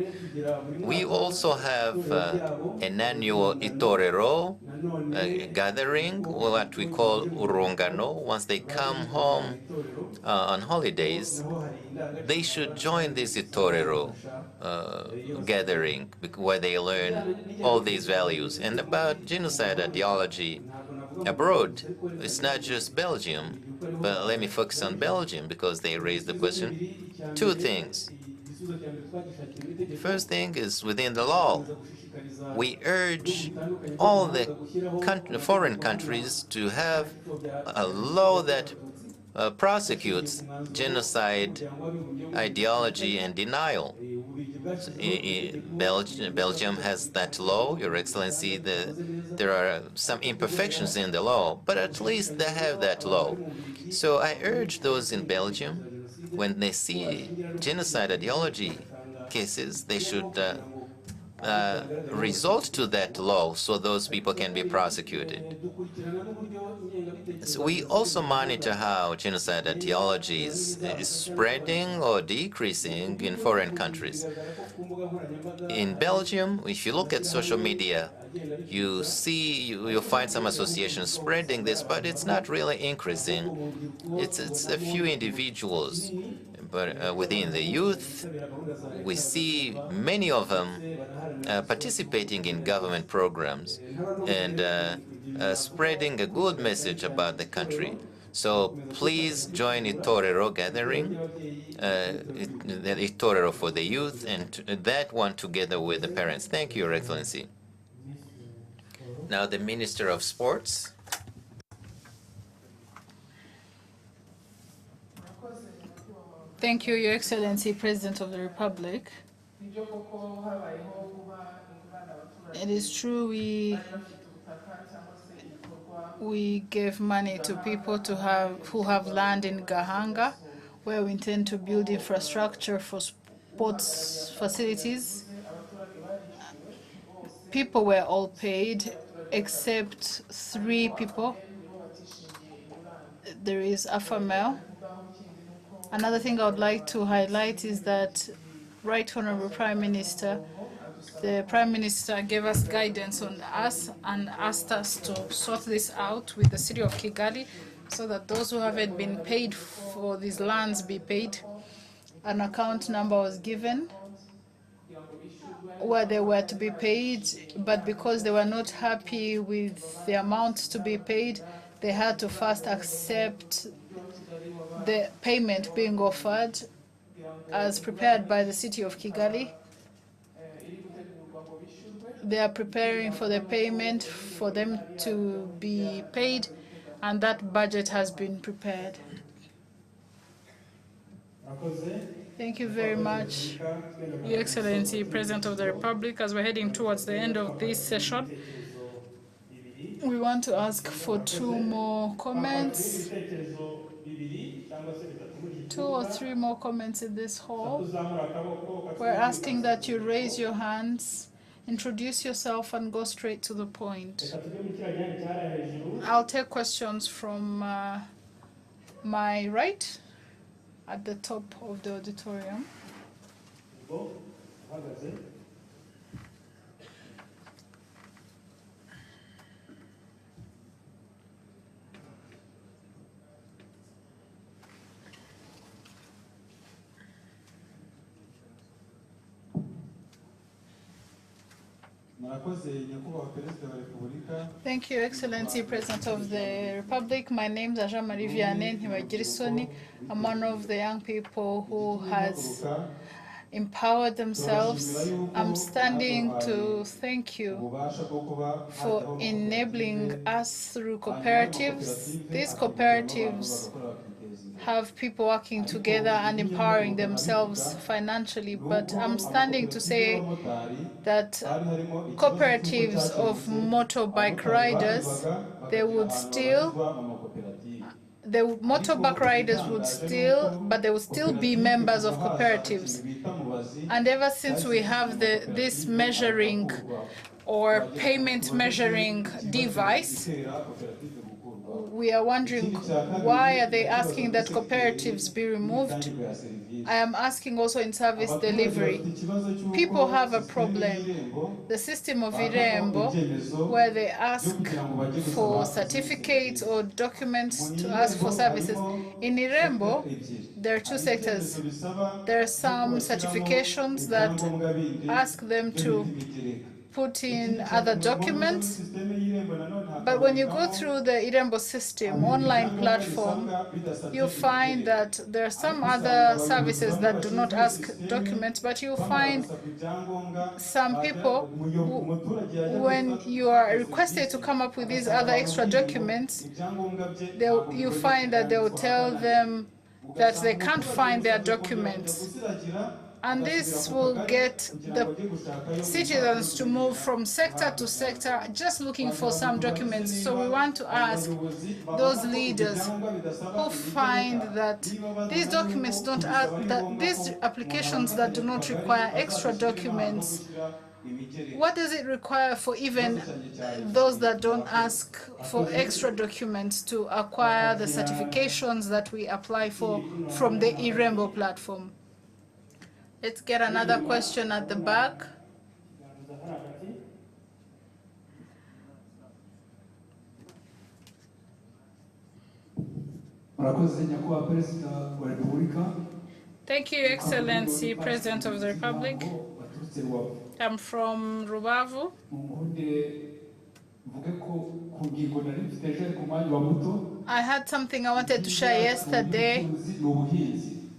We also have an annual Itorero gathering, what we call Urungano. Once they come home on holidays, they should join this Itorero gathering where they learn all these values. And about genocide ideology abroad, it's not just Belgium, but let me focus on Belgium because they raised the question. Two things. First thing is within the law. We urge all the foreign countries to have a law that prosecutes genocide ideology and denial. So, Belgium has that law, Your Excellency. There are some imperfections in the law, but at least they have that law. So I urge those in Belgium, when they see genocide ideology cases, they should resort to that law so those people can be prosecuted. So we also monitor how genocide ideology is spreading or decreasing in foreign countries. In Belgium, if you look at social media, you'll find some associations spreading this, but it's not really increasing. It's a few individuals, but within the youth, we see many of them participating in government programs and spreading a good message about the country. So please join Itorero gathering, the Itorero for the youth, and that one together with the parents. Thank you, Your Excellency. Now the Minister of Sports. Thank you, Your Excellency, President of the Republic. It is true we gave money to people who have land in Gahanga, where we intend to build infrastructure for sports facilities. People were all paid except 3 people. There is Afamel. Another thing I would like to highlight is that Right Honorable Prime Minister, the Prime Minister gave us guidance on us and asked us to sort this out with the City of Kigali so that those who haven't been paid for these lands be paid. An account number was given where they were to be paid, but because they were not happy with the amount to be paid, they had to first accept the payment being offered as prepared by the City of Kigali. They are preparing for the payment for them to be paid, and that budget has been prepared. Thank you very much, Your Excellency, President of the Republic. As we're heading towards the end of this session, we want to ask for 2 more comments. 2 or 3 more comments in this hall. We're asking that you raise your hands, introduce yourself, and go straight to the point. I'll take questions from my right at the top of the auditorium. Thank you, Excellency, President of the Republic. My name is Jean-Marie Vianney Ntibagirisoni. I'm one of the young people who has empowered themselves. I'm standing to thank you for enabling us through cooperatives. These cooperatives have people working together and empowering themselves financially, but I'm standing to say that cooperatives of motorbike riders, motorbike riders would still be members of cooperatives. And ever since we have this measuring or payment measuring device, we are wondering why are they asking that cooperatives be removed. I am asking also in service delivery. People have a problem. The system of Irembo, where they ask for certificates or documents to ask for services. In Irembo, there are two sectors. There are some certifications that ask them to put in other documents. But when you go through the Irembo system, online platform, you find that there are some other services that do not ask documents, but you find some people who, when you are requested to come up with these other extra documents, you find that they will tell them that they can't find their documents. And this will get the citizens to move from sector to sector just looking for some documents. So we want to ask those leaders who find that these documents don't that these applications that do not require extra documents, what does it require for even those that don't ask for extra documents to acquire the certifications that we apply for from the Irembo platform? Let's get another question at the back. Thank you, Excellency, President of the Republic. I'm from Rubavu. I had something I wanted to share yesterday,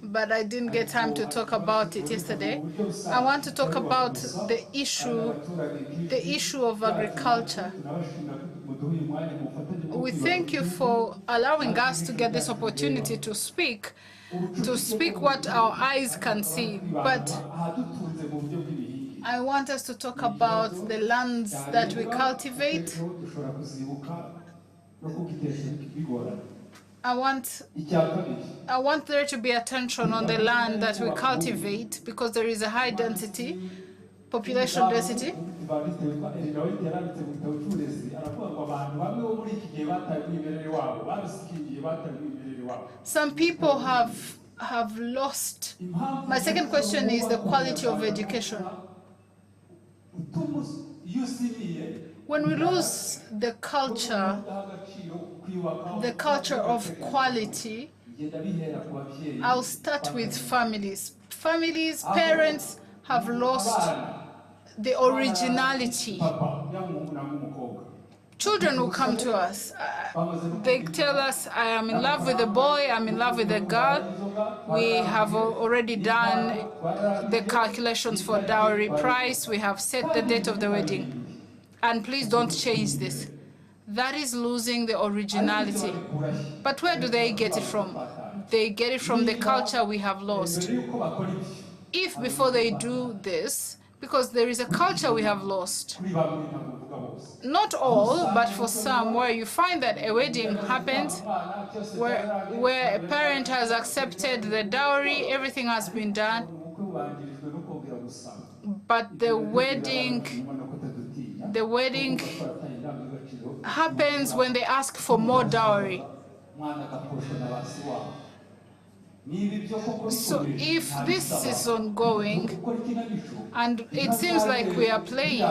but I didn't get time to talk about it yesterday. I want to talk about the issue of agriculture. We thank you for allowing us to get this opportunity to speak what our eyes can see. But I want us to talk about the lands that we cultivate. I want there to be attention on the land that we cultivate because there is a high density, population density. Some people have lost. My second question is the quality of education. When we lose the culture of quality, I'll start with families. Parents have lost the originality. Children will come to us. They tell us, I am in love with a boy, I'm in love with a girl. We have already done the calculations for dowry price. We have set the date of the wedding. And please don't change this. That is losing the originality. But where do they get it from? They get it from the culture we have lost. If before they do this, because there is a culture we have lost. Not all, but for some, where you find that a wedding happens, where a parent has accepted the dowry, everything has been done, but the wedding happens when they ask for more dowry. So if this is ongoing, and it seems like we are playing,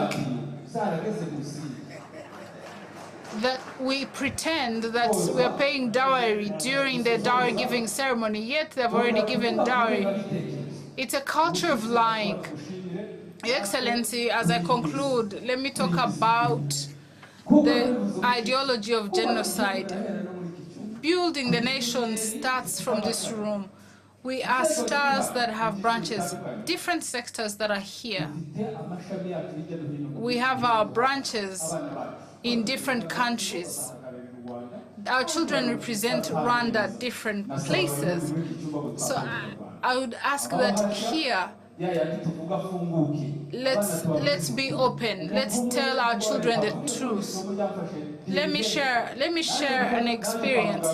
that we pretend that we are paying dowry during the dowry giving ceremony, yet they've already given dowry. It's a culture of lying. Your Excellency, as I conclude, let me talk about the ideology of genocide. Building the nation starts from this room. We are stars that have branches, different sectors that are here. We have our branches in different countries. Our children represent Rwanda, different places. So I would ask that here, let's be open. Let's tell our children the truth. Let me share an experience.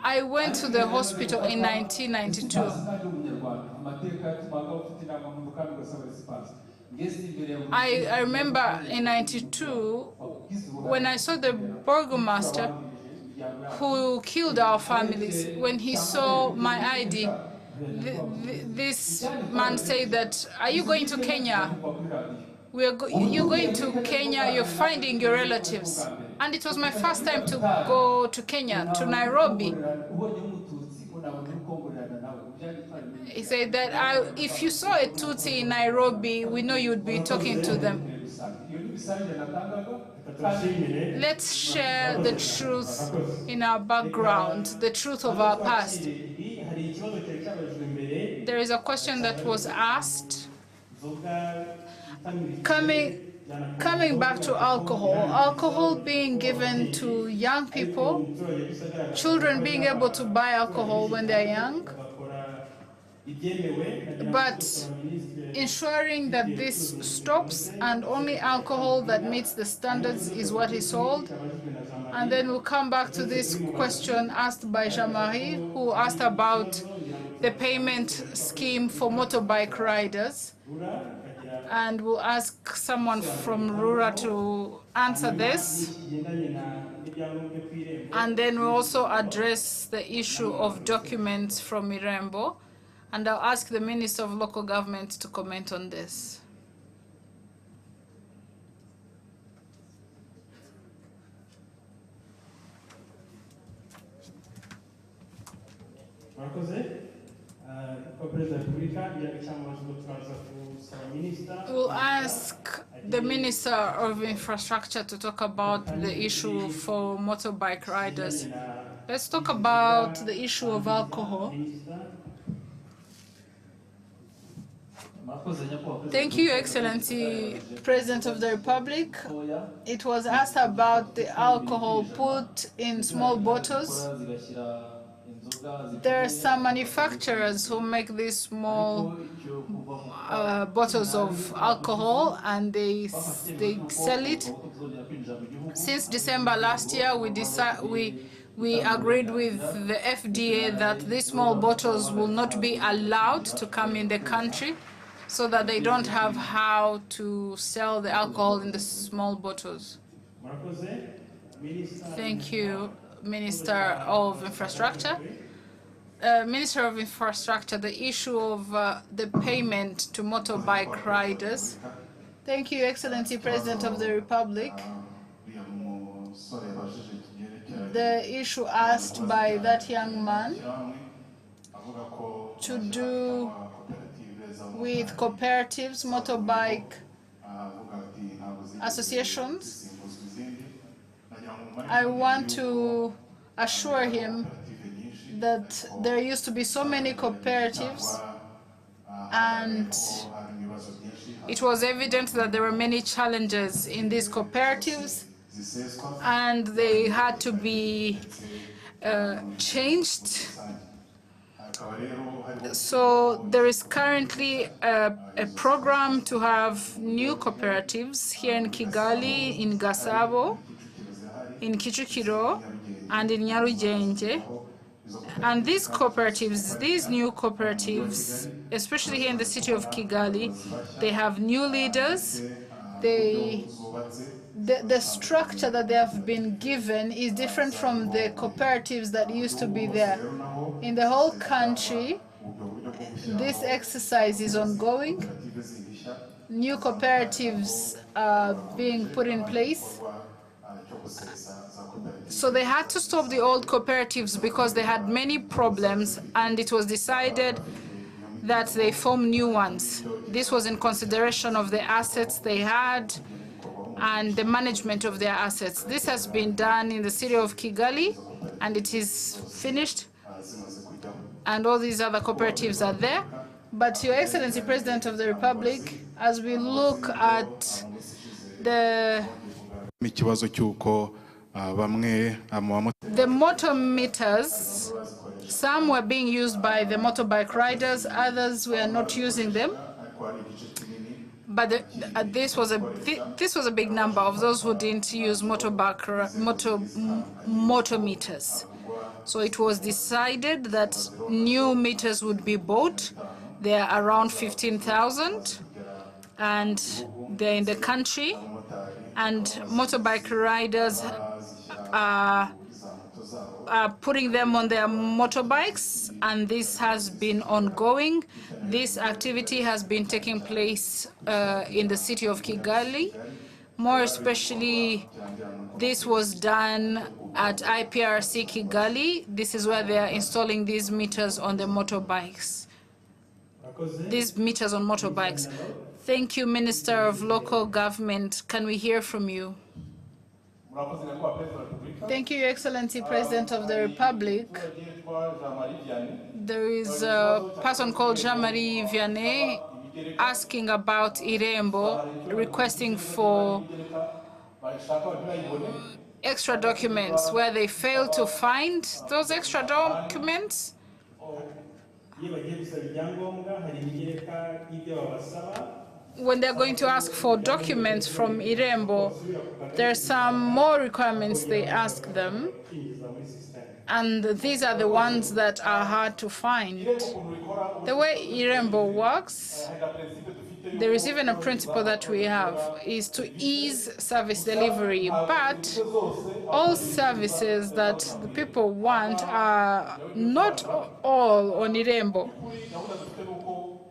I went to the hospital in 1992. I remember in '92 when I saw the burgomaster who killed our families. When he saw my ID, this man said that, "Are you going to Kenya? You're going to Kenya, you're finding your relatives." And it was my first time to go to Kenya, to Nairobi. He said that if you saw a Tutsi in Nairobi, we know you'd be talking to them. Let's share the truth in our background, the truth of our past. There is a question that was asked. Coming back to alcohol being given to young people, children being able to buy alcohol when they're young, but ensuring that this stops and only alcohol that meets the standards is what is sold. And then we'll come back to this question asked by Jean-Marie, who asked about the payment scheme for motorbike riders. And we'll ask someone from Rura to answer this. And then we'll also address the issue of documents from Mirembo. And I'll ask the Minister of Local Government to comment on this. We'll ask the Minister of Infrastructure to talk about the issue for motorbike riders. Let's talk about the issue of alcohol. Thank you, Excellency President of the Republic. It was asked about the alcohol put in small bottles. There are some manufacturers who make these small bottles of alcohol and they sell it. Since December last year, we agreed with the FDA that these small bottles will not be allowed to come in the country, so that they don't have how to sell the alcohol in the small bottles. Thank you, Minister of Infrastructure. Minister of Infrastructure, the issue of the payment to motorbike riders. Thank you, Excellency President of the Republic. The issue asked by that young man to do with cooperatives, motorbike associations. I want to assure him that there used to be so many cooperatives, and it was evident that there were many challenges in these cooperatives, and they had to be changed. So there is currently a program to have new cooperatives here in Kigali, in Gasabo, in Kicukiro, and in Nyarugenge. And these cooperatives, these new cooperatives, especially here in the city of Kigali, they have new leaders. The structure that they have been given is different from the cooperatives that used to be there. In the whole country, this exercise is ongoing. New cooperatives are being put in place. So they had to stop the old cooperatives because they had many problems, and it was decided that they form new ones. This was in consideration of the assets they had and the management of their assets. This has been done in the city of Kigali, and it is finished, and all these other cooperatives are there. But Your Excellency President of the Republic, as we look at the motor meters, some were being used by the motorbike riders, others were not using them. But this was a big number of those who didn't use motor meters. So it was decided that new meters would be bought. They are around 15,000. and they're in the country, and motorbike riders are putting them on their motorbikes, and this has been ongoing. This activity has been taking place in the city of Kigali. More especially, this was done at IPRC Kigali. This is where they are installing these meters on the motorbikes. These meters on motorbikes. Thank you, Minister of Local Government. Can we hear from you? Thank you, Your Excellency, President of the Republic. There is a person called Jean-Marie Vianney asking about Irembo, requesting for extra documents where they fail to find those extra documents. When they're going to ask for documents from Irembo, there are some more requirements they ask them, and these are the ones that are hard to find. The way Irembo works, there is even a principle that we have, is to ease service delivery, but all services that the people want are not all on Irembo.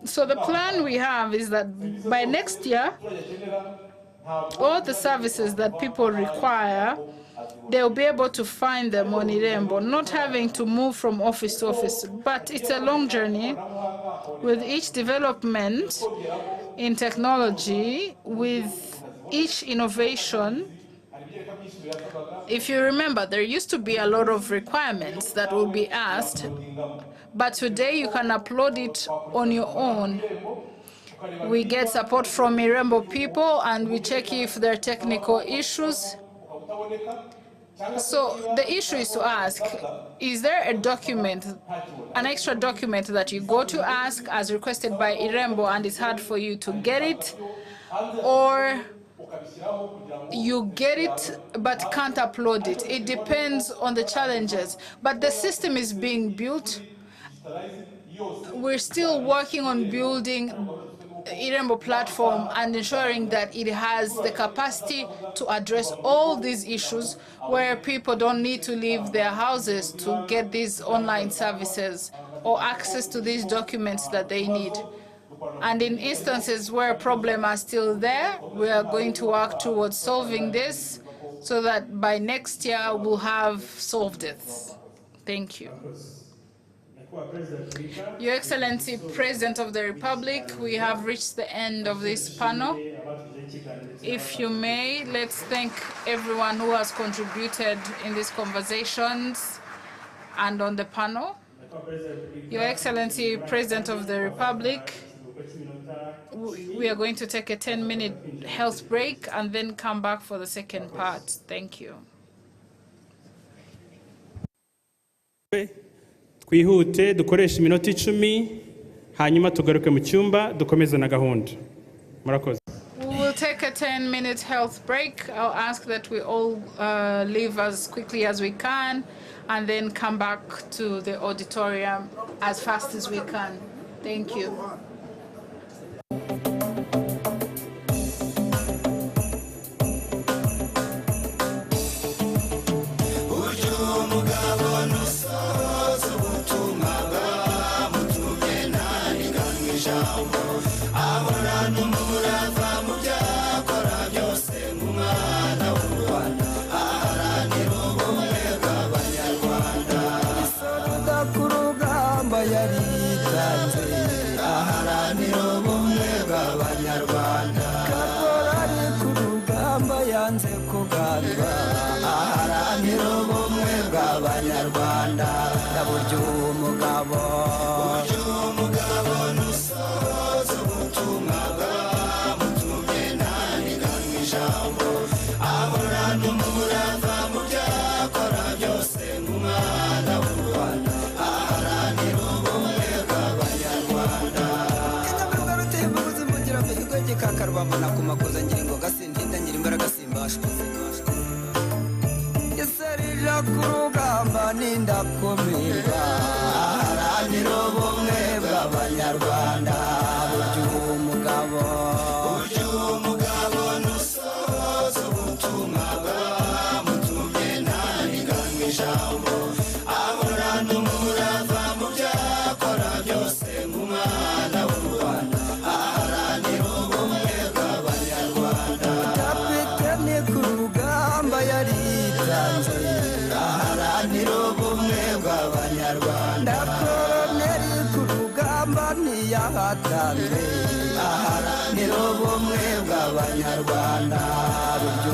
So the plan we have is that by next year, all the services that people require, they'll be able to find them on Irembo, not having to move from office to office. But it's a long journey. With each development in technology, with each innovation, if you remember, there used to be a lot of requirements that will be asked, but today you can upload it on your own. We get support from Irembo people, and we check if there are technical issues. So the issue is to ask, is there a document, an extra document that you go to ask as requested by Irembo and it's hard for you to get it, or you get it but can't upload it? It depends on the challenges. But the system is being built. We're still working on building Irembo platform and ensuring that it has the capacity to address all these issues where people don't need to leave their houses to get these online services or access to these documents that they need. And in instances where problems are still there, we are going to work towards solving this so that by next year we'll have solved it. Thank you. Your Excellency, President of the Republic, we have reached the end of this panel. If you may, let's thank everyone who has contributed in these conversations and on the panel. Your Excellency, President of the Republic, we are going to take a 10-minute health break and then come back for the second part. Thank you. Twihute dukoresha iminota 10 hanyuma tugaruke mu cyumba dukomeze na gahunda. Murakoze. We will take a 10-minute health break. I'll ask that we all leave as quickly as we can and then come back to the auditorium as fast as we can. Thank you. yaritanze aharanira ubumwe bw'abanyarwanda burya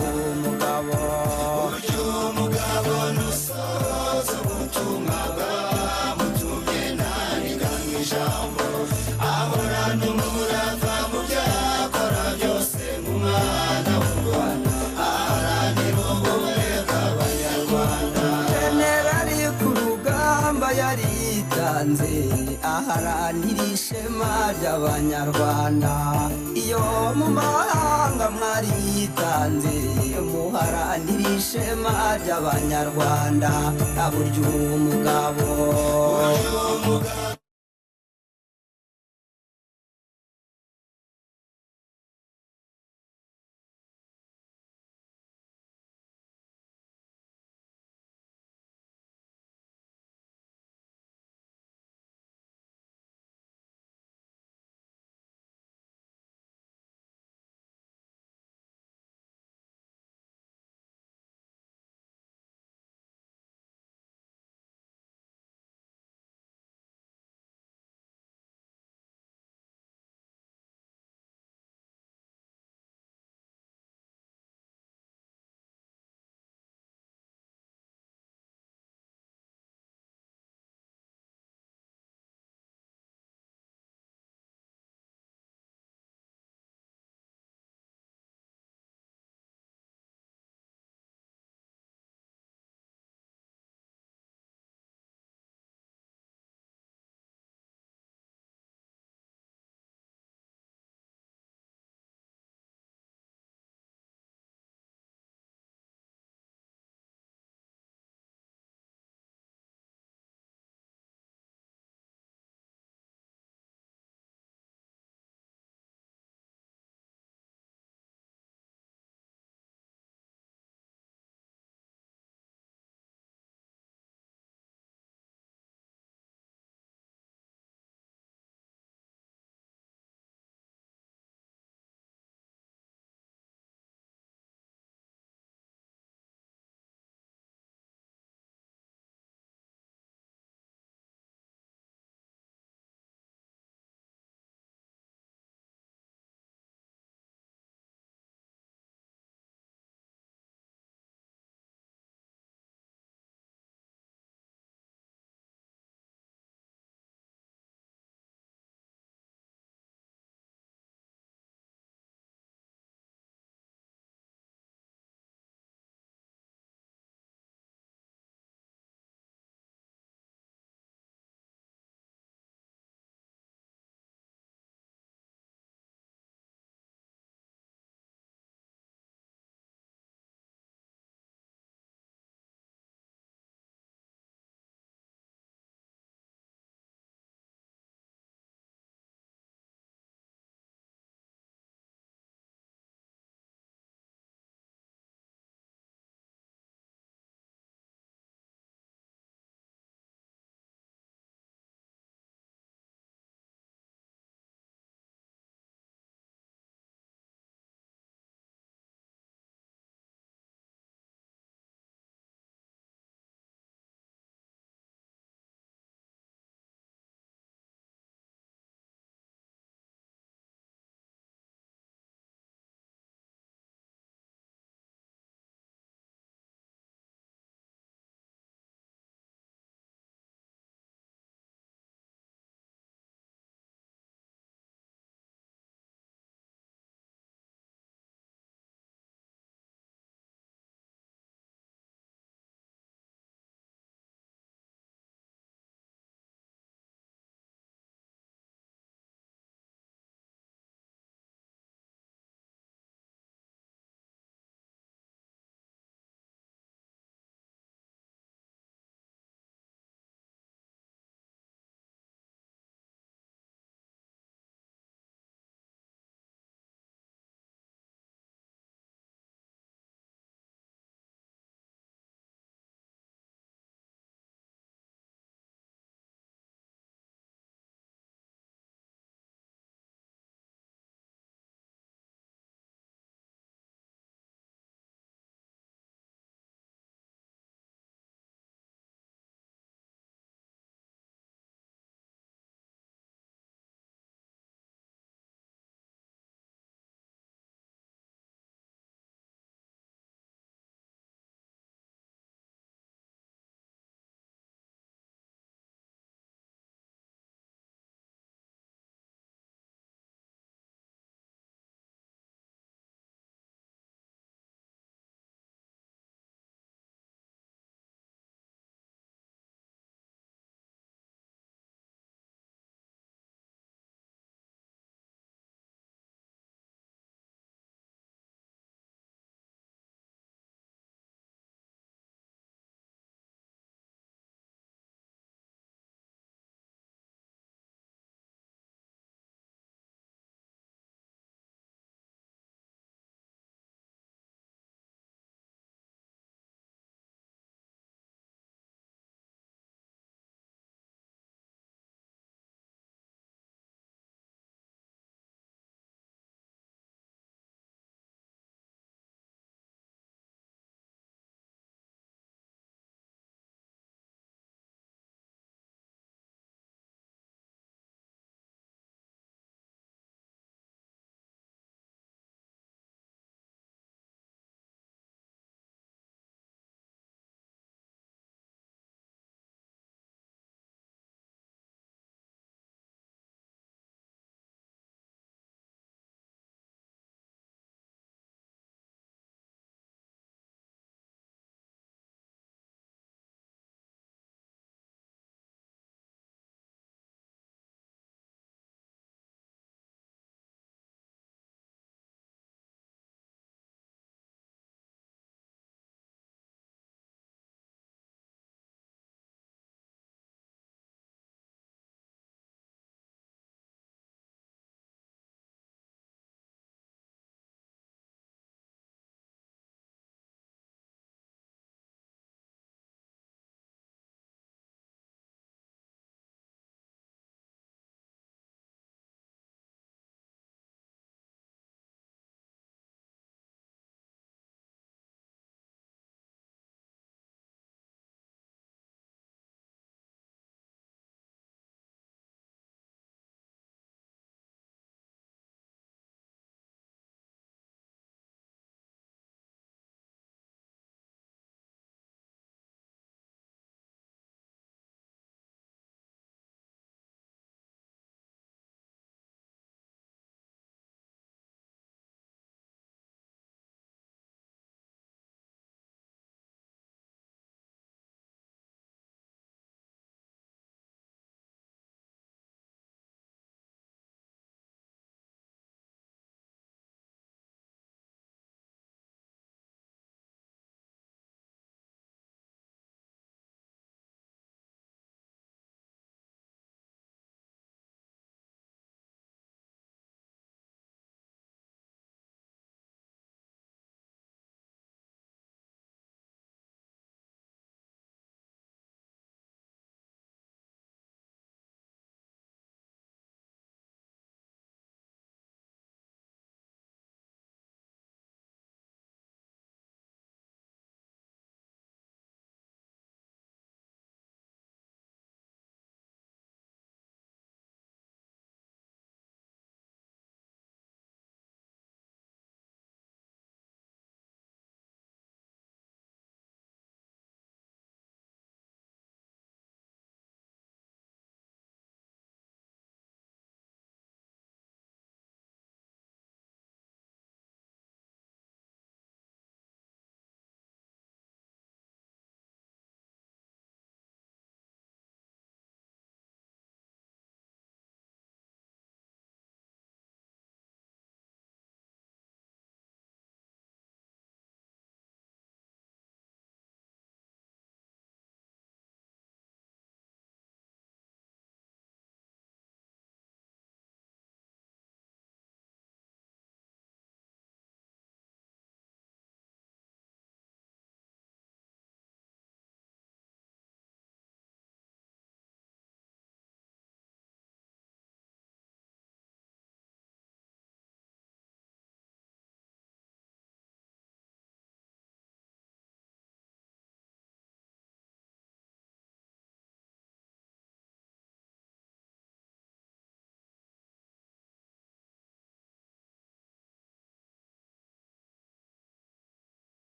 umugabo nusoza ubutumwa bwamutumye naniga mu ijambo ahorana umurava mu byakora byose nk'umwana w'u Rwanda aharanira ubumwe bw'abanyarwanda generali ku rugamba yaritanze aharanira ishema ry'abanyarwanda iyo mu mahanga mwaritanze muharanira ishema ry'abanyarwanda burya umugabo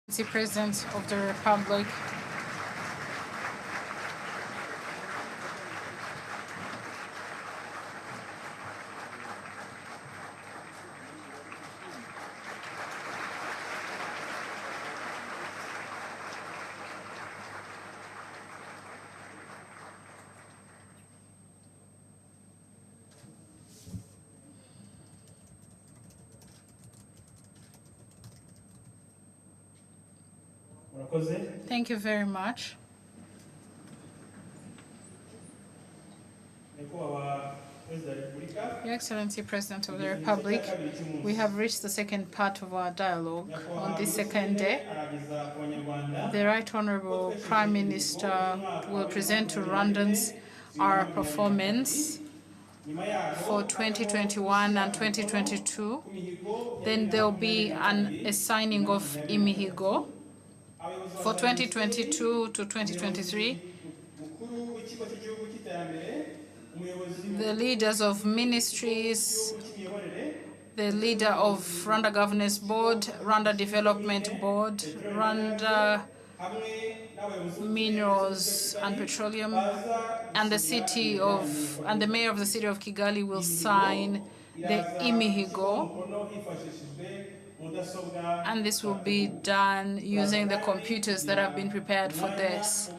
The President of the Republic. Thank you very much. Your Excellency, President of the Republic, we have reached the second part of our dialogue on this second day. The Right Honorable Prime Minister will present to Rwandans our performance for 2021 and 2022. Then there will be a signing of Imihigo for 2022 to 2023. The leaders of ministries, the leader of Rwanda Governance Board, Rwanda Development Board, Rwanda Minerals and Petroleum, and the mayor of the city of Kigali will sign the Imihigo, and this will be done using the computers that have been prepared for this.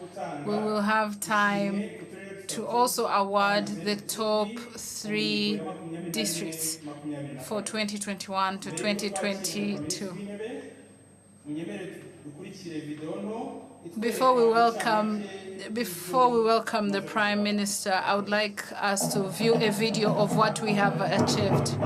We will have time to also award the top 3 districts for 2021 to 2022. Before we welcome the Prime Minister, I would like us to view a video of what we have achieved.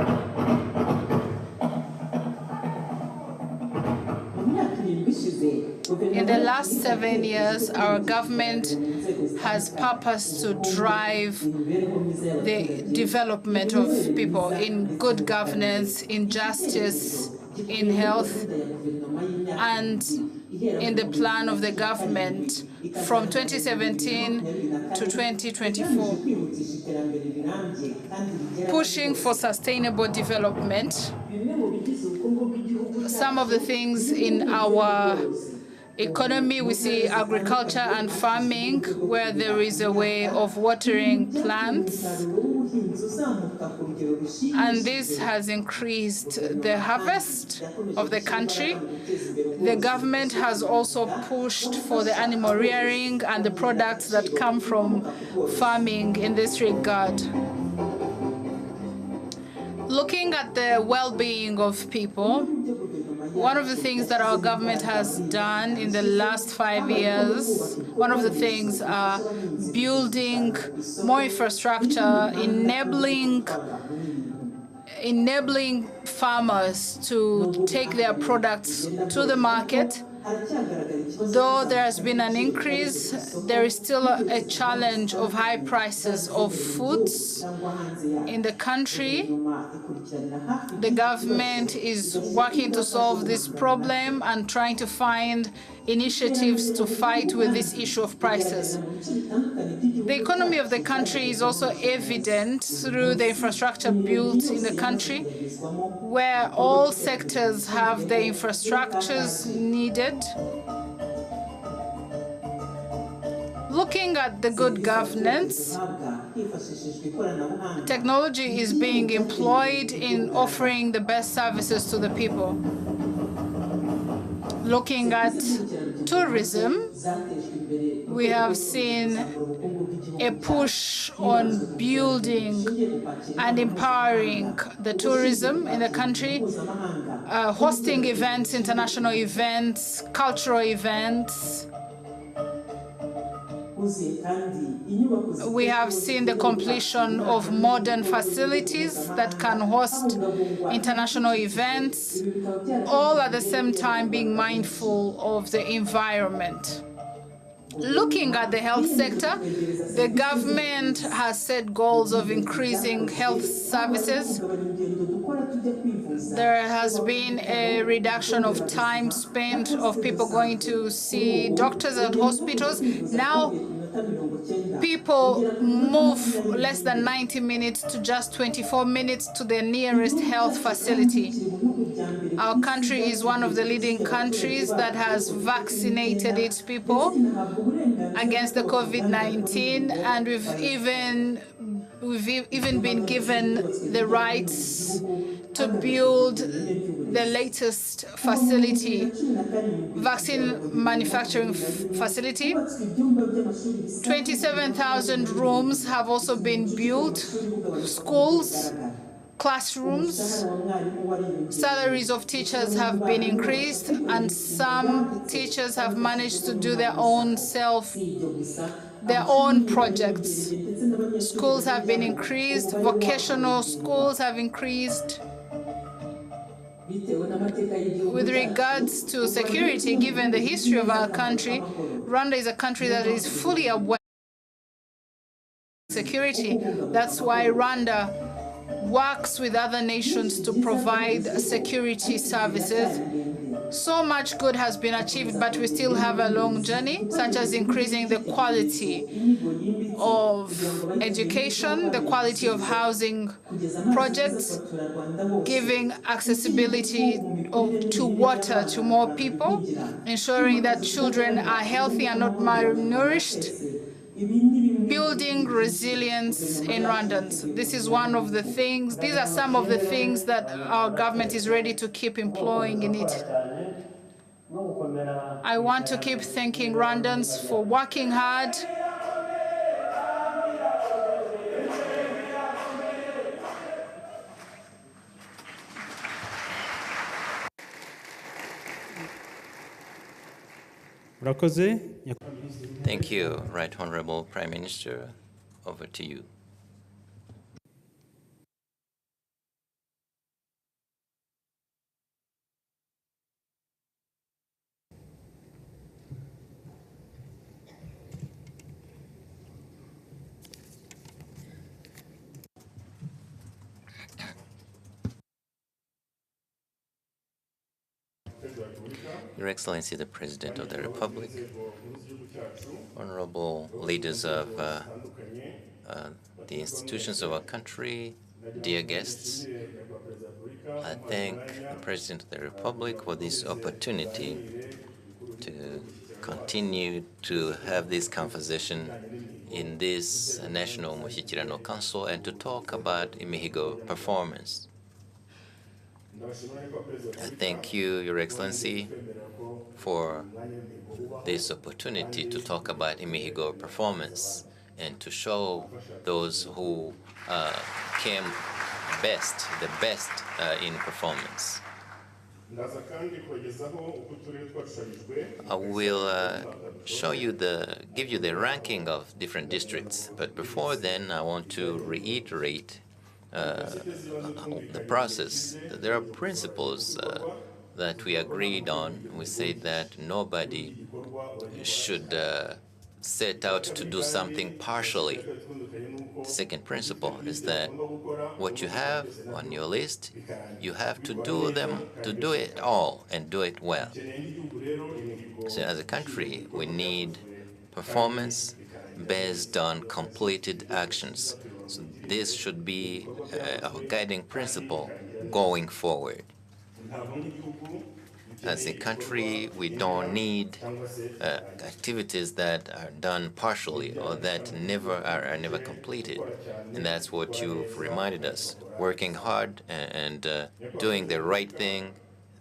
In the last 7 years, our government has purposed to drive the development of people in good governance, in justice, in health, and in the plan of the government from 2017 to 2024, pushing for sustainable development. Some of the things in our economy, we see agriculture and farming, where there is a way of watering plants, and this has increased the harvest of the country. The government has also pushed for the animal rearing and the products that come from farming in this regard. Looking at the well-being of people, one of the things that our government has done in the last 5 years, one of the things are building more infrastructure, enabling farmers to take their products to the market. Though there has been an increase, there is still a challenge of high prices of foods in the country. The government is working to solve this problem and trying to find initiatives to fight with this issue of prices. The economy of the country is also evident through the infrastructure built in the country, where all sectors have the infrastructures needed. Looking at the good governance, technology is being employed in offering the best services to the people. Looking at tourism, we have seen a push on building and empowering the tourism in the country, hosting events, international events, cultural events. We have seen the completion of modern facilities that can host international events, all at the same time being mindful of the environment. Looking at the health sector, the government has set goals of increasing health services. There has been a reduction of time spent of people going to see doctors at hospitals. Now people move less than 90 minutes to just 24 minutes to their nearest health facility. Our country is one of the leading countries that has vaccinated its people against the COVID-19, and we've even been given the rights to build the latest facility, vaccine manufacturing facility. 27,000 rooms have also been built, schools, classrooms. Salaries of teachers have been increased, and some teachers have managed to do their own projects. Schools have been increased, vocational schools have increased. With regards to security, given the history of our country, Rwanda is a country that is fully aware of security. That's why Rwanda works with other nations to provide security services. So much good has been achieved, but we still have a long journey, such as increasing the quality of education, the quality of housing projects, giving accessibility to water to more people, ensuring that children are healthy and not malnourished, building resilience in Rwandans. This is one of the things, these are some of the things that our government is ready to keep employing in it. I want to keep thanking Rwandans for working hard. Thank you, Right Honorable Prime Minister. Over to you. Your Excellency, the President of the Republic, honorable leaders of the institutions of our country, dear guests, I thank the President of the Republic for this opportunity to continue to have this conversation in this National Umushyikirano Council and to talk about Imihigo performance. I thank you, Your Excellency, for this opportunity to talk about Imihigo performance and to show those who came the best in performance. I will give you the ranking of different districts, but before then I want to reiterate the process. There are principles that we agreed on. We say that nobody should set out to do something partially. The second principle is that what you have on your list, you have to do it all and do it well. So as a country, we need performance based on completed actions. So this should be our guiding principle going forward. As a country, we don't need activities that are done partially or that are never completed. And that's what you've reminded us, working hard and doing the right thing,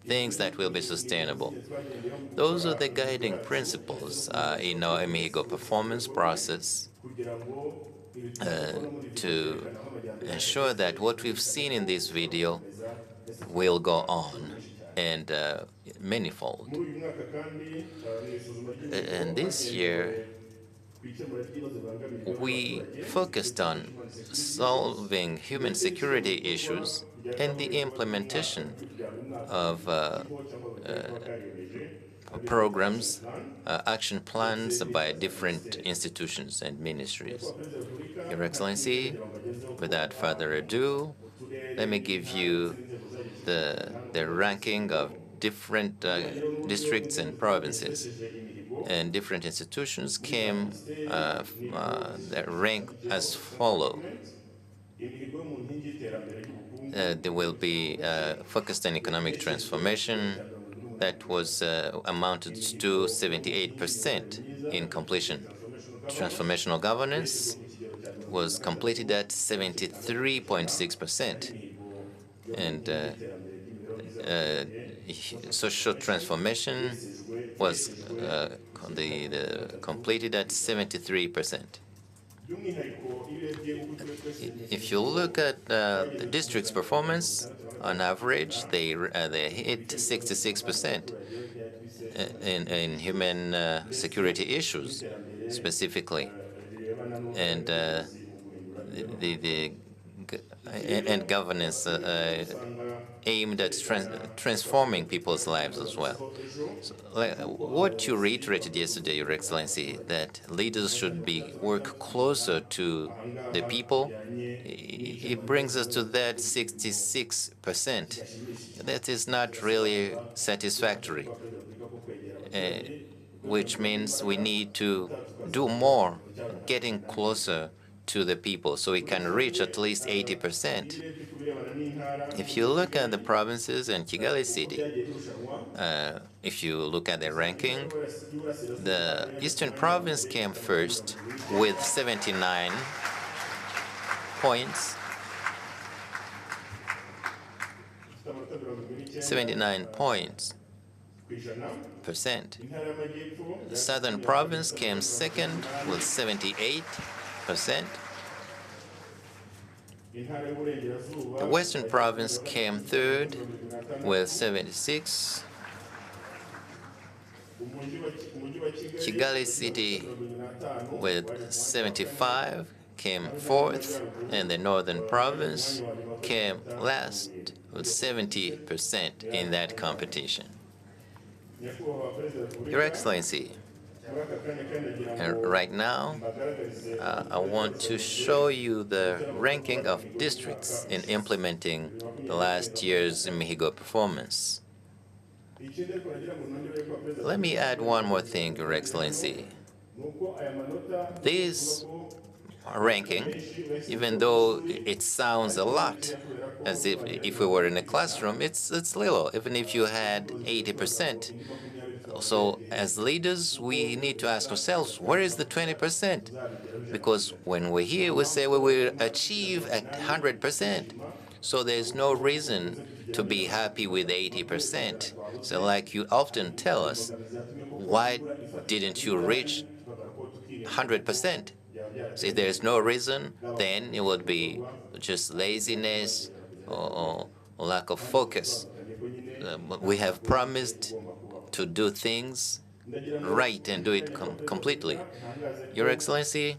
things that will be sustainable. Those are the guiding principles in our Imihigo performance process to ensure that what we've seen in this video will go on and manifold. And this year, we focused on solving human security issues and the implementation of programs, action plans by different institutions and ministries. Your Excellency, without further ado, let me give you the ranking of different districts and provinces. and different institutions came that rank as follow. There will be focused on economic transformation that was amounted to 78% in completion. Transformational governance was completed at 73.6%. And social transformation was completed at 73%. If you look at the district's performance, on average, they hit 66% in human security issues, specifically, and and governance aimed at transforming people's lives as well. So, what you reiterated yesterday, Your Excellency, that leaders should work closer to the people, it brings us to that 66%. That is not really satisfactory, which means we need to do more, getting closer to the people so we can reach at least 80%. If you look at the provinces and Kigali City, if you look at the ranking, the Eastern Province came first with 79 points. 79 points percent. The Southern Province came second with 78%. The Western Province came third with 76. Kigali City with 75 came fourth, and the Northern Province came last with 70% in that competition. Your Excellency, right now, I want to show you the ranking of districts in implementing the last year's Mihigo performance. Let me add one more thing, Your Excellency. This ranking, even though it sounds a lot, as if we were in a classroom, it's little, even if you had 80%. So as leaders, we need to ask ourselves, where is the 20%? Because when we're here, we say we will achieve 100%. So there's no reason to be happy with 80%. So like you often tell us, why didn't you reach 100%? So if there's no reason, then it would be just laziness or lack of focus. We have promised to do things right and do it completely. Your Excellency,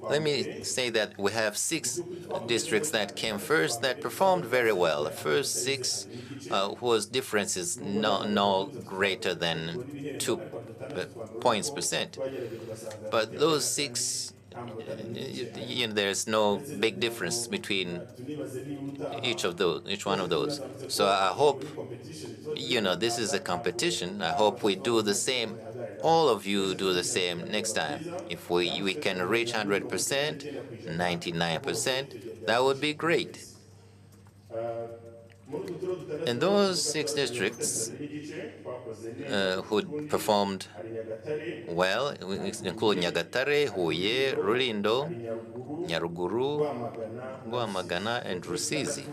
let me say that we have 6 districts that came first that performed very well. The first 6 whose difference is no greater than 2 points percent. But those 6, there's no big difference between each one of those. So I hope, this is a competition. I hope we do the same. All of you do the same next time. If we can reach 100%, 99%, that would be great. And those 6 districts who performed well include Nyagatare, Huye, Rulindo, Nyaruguru, Rwamagana, and Rusizi.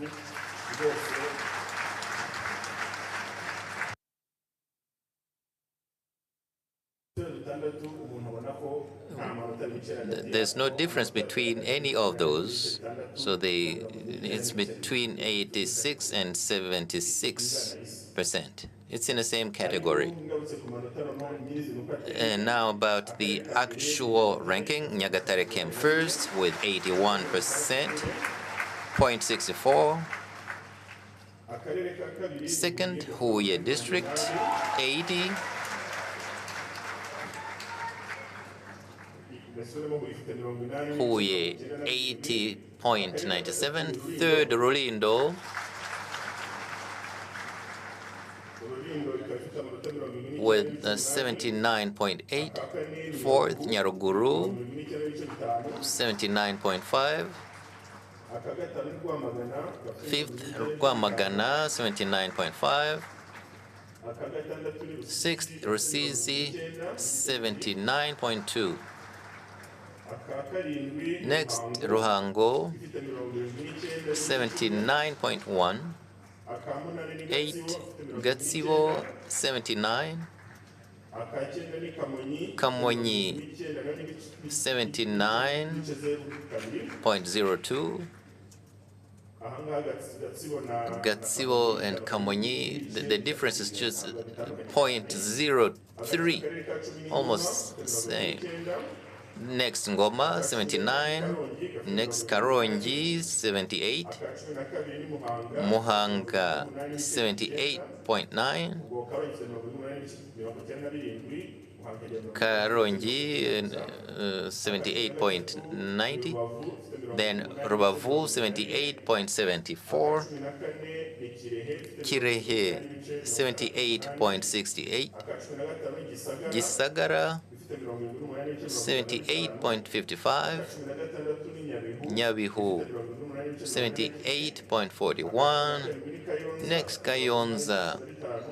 There's no difference between any of those, so it's between 86 and 76%. It's in the same category. And now about the actual ranking. Nyagatare came first with 81%, 0.64. Second, Huye District, 80. Huye, 80.97. Third, Rulindo, with 79.8. Fourth, Nyaruguru, 79.5. Fifth, Rwamagana, 79.5. Sixth, Rusizi, 79.2. Next, Ruhango, 79.1. 8, Gatsibo, 79. Kamonyi, 79.02. Gatsibo and Kamonyi, the difference is just 0.03, almost the same. Next, Ngoma, 79. Next, Karongi, 78. Muhanga, 78.9. Karongi, 78.90. Then Rubavu, 78.74. Kirehe, 78.68. Gisagara, 78.55. Nyabihu, 78.41. Next, Kayonza,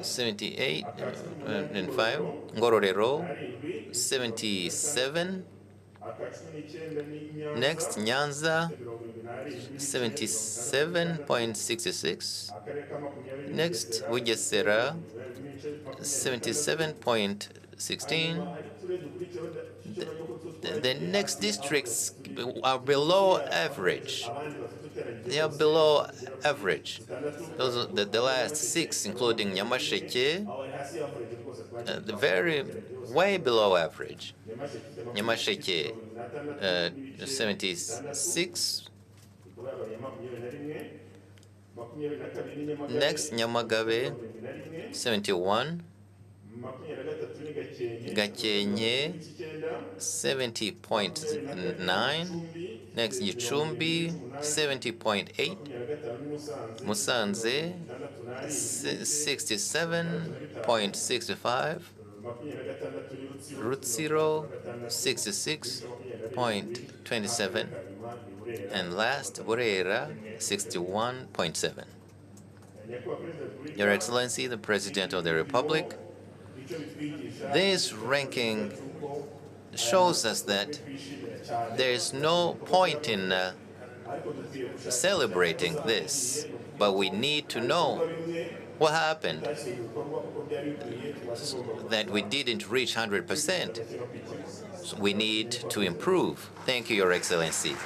78.5. Ngororero, 77. Next, Nyanza, 77.66. Next, Bugesera, 77.16. The next districts are below average. They are below average. Those are the last 6, including Nyamasheke, the very way below average. Nyamasheke, 76. Next, Nyamagabe, 71. Gakenke, 70.9. Next, Gicumbi, 70.8. Musanze, 67.65. Rutsiro, 66.27. And last, Burera, 61.7. Your Excellency, the President of the Republic, this ranking shows us that there is no point in celebrating this, but we need to know what happened, that we didn't reach 100%. So we need to improve. Thank you, Your Excellency.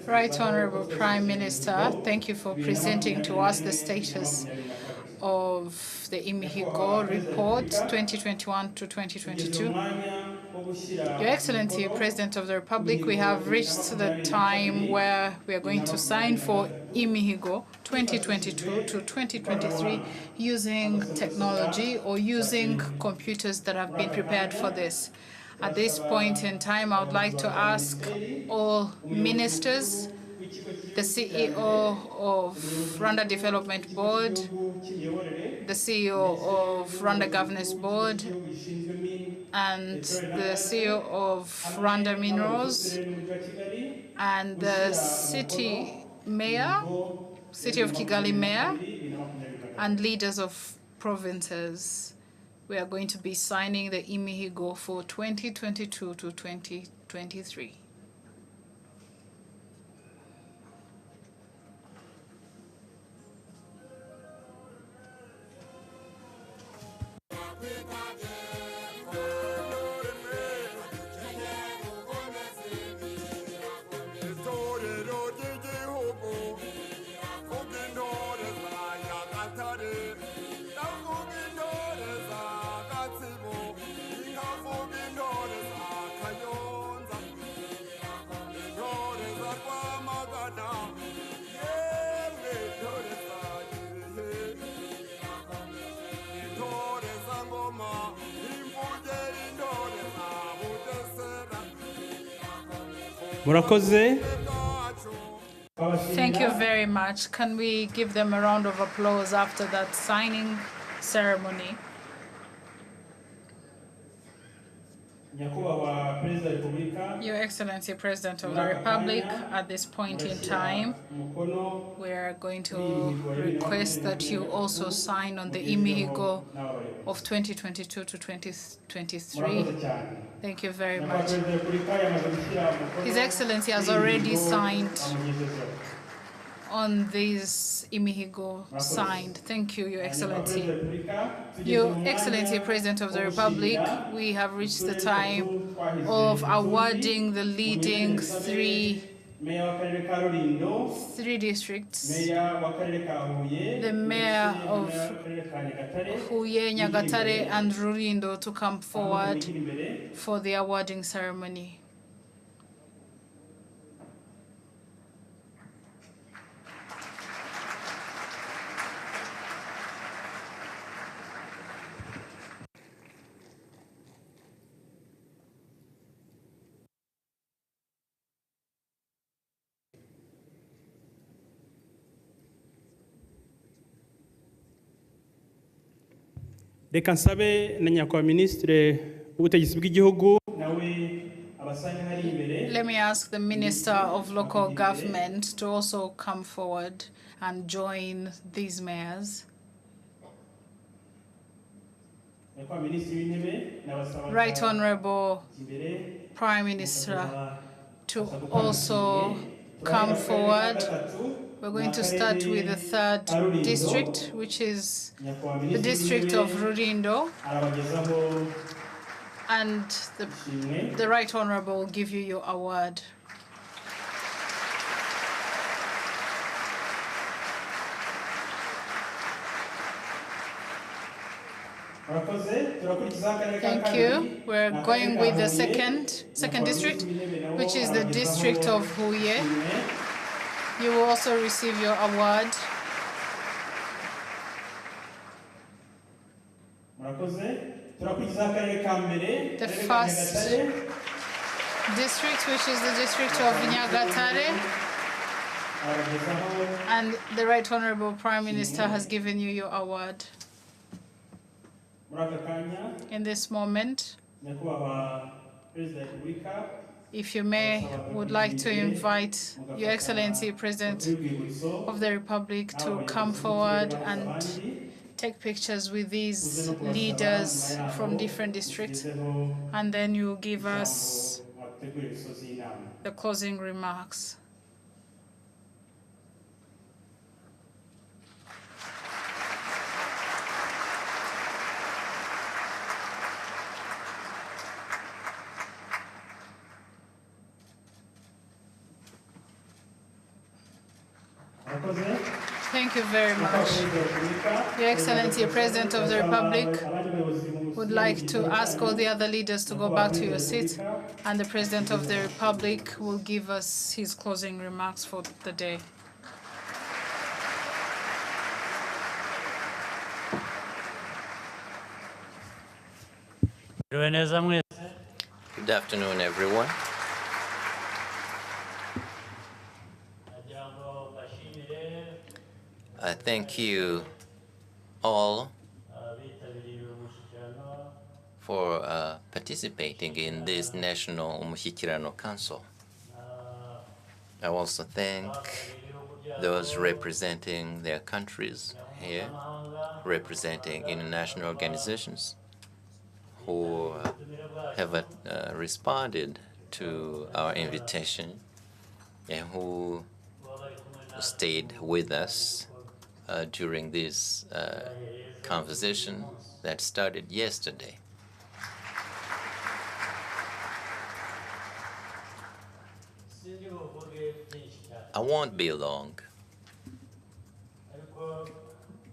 Right Honorable Prime Minister, thank you for presenting to us the status of the Imihigo report 2021 to 2022. Your Excellency, President of the Republic, we have reached the time where we are going to sign for Imihigo 2022 to 2023 using technology or using computers that have been prepared for this. At this point in time, I would like to ask all ministers, the CEO of Rwanda Development Board, the CEO of Rwanda Governance Board, and the CEO of Rwanda Minerals, and the city mayor, City of Kigali mayor, and leaders of provinces. We are going to be signing the Imihigo for 2022 to 2023. murakoze. Thank you very much. Can we give them a round of applause after that signing ceremony? Your Excellency, President of the Republic, at this point in time, we are going to request that you also sign on the Imihigo of 2022 to 2023. Thank you very much. His Excellency has already signed on this Imihigo signed. Thank you, Your Excellency. Your Excellency, President of the Republic, we have reached the time of awarding the leading three districts. The mayor of Huye, Nyagatare, and Rulindo to come forward for the awarding ceremony. Reka nsabe na nyakubahwa Minisitiri w'Ubutegetsi bw'Igihugu nawe abasanga hari imbere. Let me ask the Minister of Local Government to also come forward and join these mayors. Right Honorable Prime Minister to also come forward. We're going to start with the third district, which is the district of Rulindo. And the Right Honorable will give you your award. Thank you. We're going with the second district, which is the district of Huye. You will also receive your award. The first district, which is the district of Nyagatare, and the Right Honorable Prime Minister has given you your award. In this moment, if you may, would like to invite Your Excellency, President of the Republic, to come forward and take pictures with these leaders from different districts, and then you give us the closing remarks. Thank you very much. Your Excellency, President of the Republic, would like to ask all the other leaders to go back to your seats, and the President of the Republic will give us his closing remarks for the day. Good afternoon, everyone. I thank you all for participating in this National Umushyikirano Council. I also thank those representing their countries here, representing international organizations who have responded to our invitation and who stayed with us during this conversation that started yesterday. I won't be long,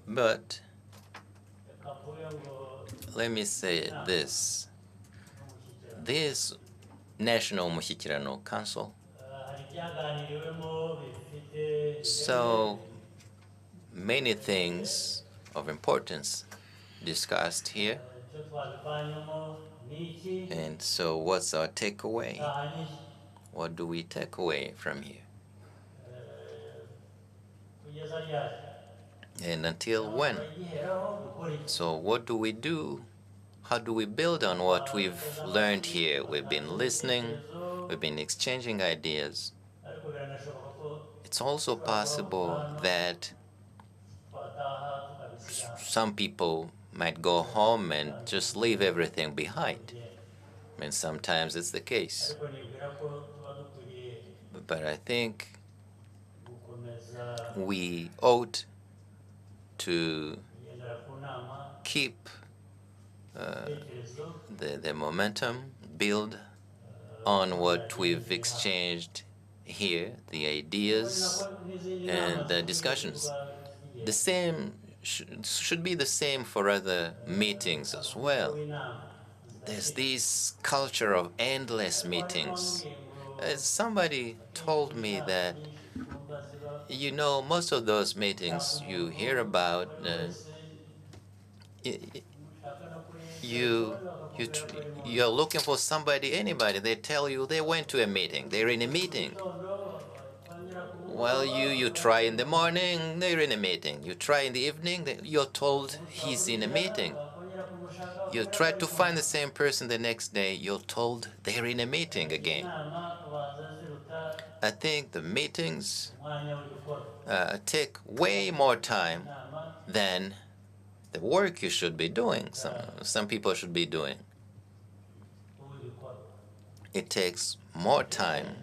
but let me say this. This National Umushyikirano Council, so many things of importance discussed here. And so what's our takeaway? What do we take away from here? And until when? So what do we do? How do we build on what we've learned here? We've been listening, we've been exchanging ideas. It's also possible that some people might go home and just leave everything behind. I mean, sometimes it's the case. But I think we ought to keep the momentum, build on what we've exchanged here, the ideas and the discussions. The same should be the same for other meetings as well. There's this culture of endless meetings. Somebody told me that, you know, most of those meetings you hear about, you're looking for somebody, anybody, they tell you they went to a meeting, they're in a meeting. Well, you try in the morning, they're in a meeting. You try in the evening, you're told he's in a meeting. You try to find the same person the next day, you're told they're in a meeting again. I think the meetings take way more time than the work you should be doing, some people should be doing. It takes more time,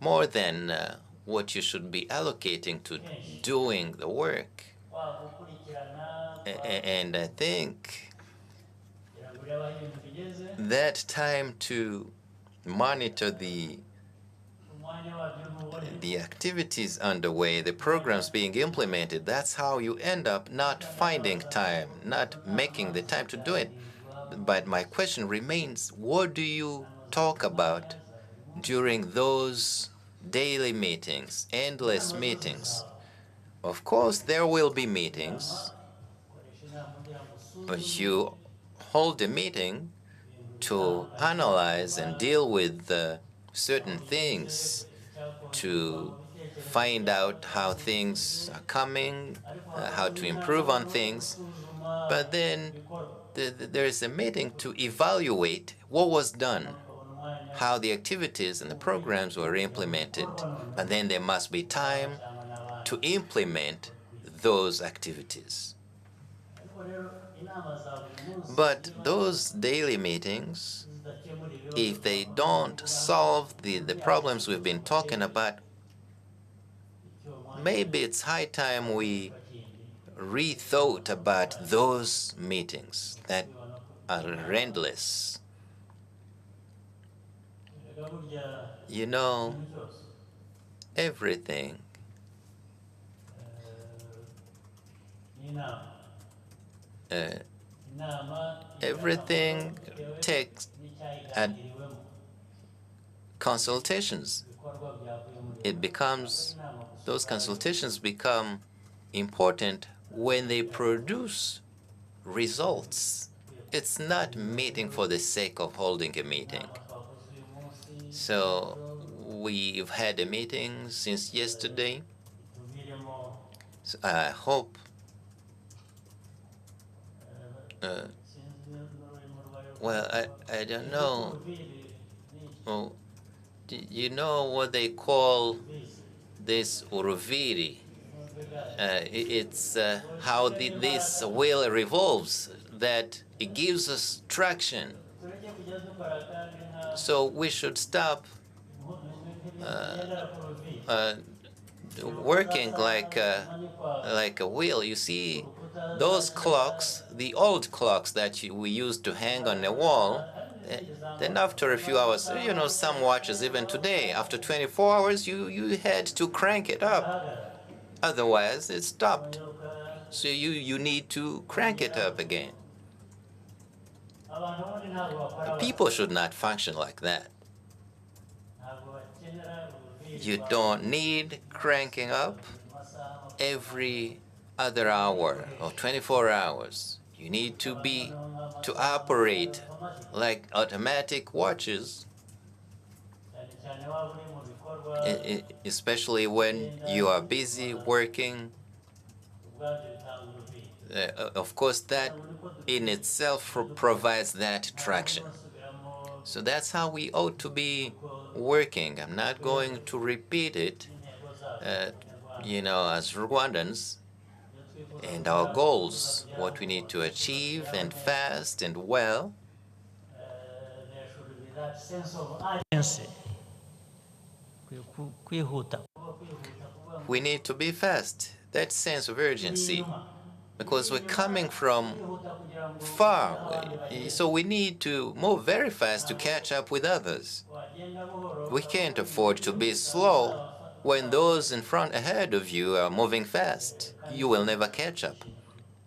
more than what you should be allocating to doing the work. And I think that time to monitor the activities underway, the programs being implemented, that's how you end up not finding time, not making the time to do it. But my question remains, what do you talk about during those daily meetings, endless meetings? Of course, there will be meetings, but you hold a meeting to analyze and deal with certain things, to find out how things are coming, how to improve on things. But then there is a meeting to evaluate what was done, how the activities and the programs were implemented. And then there must be time to implement those activities. But those daily meetings, if they don't solve the problems we've been talking about, maybe it's high time we rethought about those meetings that are endless. You know, everything everything takes consultations. Those consultations become important when they produce results. It's not meeting for the sake of holding a meeting. So we've had a meeting since yesterday. So I hope well, I don't know. Oh, you know what they call this uruviri? It's how this wheel revolves, that it gives us traction. So we should stop working like a wheel. You see, those clocks, the old clocks that we used to hang on the wall, then after a few hours, you know, some watches even today, after 24 hours, you had to crank it up. Otherwise, it stopped. So you need to crank it up again. People should not function like that. You don't need cranking up every other hour or 24 hours. You need to operate like automatic watches especially when you are busy working. Of course, that in itself provides that attraction. So that's how we ought to be working. I'm not going to repeat it, as Rwandans and our goals, what we need to achieve, and fast and well. There should be that sense of urgency. We need to be fast, that sense of urgency, because we're coming from far. So we need to move very fast to catch up with others. We can't afford to be slow when those in front ahead of you are moving fast. You will never catch up.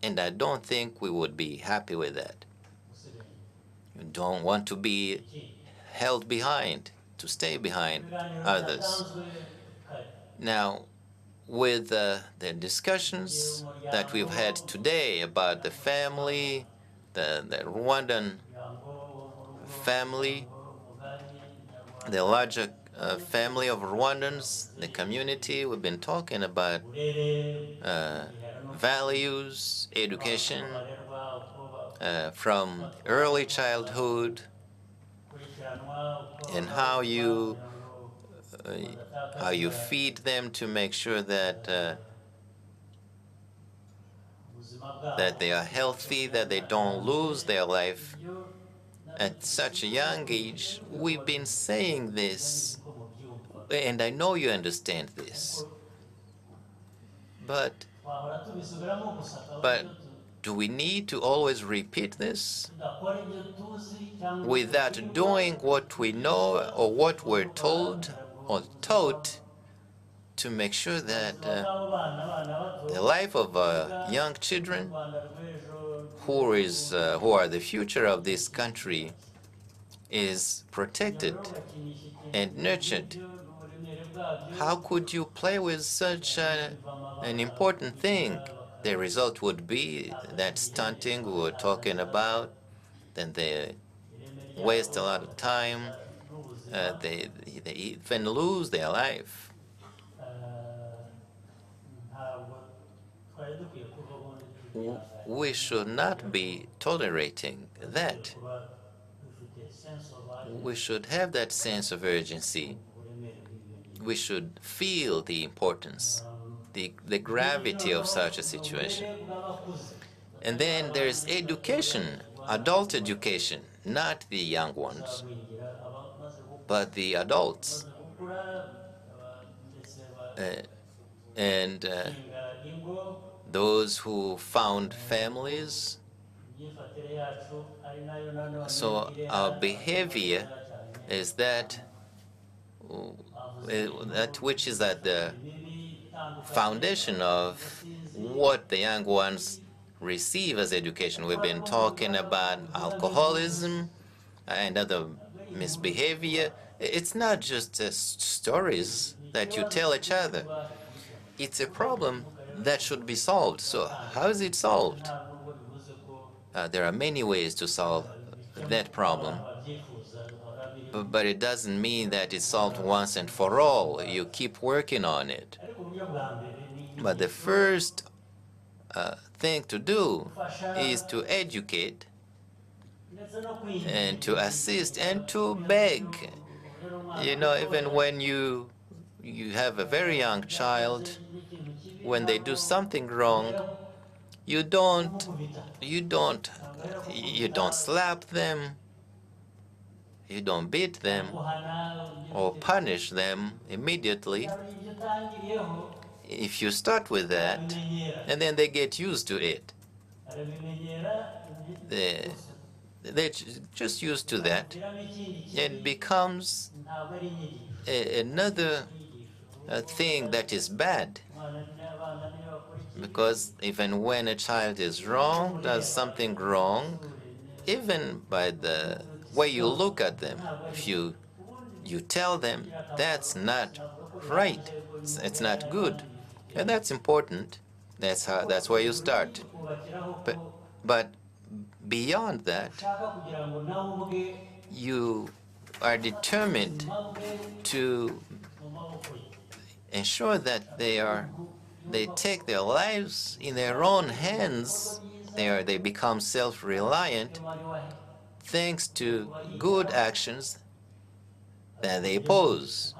And I don't think we would be happy with that. You don't want to be held behind, to stay behind others. Now, with the discussions that we've had today about the family, the Rwandan family, the larger family of Rwandans, the community, we've been talking about values, education, from early childhood, and how you feed them to make sure that that they are healthy, that they don't lose their life at such a young age. We've been saying this, and I know you understand this. But do we need to always repeat this without doing what we know or what we're told or taught to make sure that the life of young children who are the future of this country is protected and nurtured? How could you play with such an important thing? The result would be that stunting we were talking about, then they waste a lot of time, they even lose their life. We should not be tolerating that. We should have that sense of urgency. We should feel the importance, the gravity of such a situation. And then there's education, adult education, not the young ones, but the adults. And those who found families. So our behavior is that which is at the foundation of what the young ones receive as education. We've been talking about alcoholism and other misbehavior. It's not just stories that you tell each other. It's a problem that should be solved. So how is it solved? There are many ways to solve that problem, but it doesn't mean that it's solved once and for all. You keep working on it. But the first thing to do is to educate and to assist and to beg. Even when you have a very young child, when they do something wrong, you don't slap them, you don't beat them or punish them immediately. If you start with that, and then they get used to it, they're just used to that, and becomes another thing that is bad. Because even when a child is wrong, does something wrong, even by the way you look at them, if you tell them that's not right, it's not good, and that's important. That's where you start. But beyond that, you are determined to ensure that they take their lives in their own hands. They become self-reliant thanks to good actions that they pose.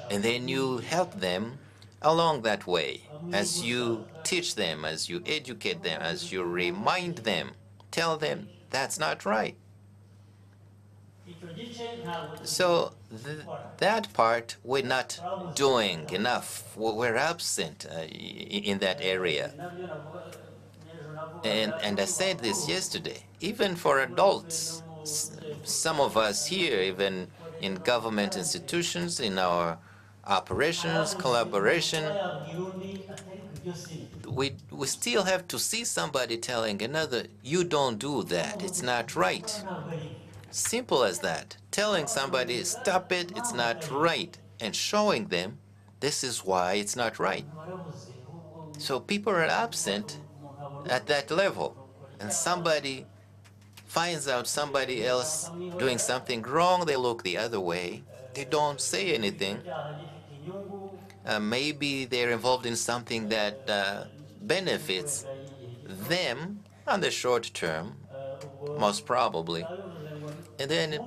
And then you help them along that way as you teach them, as you educate them, as you remind them, tell them that's not right. So that part we're not doing enough. We're absent in that area. And I said this yesterday, even for adults, some of us here, even in government institutions, in our operations, collaboration, we still have to see somebody telling another, you don't do that, it's not right. Simple as that. Telling somebody, stop it, it's not right, and showing them this is why it's not right. So people are absent at that level, and somebody finds out somebody else doing something wrong, they look the other way, they don't say anything. Maybe they're involved in something that benefits them on the short term, most probably. And then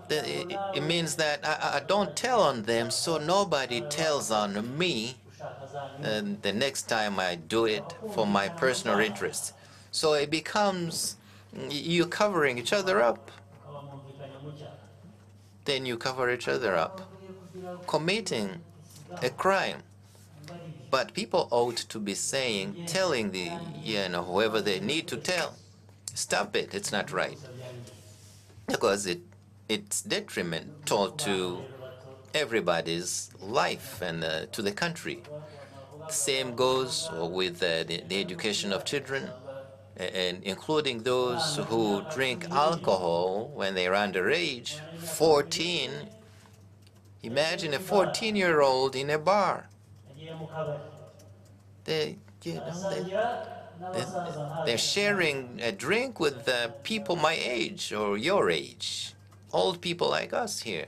it means that I don't tell on them, so nobody tells on me the next time I do it for my personal interests. So it becomes you covering each other up. Then you cover each other up, committing a crime. But people ought to be saying, telling whoever they need to tell, stop it, it's not right. Because it's detrimental to everybody's life and to the country. Same goes with the education of children, and including those who drink alcohol when they're underage, 14. Imagine a 14-year-old in a bar. They're sharing a drink with people my age or your age, old people like us here.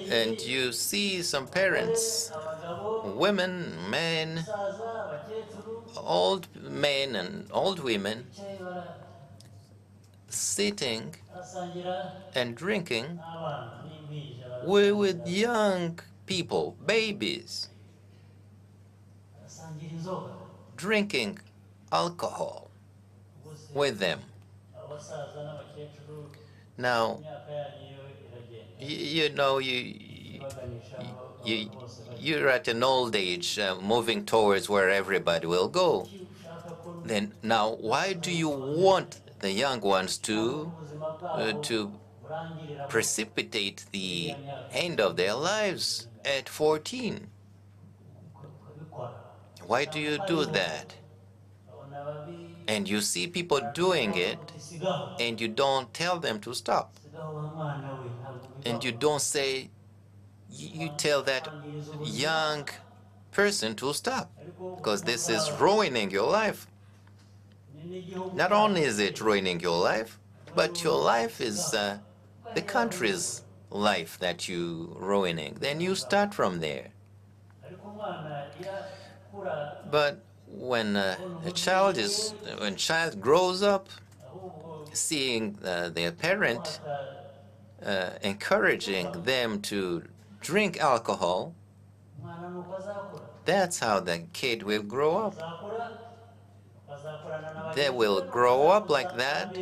And you see some parents, women, men, old men and old women, sitting and drinking with young people, babies, drinking alcohol with them. Now, you're at an old age, moving towards where everybody will go. Then now, why do you want the young ones to precipitate the end of their lives at 14? Why do you do that? And you see people doing it, and you don't tell them to stop. And you don't say, you tell that young person to stop, because this is ruining your life. Not only is it ruining your life, but your life is the country's life that you're ruining. Then you start from there. But when when child grows up, seeing their parent encouraging them to drink alcohol, that's how the kid will grow up. They will grow up like that,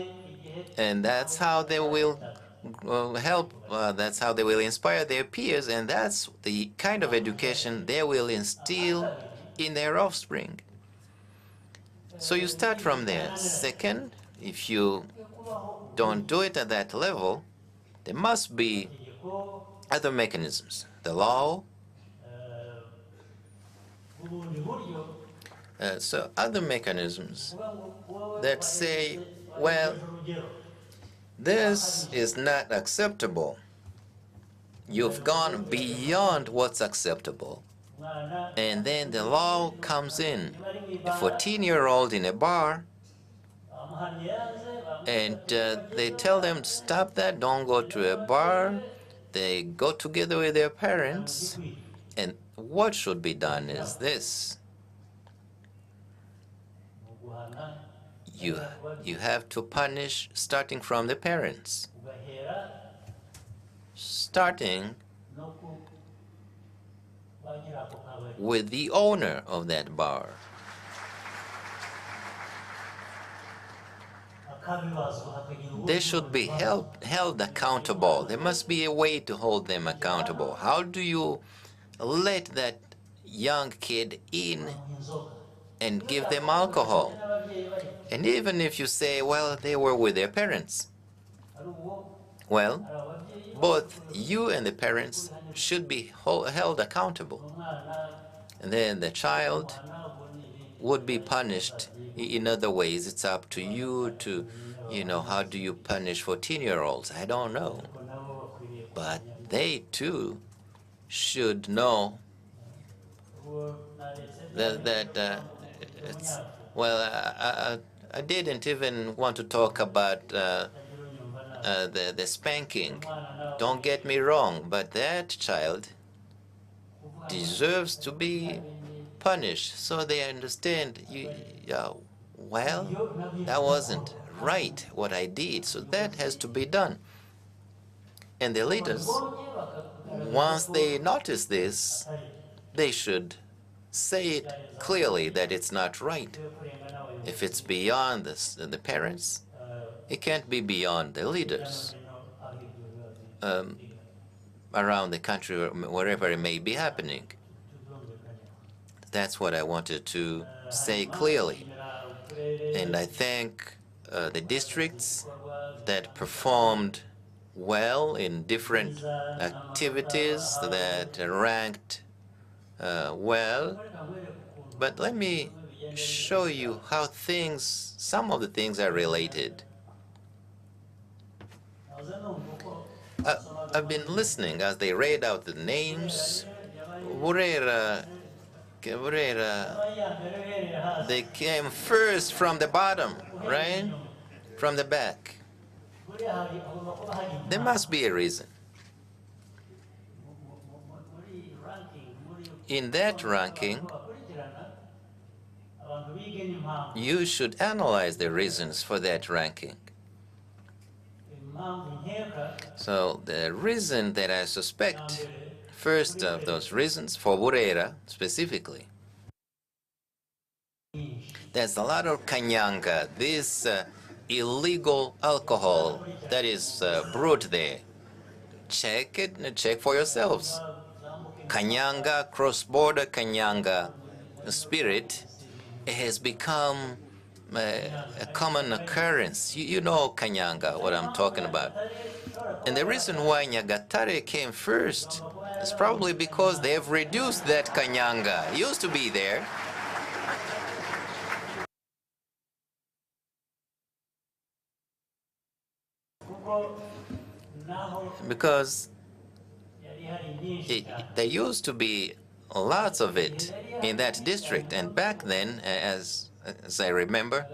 and that's how they will help, that's how they will inspire their peers, and that's the kind of education they will instill in their offspring. So you start from there. Second, if you don't do it at that level, there must be other mechanisms. The law, So other mechanisms that say, well, this is not acceptable. You've gone beyond what's acceptable. And then the law comes in. A 14-year-old in a bar, and they tell them, stop that, don't go to a bar. They go together with their parents. And what should be done is this. You have to punish starting from the parents, starting with the owner of that bar. They should be held accountable. There must be a way to hold them accountable. How do you let that young kid in and give them alcohol? And even if you say, well, they were with their parents, well, both you and the parents should be held accountable. And then the child would be punished in other ways. It's up to you to, how do you punish 14-year-olds? I don't know. But they too should know that it's, well, I didn't even want to talk about the spanking. Don't get me wrong, but that child deserves to be punished so they understand, well, that wasn't right what I did, so that has to be done. And the leaders, once they notice this, they should say it clearly that it's not right. If it's beyond the parents, it can't be beyond the leaders around the country, or wherever it may be happening. That's what I wanted to say clearly. And I thank the districts that performed well in different activities, that ranked well. But let me show you how some of the things are related. I've been listening as they read out the names. Burera, they came first from the bottom, right? From the back. There must be a reason. In that ranking, you should analyze the reasons for that ranking. So the reason that I suspect, first of those reasons, for Burera specifically, there's a lot of kanyanga, this illegal alcohol that is brewed there. Check it and check for yourselves. Kanyanga, cross-border kanyanga spirit has become a common occurrence. You know kanyanga, what I'm talking about. And the reason why Nyagatare came first is probably because they have reduced that kanyanga. It used to be there. Because there used to be lots of it in that district, and back then, as I remember,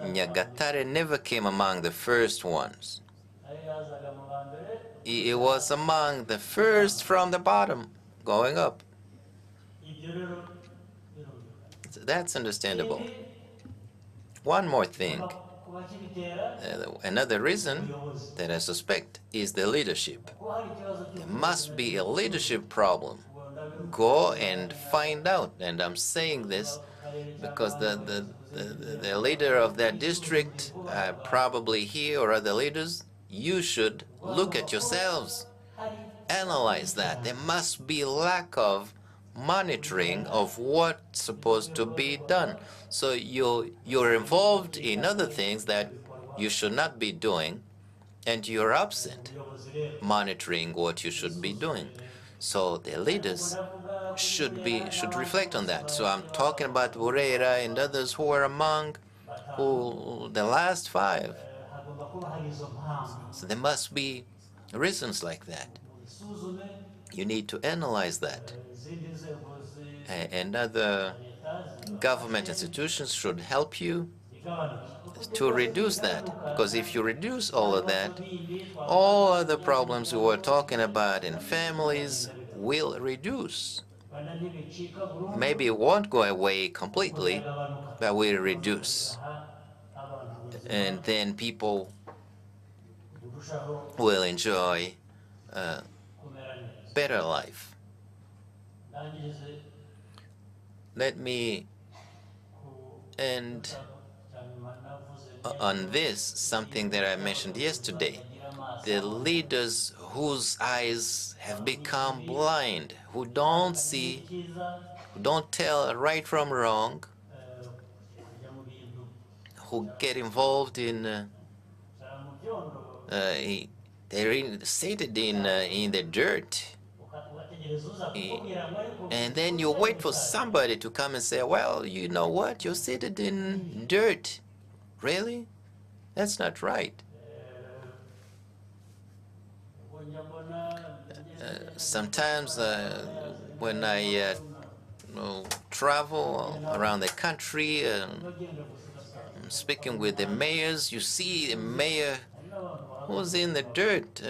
Nyagatare never came among the first ones. It was among the first from the bottom, going up. That's understandable. One more thing. Another reason that I suspect is the leadership. There must be a leadership problem. Go and find out. And I'm saying this because the leader of that district, probably here or other leaders, you should look at yourselves. Analyze that. There must be lack of monitoring of what's supposed to be done. So you're involved in other things that you should not be doing, and you're absent monitoring what you should be doing. So the leaders should reflect on that. So I'm talking about Burera and others who are among who the last 5. hagomba kuba hari izo mpamvu So there must be reasons like that. mubisuzume You need to analyze that. izindi nzego And other leta government institutions should help you zigabanuke to reduce that. Because if you reduce all of that, all other problems we were talking about in families will reduce. Rwanda ntibicika burundu Maybe it won't go away completely, but will reduce. aha abantu ubuzima And then people burushaho will enjoy a kumera neza better life. ndangirize Let me ku end cyanyuma navuze on this, something that I mentioned yesterday. The leaders whose eyes have become blind, who don't see, cyiza who don't tell right from wrong, kujya mu bintu who get involved in, zara mu byondo they're seated in the dirt. ugategereza uza kukubwira ngo ariko And then you wait for somebody to come and say, well, you know what, you're seated in dirt. Really? That's not right. njya mbona Sometimes when I travel around the country, bagenda gusa speaking with the mayors, you see a mayor who's in the dirt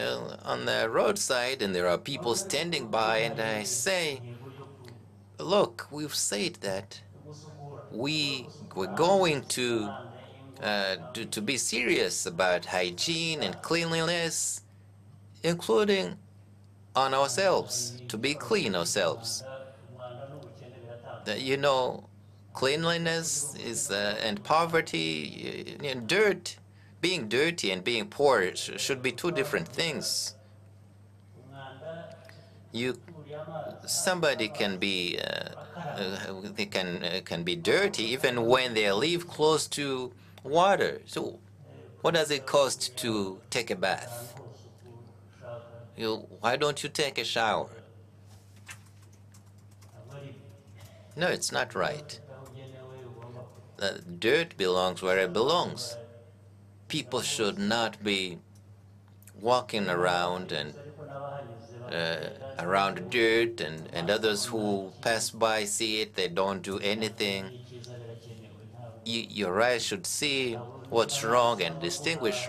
on the roadside, and there are people standing by, and I say, look, we've said that we're going to be serious about hygiene and cleanliness, including on ourselves, to be clean ourselves. umwanda n'ubukene biratandukanye You know, cleanliness is and poverty, dirt, being dirty and being poor should be two different things. umwanda You, uriye amazi somebody can be, they can be dirty even when they live close to water. So, what does it cost to take a bath? hose Why don't you take a shower? ntabwo ari No, it's not right. aho ugenewe ugomba Dirt belongs where it belongs. People should not be walking around and ariko n'abahanyuze around dirt, and others who pass by see it, they don't do anything. icyiza birakenewe ntabwo Your eyes should see what's wrong and distinguish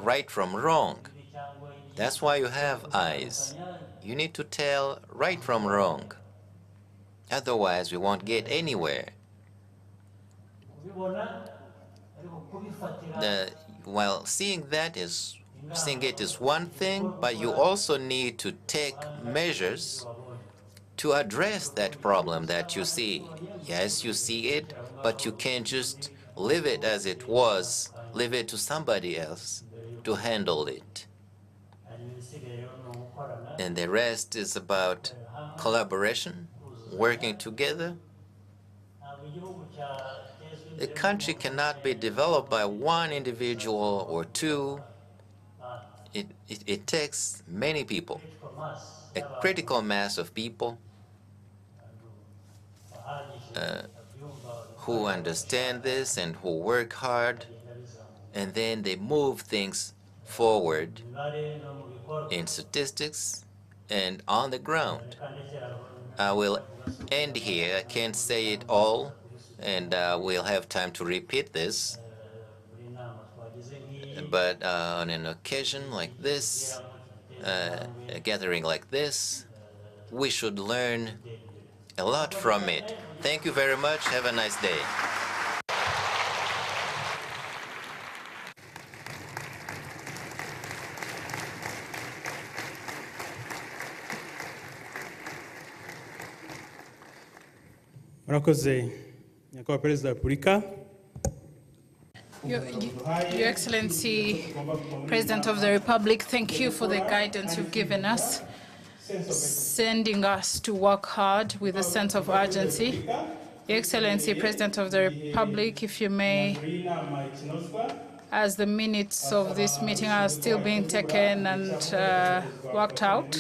right from wrong. ibi cyangwa iki That's why you have eyes. You need to tell right from wrong. Otherwise, we won't get anywhere. kubibona ariko kubifatira While seeing it is one thing, but you also need to take measures to address that problem that you see. Yes, you see it, but you can't just leave it as it was, leave it to somebody else to handle it. hanyuma ibisigaye rero ni ugukorana And the rest is about collaboration, working together. ntabwo igihugu cyatezwa The imbere country cannot be developed by one individual or two. It takes many people, critical mass a critical mass of people bahagije babyumva who understand this and who work hard, bigenda bizamuka and then they move things forward imibare no mu bikorwa in statistics and on the ground. reka ndekera aho I will end here. I can't say it all, and we'll have time to repeat this. buri nama twagize nk'iyi But on an occasion like this, a gathering like this, we should learn a lot from it. Thank you very much. Have a nice day. murakoze nyakubahwa perezida wa repubulika. Your Excellency, President of the Republic, thank you for the guidance you've given us, sending us to work hard with a sense of urgency. Your Excellency, President of the Republic, if you may, as the minutes of this meeting are still being taken and worked out,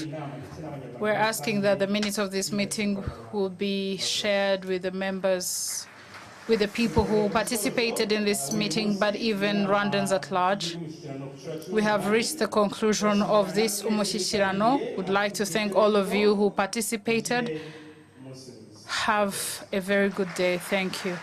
we're asking that the minutes of this meeting will be shared with the members, with the people who participated in this meeting, but even Rwandans at large. We have reached the conclusion of this Umushyikirano. Would like to thank all of you who participated. Have a very good day. Thank you.